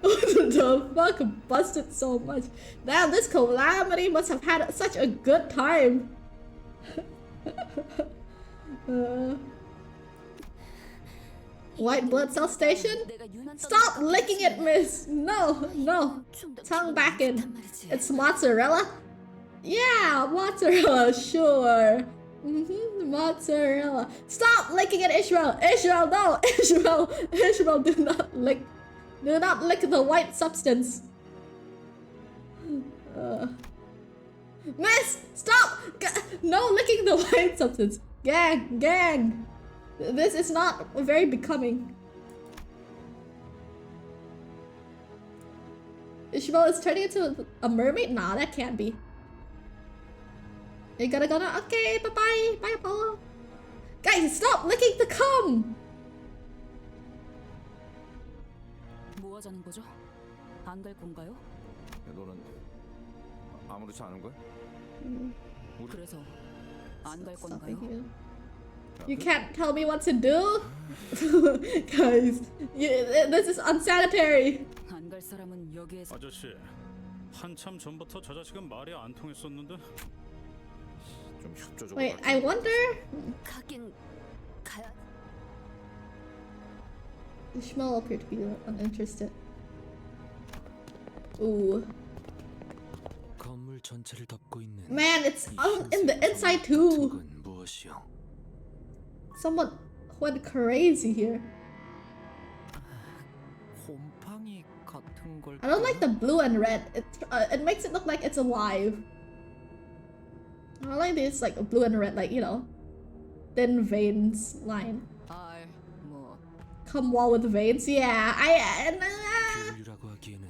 [SPEAKER 1] The fuck busted so much. Damn, this calamity must have had such a good time. White blood cell station? Stop licking it, miss! No, no. Tongue back in. It's mozzarella? Yeah, mozzarella, sure. Mozzarella. Stop licking it, Ishmael! Ishmael, no! Ishmael! Ishmael, do not lick. Do not lick the white substance. Miss! Stop! No licking the white substance. Gang! Gang! This is not very becoming. Ishmael is turning into a mermaid? Nah, that can't be. You gotta go now? Okay, bye-bye. Bye, Apollo. Guys, stop licking the cum!
[SPEAKER 3] 뭐 하자는 거죠? 안 갈 건가요?
[SPEAKER 6] 너는 아무렇지 않은 거야?
[SPEAKER 3] 그래서 안 갈 건가요?
[SPEAKER 1] Something you can't tell me what to do? Guys, this is unsanitary.
[SPEAKER 3] 안 갈 사람은 여기에서
[SPEAKER 8] 아저씨, 한참 전부터 저 자식은 말이 안 통했었는데.
[SPEAKER 6] 좀 협조적으로.
[SPEAKER 1] Wait, I wonder?
[SPEAKER 3] 가긴 가야.
[SPEAKER 1] Ishmael appeared to be uninterested. Ooh.
[SPEAKER 7] 건물 전체를 덮고 있는
[SPEAKER 1] Man, it's in the inside too.
[SPEAKER 7] 건 무엇이요?
[SPEAKER 1] Someone went crazy here.
[SPEAKER 4] 곰팡이 같은 걸.
[SPEAKER 1] I don't like the blue and red. It makes it look like it's alive. I don't like this like blue and red, like, you know, thin veins line.
[SPEAKER 3] 뭐
[SPEAKER 1] Come wall with veins. Yeah,
[SPEAKER 7] 교류라고 하기에는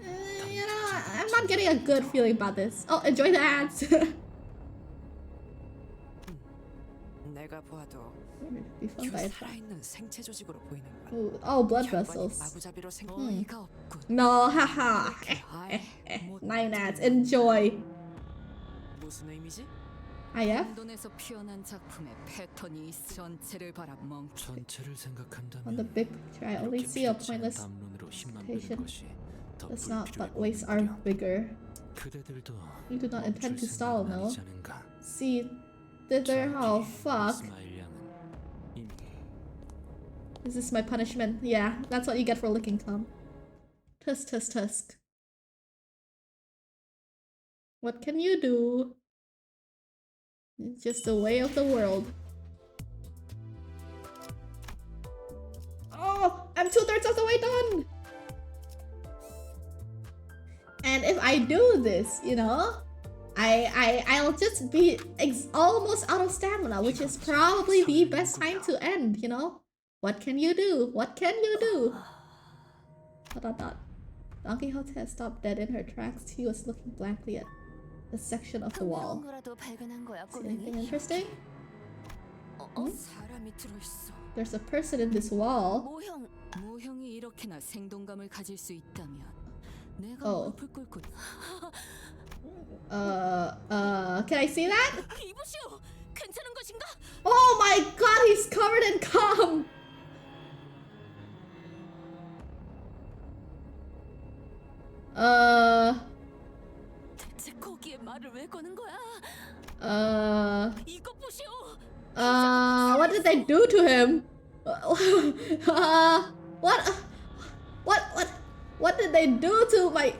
[SPEAKER 1] you know, I'm not getting a good feeling about this. Oh, enjoy the ads.
[SPEAKER 2] 내가 보아도
[SPEAKER 1] Be fun by itself.
[SPEAKER 2] 살아있는 생체 조직으로 보이는 건
[SPEAKER 1] Ooh, oh, blood
[SPEAKER 2] 혈관이
[SPEAKER 1] vessels.
[SPEAKER 2] 마구잡이로
[SPEAKER 3] 어이가 없군.
[SPEAKER 1] No, haha. Nine ads. Enjoy.
[SPEAKER 2] 무슨 의미지?
[SPEAKER 1] IF?
[SPEAKER 3] 런던에서 피어난 작품의 패턴이 전체를 바라 멈추.
[SPEAKER 7] 전체를
[SPEAKER 1] On the
[SPEAKER 7] 생각한다면
[SPEAKER 1] big picture, I only see a pointless
[SPEAKER 7] 담론으로 힘만
[SPEAKER 1] station.
[SPEAKER 7] 빼는 것이 더
[SPEAKER 1] That's not,
[SPEAKER 7] 불필요해
[SPEAKER 1] but waves are
[SPEAKER 7] 보이는군요.
[SPEAKER 1] bigger.
[SPEAKER 7] 그대들도
[SPEAKER 1] You do not intend to
[SPEAKER 7] 멈출
[SPEAKER 1] stall,
[SPEAKER 7] 생각은
[SPEAKER 1] no?
[SPEAKER 7] 아니지 않은가?
[SPEAKER 1] See, thither, oh
[SPEAKER 7] 저기
[SPEAKER 1] fuck.
[SPEAKER 7] 스마일 양은 이미
[SPEAKER 1] This is my punishment. Yeah, that's what you get for licking cum. Tusk, tusk, tusk. What can you do? It's just the way of the world. Oh, I'm 2/3 of the way done! And if I do this, you know, I'll just be almost out of stamina, which is probably the best time to end, you know? What can you do? What can you do? ... Don Quixote has stopped dead in her tracks. He was looking blankly at the section of the wall.
[SPEAKER 3] 거라도 발견한 거야,
[SPEAKER 1] See anything interesting?
[SPEAKER 3] 사람이 들어있어.
[SPEAKER 1] There's a person in this wall.
[SPEAKER 3] 모형이 이렇게나 생동감을 가질 수 있다면 내가
[SPEAKER 1] Oh.
[SPEAKER 3] 무릎을 꿇고.
[SPEAKER 1] Can I see that?
[SPEAKER 3] 이보시오, 괜찮은 것인가?
[SPEAKER 1] Oh my god, he's covered in cum!
[SPEAKER 3] 대체 거기에 말을 왜 거는 거야? 이것 보시오.
[SPEAKER 1] What did they do to him? What did they do to my...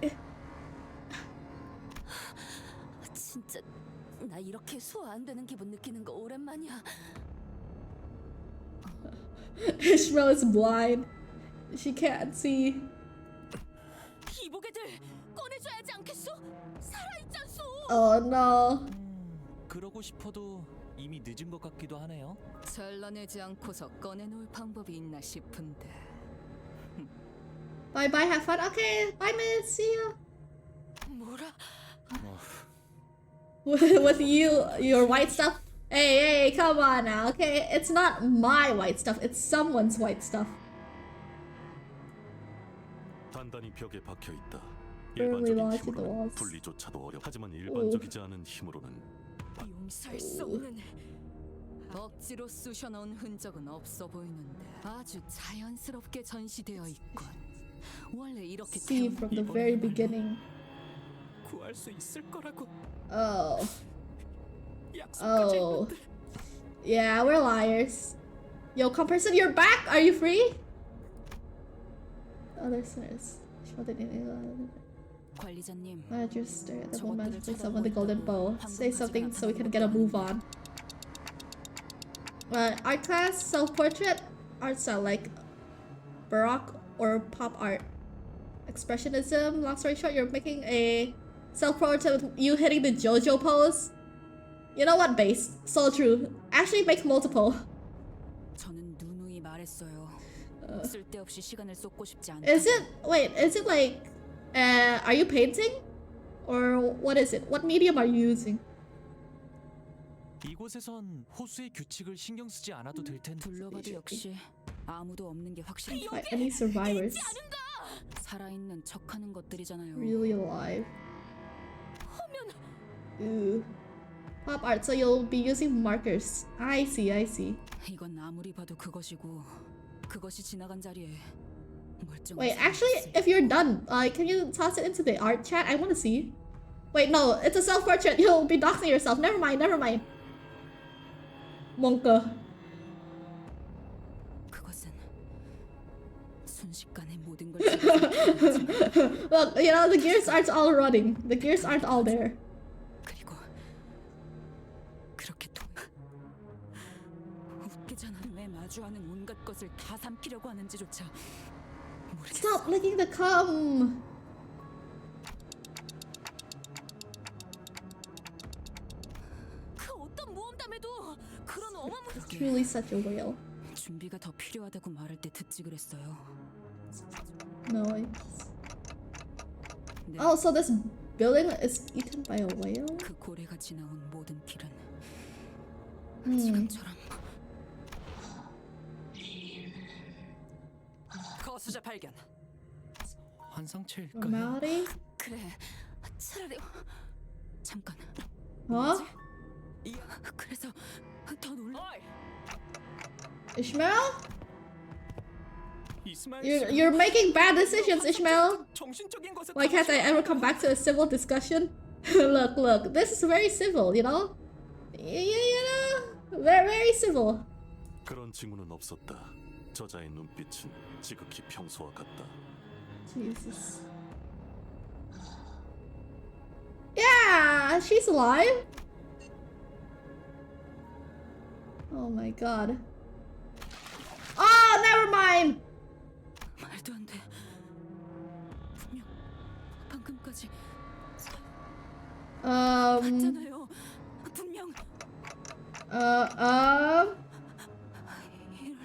[SPEAKER 3] 진짜 나 이렇게 소화 안 되는 기분 느끼는 거 오랜만이야.
[SPEAKER 1] Ishmael is blind. She can't see.
[SPEAKER 3] 이보게들 꺼내줘야지 않겠소? 살아있잖소.
[SPEAKER 1] Oh no.
[SPEAKER 4] 그러고 싶어도 이미 늦은 것 같기도 하네요.
[SPEAKER 3] 잘라내지 않고서 꺼내놓을 방법이 있나 싶은데.
[SPEAKER 1] Bye bye, have fun. Okay, bye miss, see ya.
[SPEAKER 3] 뭐라?
[SPEAKER 1] With you, your white stuff. Hey, come on now, okay? It's not my white stuff, it's someone's white stuff.
[SPEAKER 5] 단단히 벽에 박혀 있다.
[SPEAKER 1] Firmly
[SPEAKER 5] 일반적인
[SPEAKER 1] lodged in the
[SPEAKER 5] 힘으로는
[SPEAKER 1] walls.
[SPEAKER 5] 분리조차도 어렵. 하지만 일반적이지 않은 힘으로는
[SPEAKER 3] 용서할 수 없는. 억지로 쑤셔넣은 흔적은 없어 보이는데 아주 자연스럽게 전시되어 있군. 원래 이렇게
[SPEAKER 1] See from the very beginning.
[SPEAKER 2] 구할 수 있을 거라고
[SPEAKER 1] Oh.
[SPEAKER 2] 약속까지
[SPEAKER 1] Oh.
[SPEAKER 2] 했는데.
[SPEAKER 1] Yeah, we're liars. Yo, Comperson, you're back? Are you free? Other sinners.
[SPEAKER 3] 관리자님,
[SPEAKER 1] Managers stare at the whole magic summon the golden bow. Say something so we can get a move on. Art class, self-portrait, art style like Baroque or pop art. Expressionism, long story short, you're making a self-portrait with you hitting the JoJo pose. You know what, base? So true. Actually make multiple.
[SPEAKER 3] 저는 누누이 말했어요. 쓸데없이 시간을 쏟고 싶지 않다.
[SPEAKER 1] Is it like, are you painting? Or what is it? What medium are you using?
[SPEAKER 4] 이곳에선 호수의 규칙을 신경 쓰지 않아도 될 텐데.
[SPEAKER 3] 둘러봐도 역시 아무도 없는 게 확실해.
[SPEAKER 1] Like any survivors?
[SPEAKER 3] 살아있는 척하는 것들이잖아요.
[SPEAKER 1] Really alive. Ooh. Pop art, so you'll be using markers. I see.
[SPEAKER 3] 이건 아무리 봐도 그것이고 그것이 지나간 자리에 멀쩡한
[SPEAKER 1] Wait,
[SPEAKER 3] 사람이
[SPEAKER 1] actually,
[SPEAKER 3] 있어.
[SPEAKER 1] if you're done, can you toss it into the art chat? I want to see. Wait, no, it's a self-portrait. You'll be doxing yourself. Never mind. Monka.
[SPEAKER 3] 그것은 순식간에 모든 걸
[SPEAKER 1] Look, you know, the gears aren't all running. The gears aren't all there.
[SPEAKER 3] 그리고 그렇게 웃기잖아. 왜 마주하는 온갖 것을 다 삼키려고 하는지조차 모르겠어.
[SPEAKER 1] Stop licking the cum.
[SPEAKER 3] 그 어떤 모험담에도 그런 어마무시.
[SPEAKER 1] Truly such a whale.
[SPEAKER 3] 준비가 더 필요하다고 말할 때 듣지 그랬어요.
[SPEAKER 1] Noise.
[SPEAKER 3] 네,
[SPEAKER 1] Oh, so this building is eaten by a whale?
[SPEAKER 3] 그 고래가 지나온 모든 길은
[SPEAKER 1] Hmm.
[SPEAKER 3] 지금처럼
[SPEAKER 2] 거수자 발견.
[SPEAKER 4] 환상체일까요?
[SPEAKER 1] Normality?
[SPEAKER 3] 그래. 차라리 잠깐.
[SPEAKER 1] Huh?
[SPEAKER 3] 그래서 더 놀라.
[SPEAKER 2] 어이,
[SPEAKER 1] Ishmael?
[SPEAKER 4] 이스마일
[SPEAKER 1] You're making bad decisions, Ishmael.
[SPEAKER 2] 정신적인 것에
[SPEAKER 1] Why can't I ever come back to a civil discussion? Look, this is very civil, you know? You know? Very civil.
[SPEAKER 5] 그런 징후는 없었다. 저자의 눈빛은 지극히 평소와 같다.
[SPEAKER 1] Jesus. Yeah, she's alive. Oh my god. Oh, never mind.
[SPEAKER 3] 말도 안 돼. 분명 방금까지 봤잖아요. 분명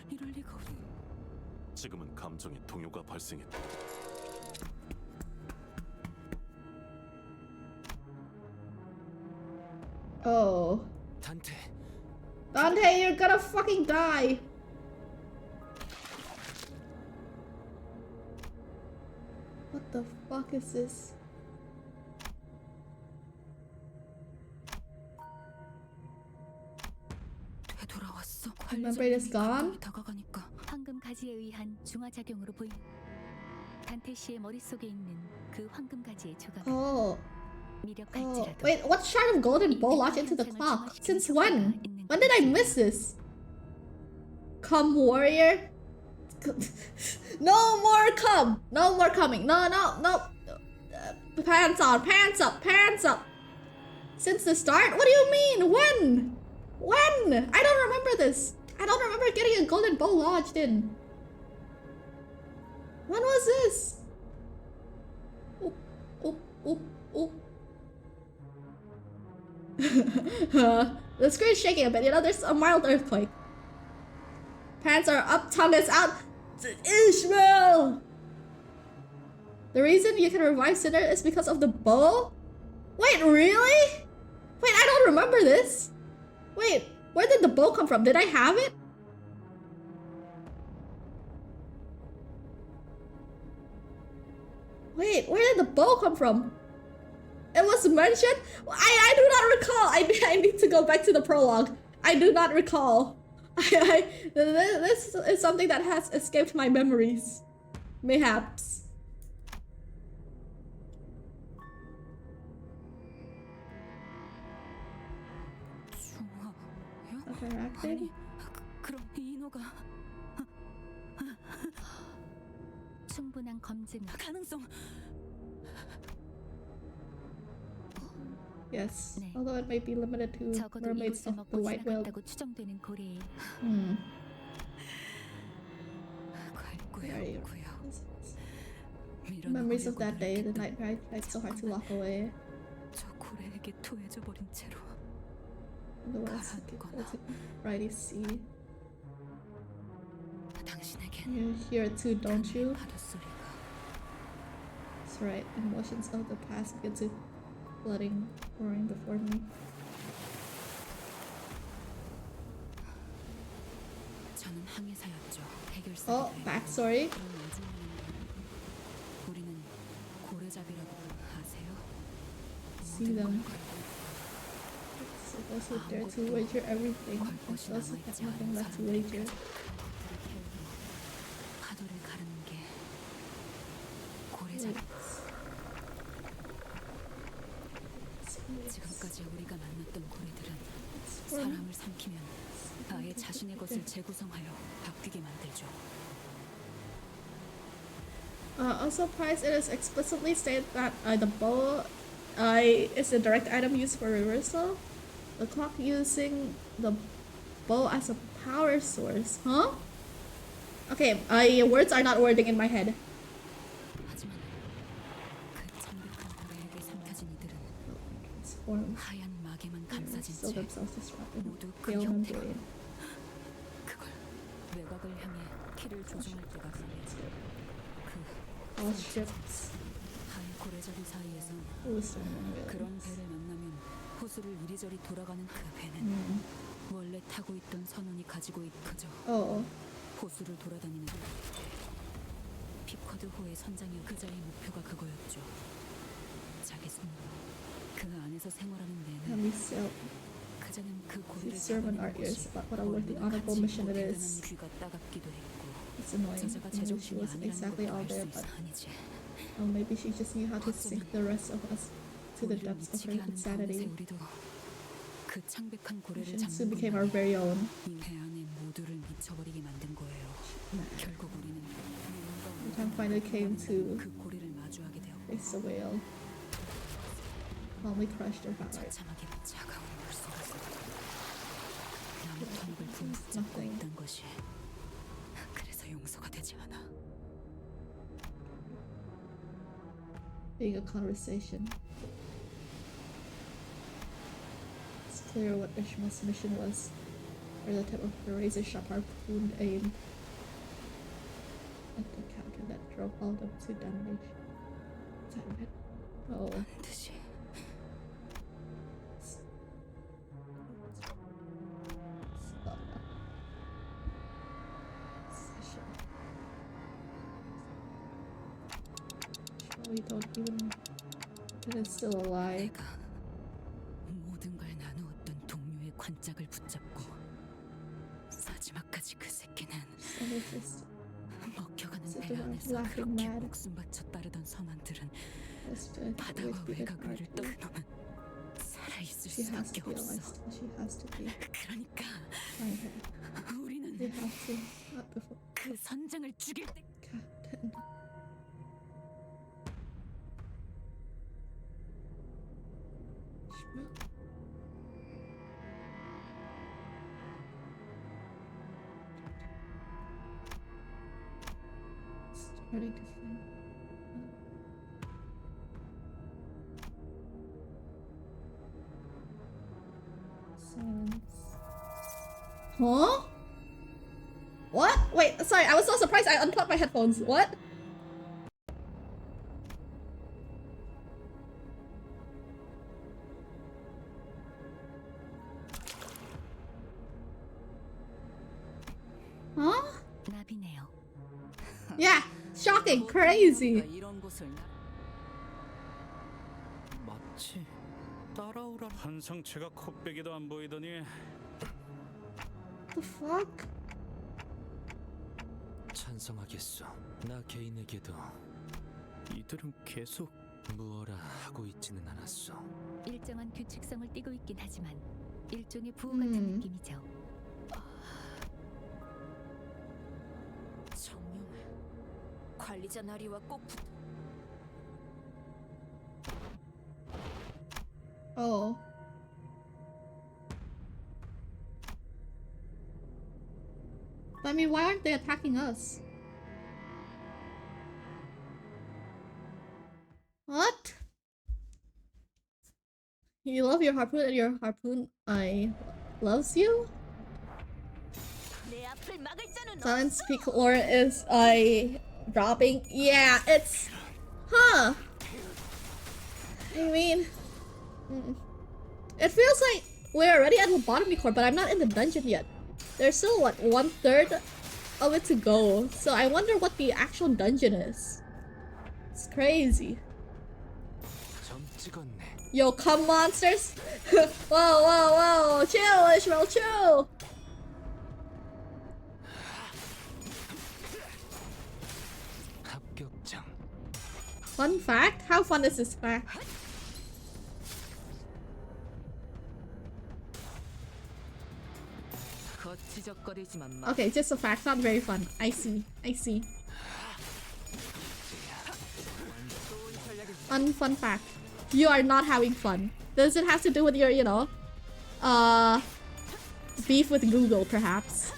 [SPEAKER 3] 이럴 리가 없.
[SPEAKER 5] 지금은 감정의 동요가 발생했다.
[SPEAKER 1] Oh.
[SPEAKER 4] 단테.
[SPEAKER 1] Dante, you're gonna fucking die. What the fuck is this?
[SPEAKER 3] 되돌아왔어.
[SPEAKER 1] Membrane is gone?
[SPEAKER 3] 다가가니까
[SPEAKER 9] 황금 가지에 의한 중화 작용으로 보인 단테 씨의 머릿속에 있는 그 황금 가지의 조각
[SPEAKER 1] Oh.
[SPEAKER 9] 미력할지라도
[SPEAKER 1] Wait, what shard of golden bowl launched into the clock? Since when? When did I miss this? Come, warrior. No more come. No more coming. No. Pants on. Pants up. Since the start? What do you mean? When? I don't remember this. I don't remember getting a golden bow lodged in. When was this? Oop. The screen's shaking a bit, you know, there's a mild earthquake. Pants are up, tongue is out. Ishmael! The reason you can revive Sinner is because of the bow? Wait, really? Wait, I don't remember this. Wait, where did the bow come from? Did I have it? Wait, where did the bow come from? It was mentioned? I do not recall. I need to go back to the prologue. I do not recall. This is something that has escaped my memories. Mayhaps. anything?
[SPEAKER 3] 그럼 인호가
[SPEAKER 9] 충분한 검증.
[SPEAKER 3] 가능성
[SPEAKER 1] Yes,
[SPEAKER 9] 네.
[SPEAKER 1] although it may be limited to
[SPEAKER 9] 적어도
[SPEAKER 1] mermaids
[SPEAKER 9] 이곳을
[SPEAKER 1] of the
[SPEAKER 9] 먹고
[SPEAKER 1] white whale.
[SPEAKER 9] 지나갔다고 추정되는 고래에
[SPEAKER 1] Very
[SPEAKER 3] 괄구였고요.
[SPEAKER 1] memories of that day, the night I tried so hard to walk away.
[SPEAKER 3] 저 고래에게 토해져 버린 채로
[SPEAKER 1] The world's Brightly sea.
[SPEAKER 3] 당신에겐
[SPEAKER 1] You hear it too, don't you?
[SPEAKER 3] 파도 소리가
[SPEAKER 1] That's right. Emotions of the past get to flooding, roaring before me.
[SPEAKER 3] 저는 항해사였죠. 해결사.
[SPEAKER 1] Oh, backstory.
[SPEAKER 3] 우리는 고래잡이라고 아세요?
[SPEAKER 1] See them. So those who dare to wager everything, and those who have nothing left to wager.
[SPEAKER 3] 파도를 가르는 게 고래잡이. 지금까지 우리가 만났던 고래들은 사람을 삼키면 아예 자신의 것을 재구성하여 바뀌게 만들죠.
[SPEAKER 1] Also, price it is explicitly stated that the bow is a direct item used for reversal. The clock using the bow as a power source, huh? Okay, words are not wording in my head.
[SPEAKER 3] 하지만 그 창백한 고래에게 삼켜진 이들은
[SPEAKER 1] Transform.
[SPEAKER 3] 하얀 막에만 감싸진
[SPEAKER 1] Still
[SPEAKER 3] 채
[SPEAKER 1] themselves disrupted.
[SPEAKER 3] 모두 그
[SPEAKER 1] Pale
[SPEAKER 3] 형태가
[SPEAKER 1] membrane.
[SPEAKER 3] 그걸 외곽을 향해 키를 조종할 때가 걸려.
[SPEAKER 1] All ships.
[SPEAKER 3] 하얀 고래잡이 사이에선
[SPEAKER 1] Wisdom and
[SPEAKER 3] 그런
[SPEAKER 1] wills.
[SPEAKER 3] 배를 만나면 호수를 이리저리 돌아가는 그 배는 원래 타고 있던 선원이 가지고 그저
[SPEAKER 1] Oh.
[SPEAKER 3] 호수를 돌아다니는 피쿼드호의 선장이 그자의 목표가 그거였죠. 자기 손으로 그 안에서 생활하는
[SPEAKER 1] Let
[SPEAKER 3] 내내
[SPEAKER 1] me sail.
[SPEAKER 3] 그자는 그 고리를
[SPEAKER 1] Please serve in our
[SPEAKER 3] 잡아내는
[SPEAKER 1] ears
[SPEAKER 3] 것이
[SPEAKER 1] about what a worthy,
[SPEAKER 3] 얼마나
[SPEAKER 1] honorable
[SPEAKER 3] 가치
[SPEAKER 1] mission
[SPEAKER 3] 있고
[SPEAKER 1] it
[SPEAKER 3] 대단한
[SPEAKER 1] is.
[SPEAKER 3] 귀가 따갑기도 했고
[SPEAKER 1] It's annoying.
[SPEAKER 3] 저자가
[SPEAKER 1] I knew she
[SPEAKER 3] 제정신이
[SPEAKER 1] wasn't
[SPEAKER 3] 아니라는
[SPEAKER 1] exactly
[SPEAKER 3] 것도
[SPEAKER 1] all
[SPEAKER 3] 알
[SPEAKER 1] there,
[SPEAKER 3] 수
[SPEAKER 1] but
[SPEAKER 3] 있어 아니지.
[SPEAKER 1] maybe she just knew how to sink the rest of us to the
[SPEAKER 3] 우리를
[SPEAKER 1] depths of
[SPEAKER 3] 미치게
[SPEAKER 1] her
[SPEAKER 3] 하는
[SPEAKER 1] insanity.
[SPEAKER 3] 밤새 우리도 그 창백한 고래를
[SPEAKER 1] She soon
[SPEAKER 3] 잡는
[SPEAKER 1] became our very own.
[SPEAKER 3] 배 안에 모두를 미쳐버리게 만든 거예요. 결국 우리는
[SPEAKER 1] The time finally came to
[SPEAKER 3] 그 고래를 마주하게 되었고
[SPEAKER 1] face the whale. Calmly crushed her power.
[SPEAKER 3] 처참하게 차가운 물 속에서 나무 통을 붙잡고
[SPEAKER 1] Nothing.
[SPEAKER 3] 있던 것이 그래서 용서가 되지 않아.
[SPEAKER 1] Being a conversation. It's clear what Ishmael's mission was, or the tip of the razor sharp harpoon aim at the counter that drove all of them to damage. Damn it. Oh.
[SPEAKER 3] 반드시
[SPEAKER 1] We don't even. It is still alive.
[SPEAKER 3] 내가 모든 걸 나누었던 동료의 관짝을 붙잡고 마지막까지 그 새끼는
[SPEAKER 1] And it's just
[SPEAKER 3] 먹혀가는
[SPEAKER 1] Sit
[SPEAKER 3] 배
[SPEAKER 1] around
[SPEAKER 3] 안에서
[SPEAKER 1] laughing
[SPEAKER 3] 그렇게
[SPEAKER 1] mad.
[SPEAKER 3] 목숨 바쳐 따르던 선원들은
[SPEAKER 1] just to
[SPEAKER 3] 바다와
[SPEAKER 1] always be the
[SPEAKER 3] 외곽 위를
[SPEAKER 1] guard.
[SPEAKER 3] 떠나면 살아있을
[SPEAKER 1] She has
[SPEAKER 3] 수밖에
[SPEAKER 1] to be
[SPEAKER 3] 없어.
[SPEAKER 1] honest. She has to be.
[SPEAKER 3] 그러니까
[SPEAKER 1] Find her.
[SPEAKER 3] 우리는
[SPEAKER 1] They have to. Not before.
[SPEAKER 3] 그 선장을 죽일 때
[SPEAKER 1] Captain. Starting to think. Silence. Huh? What? Wait, sorry, I was so surprised I unplugged my headphones. What? Huh?
[SPEAKER 9] 나비네요.
[SPEAKER 1] Yeah, shocking, crazy.
[SPEAKER 3] 이런 곳을
[SPEAKER 8] 마치 따라오라. 한상체가 코빼기도 안 보이더니
[SPEAKER 1] The fuck?
[SPEAKER 7] 찬성하겠소. 나 개인에게도
[SPEAKER 8] 이들은 계속
[SPEAKER 7] 무어라 하고 있지는 않았소.
[SPEAKER 9] 일정한 규칙성을 띠고 있긴 하지만 일종의 부호 같은 느낌이죠.
[SPEAKER 3] 관리자 나리와 꼭
[SPEAKER 1] Oh. I mean, why aren't they attacking us? What? You love your harpoon and your harpoon loves you? Silence peak lore is dropping. Yeah, it's huh. I mean, it feels like we're already at the bottom core, but I'm not in the dungeon yet. There's still what 1/3 of it to go. So I wonder what the actual dungeon is. It's crazy. Yo, come monsters! Whoa, whoa, whoa! Chill, Ishmael, chill! Fun fact? How fun is this fact? Okay, just a fact, not very fun. I see, I see. Fun fact. You are not having fun. Does it have to do with your, you know, beef with Google, perhaps?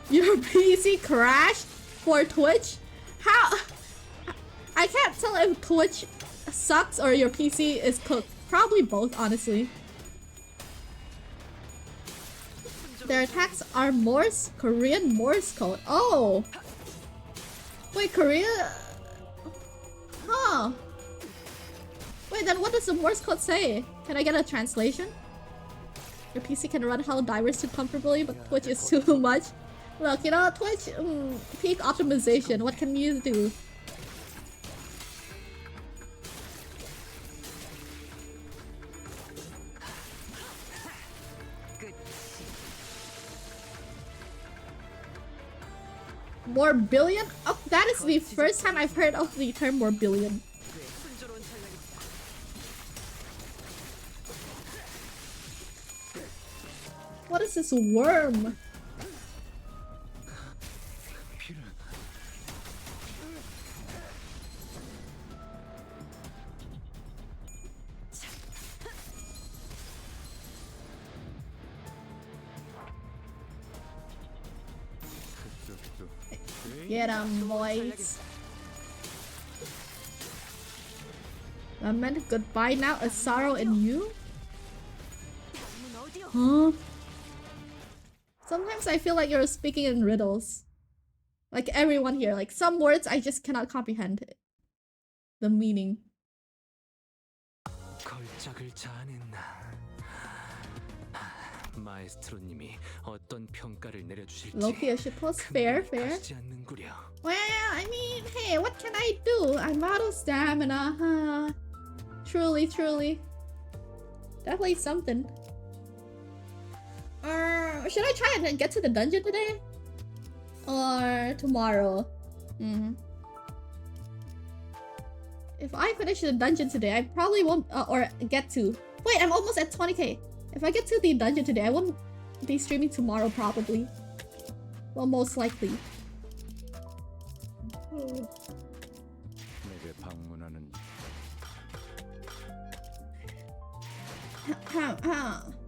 [SPEAKER 1] Your PC crashed for Twitch? How? I can't tell if Twitch sucks or your PC is cooked. Probably both, honestly. Their attacks are Korean Morse code. Oh! Wait, Korea? Huh. Wait, then what does the Morse code say? Can I get a translation? Your PC can run Helldivers too comfortably, but Twitch is too much. Look, you know, Twitch, peak optimization. What can you do? More billion? Oh, that is the first time I've heard of the term more billion. What is this worm? Get 'em, boys. Lament goodbye now, a sorrow in you? Huh? Sometimes I feel like you're speaking in riddles. Like everyone here, like some words I just cannot comprehend the meaning. Loki, I suppose. Fair. Well, I mean, hey, what can I do? I'm out of stamina, huh? Truly. Definitely something. Should I try and get to the dungeon today? Or tomorrow? If I finish the dungeon today, I probably won't, or get to. Wait, I'm almost at 20k. If I get to the dungeon today, I won't be streaming tomorrow, probably. Well, most likely.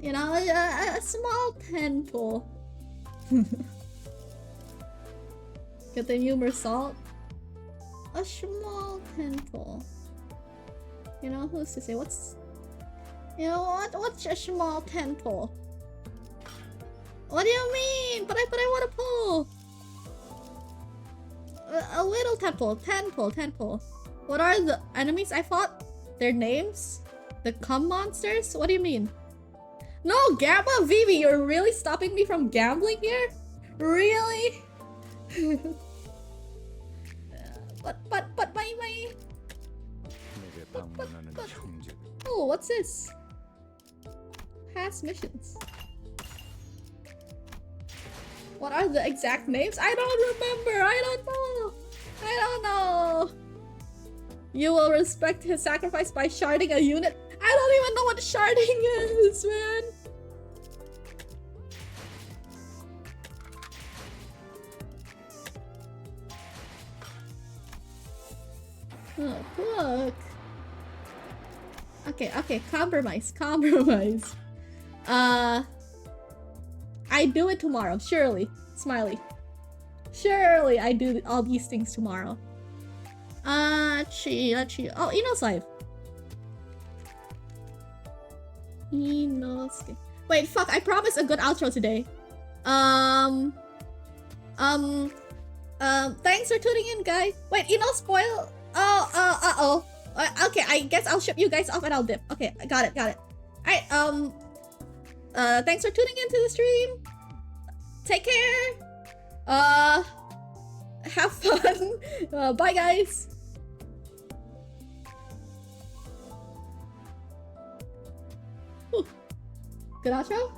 [SPEAKER 1] You know, a small temple. Get the humor salt. A small temple. You know, who's to say what's... You know what? What's a small temple? What do you mean? But I want to pull. A little temple. Temple. What are the enemies I fought? Their names? The cum monsters? What do you mean? No, Gamma Vivi, you're really stopping me from gambling here? Really? but my... Oh, what's this? Past missions. What are the exact names? I don't remember. I don't know. You will respect his sacrifice by sharding a unit. I don't even know what sharding is, man. Oh, look. Okay, compromise. I do it tomorrow, surely. Smiley. Surely I do all these things tomorrow. Oh, Ino's Inosuke. Wait, fuck, I promised a good outro today. Thanks for tuning in, guys. Wait, Ino spoil. Oh. Okay, I guess I'll ship you guys off and I'll dip. Okay, got it. Alright, thanks for tuning into the stream. Take care. Have fun. Bye, guys. Whew. Good outro?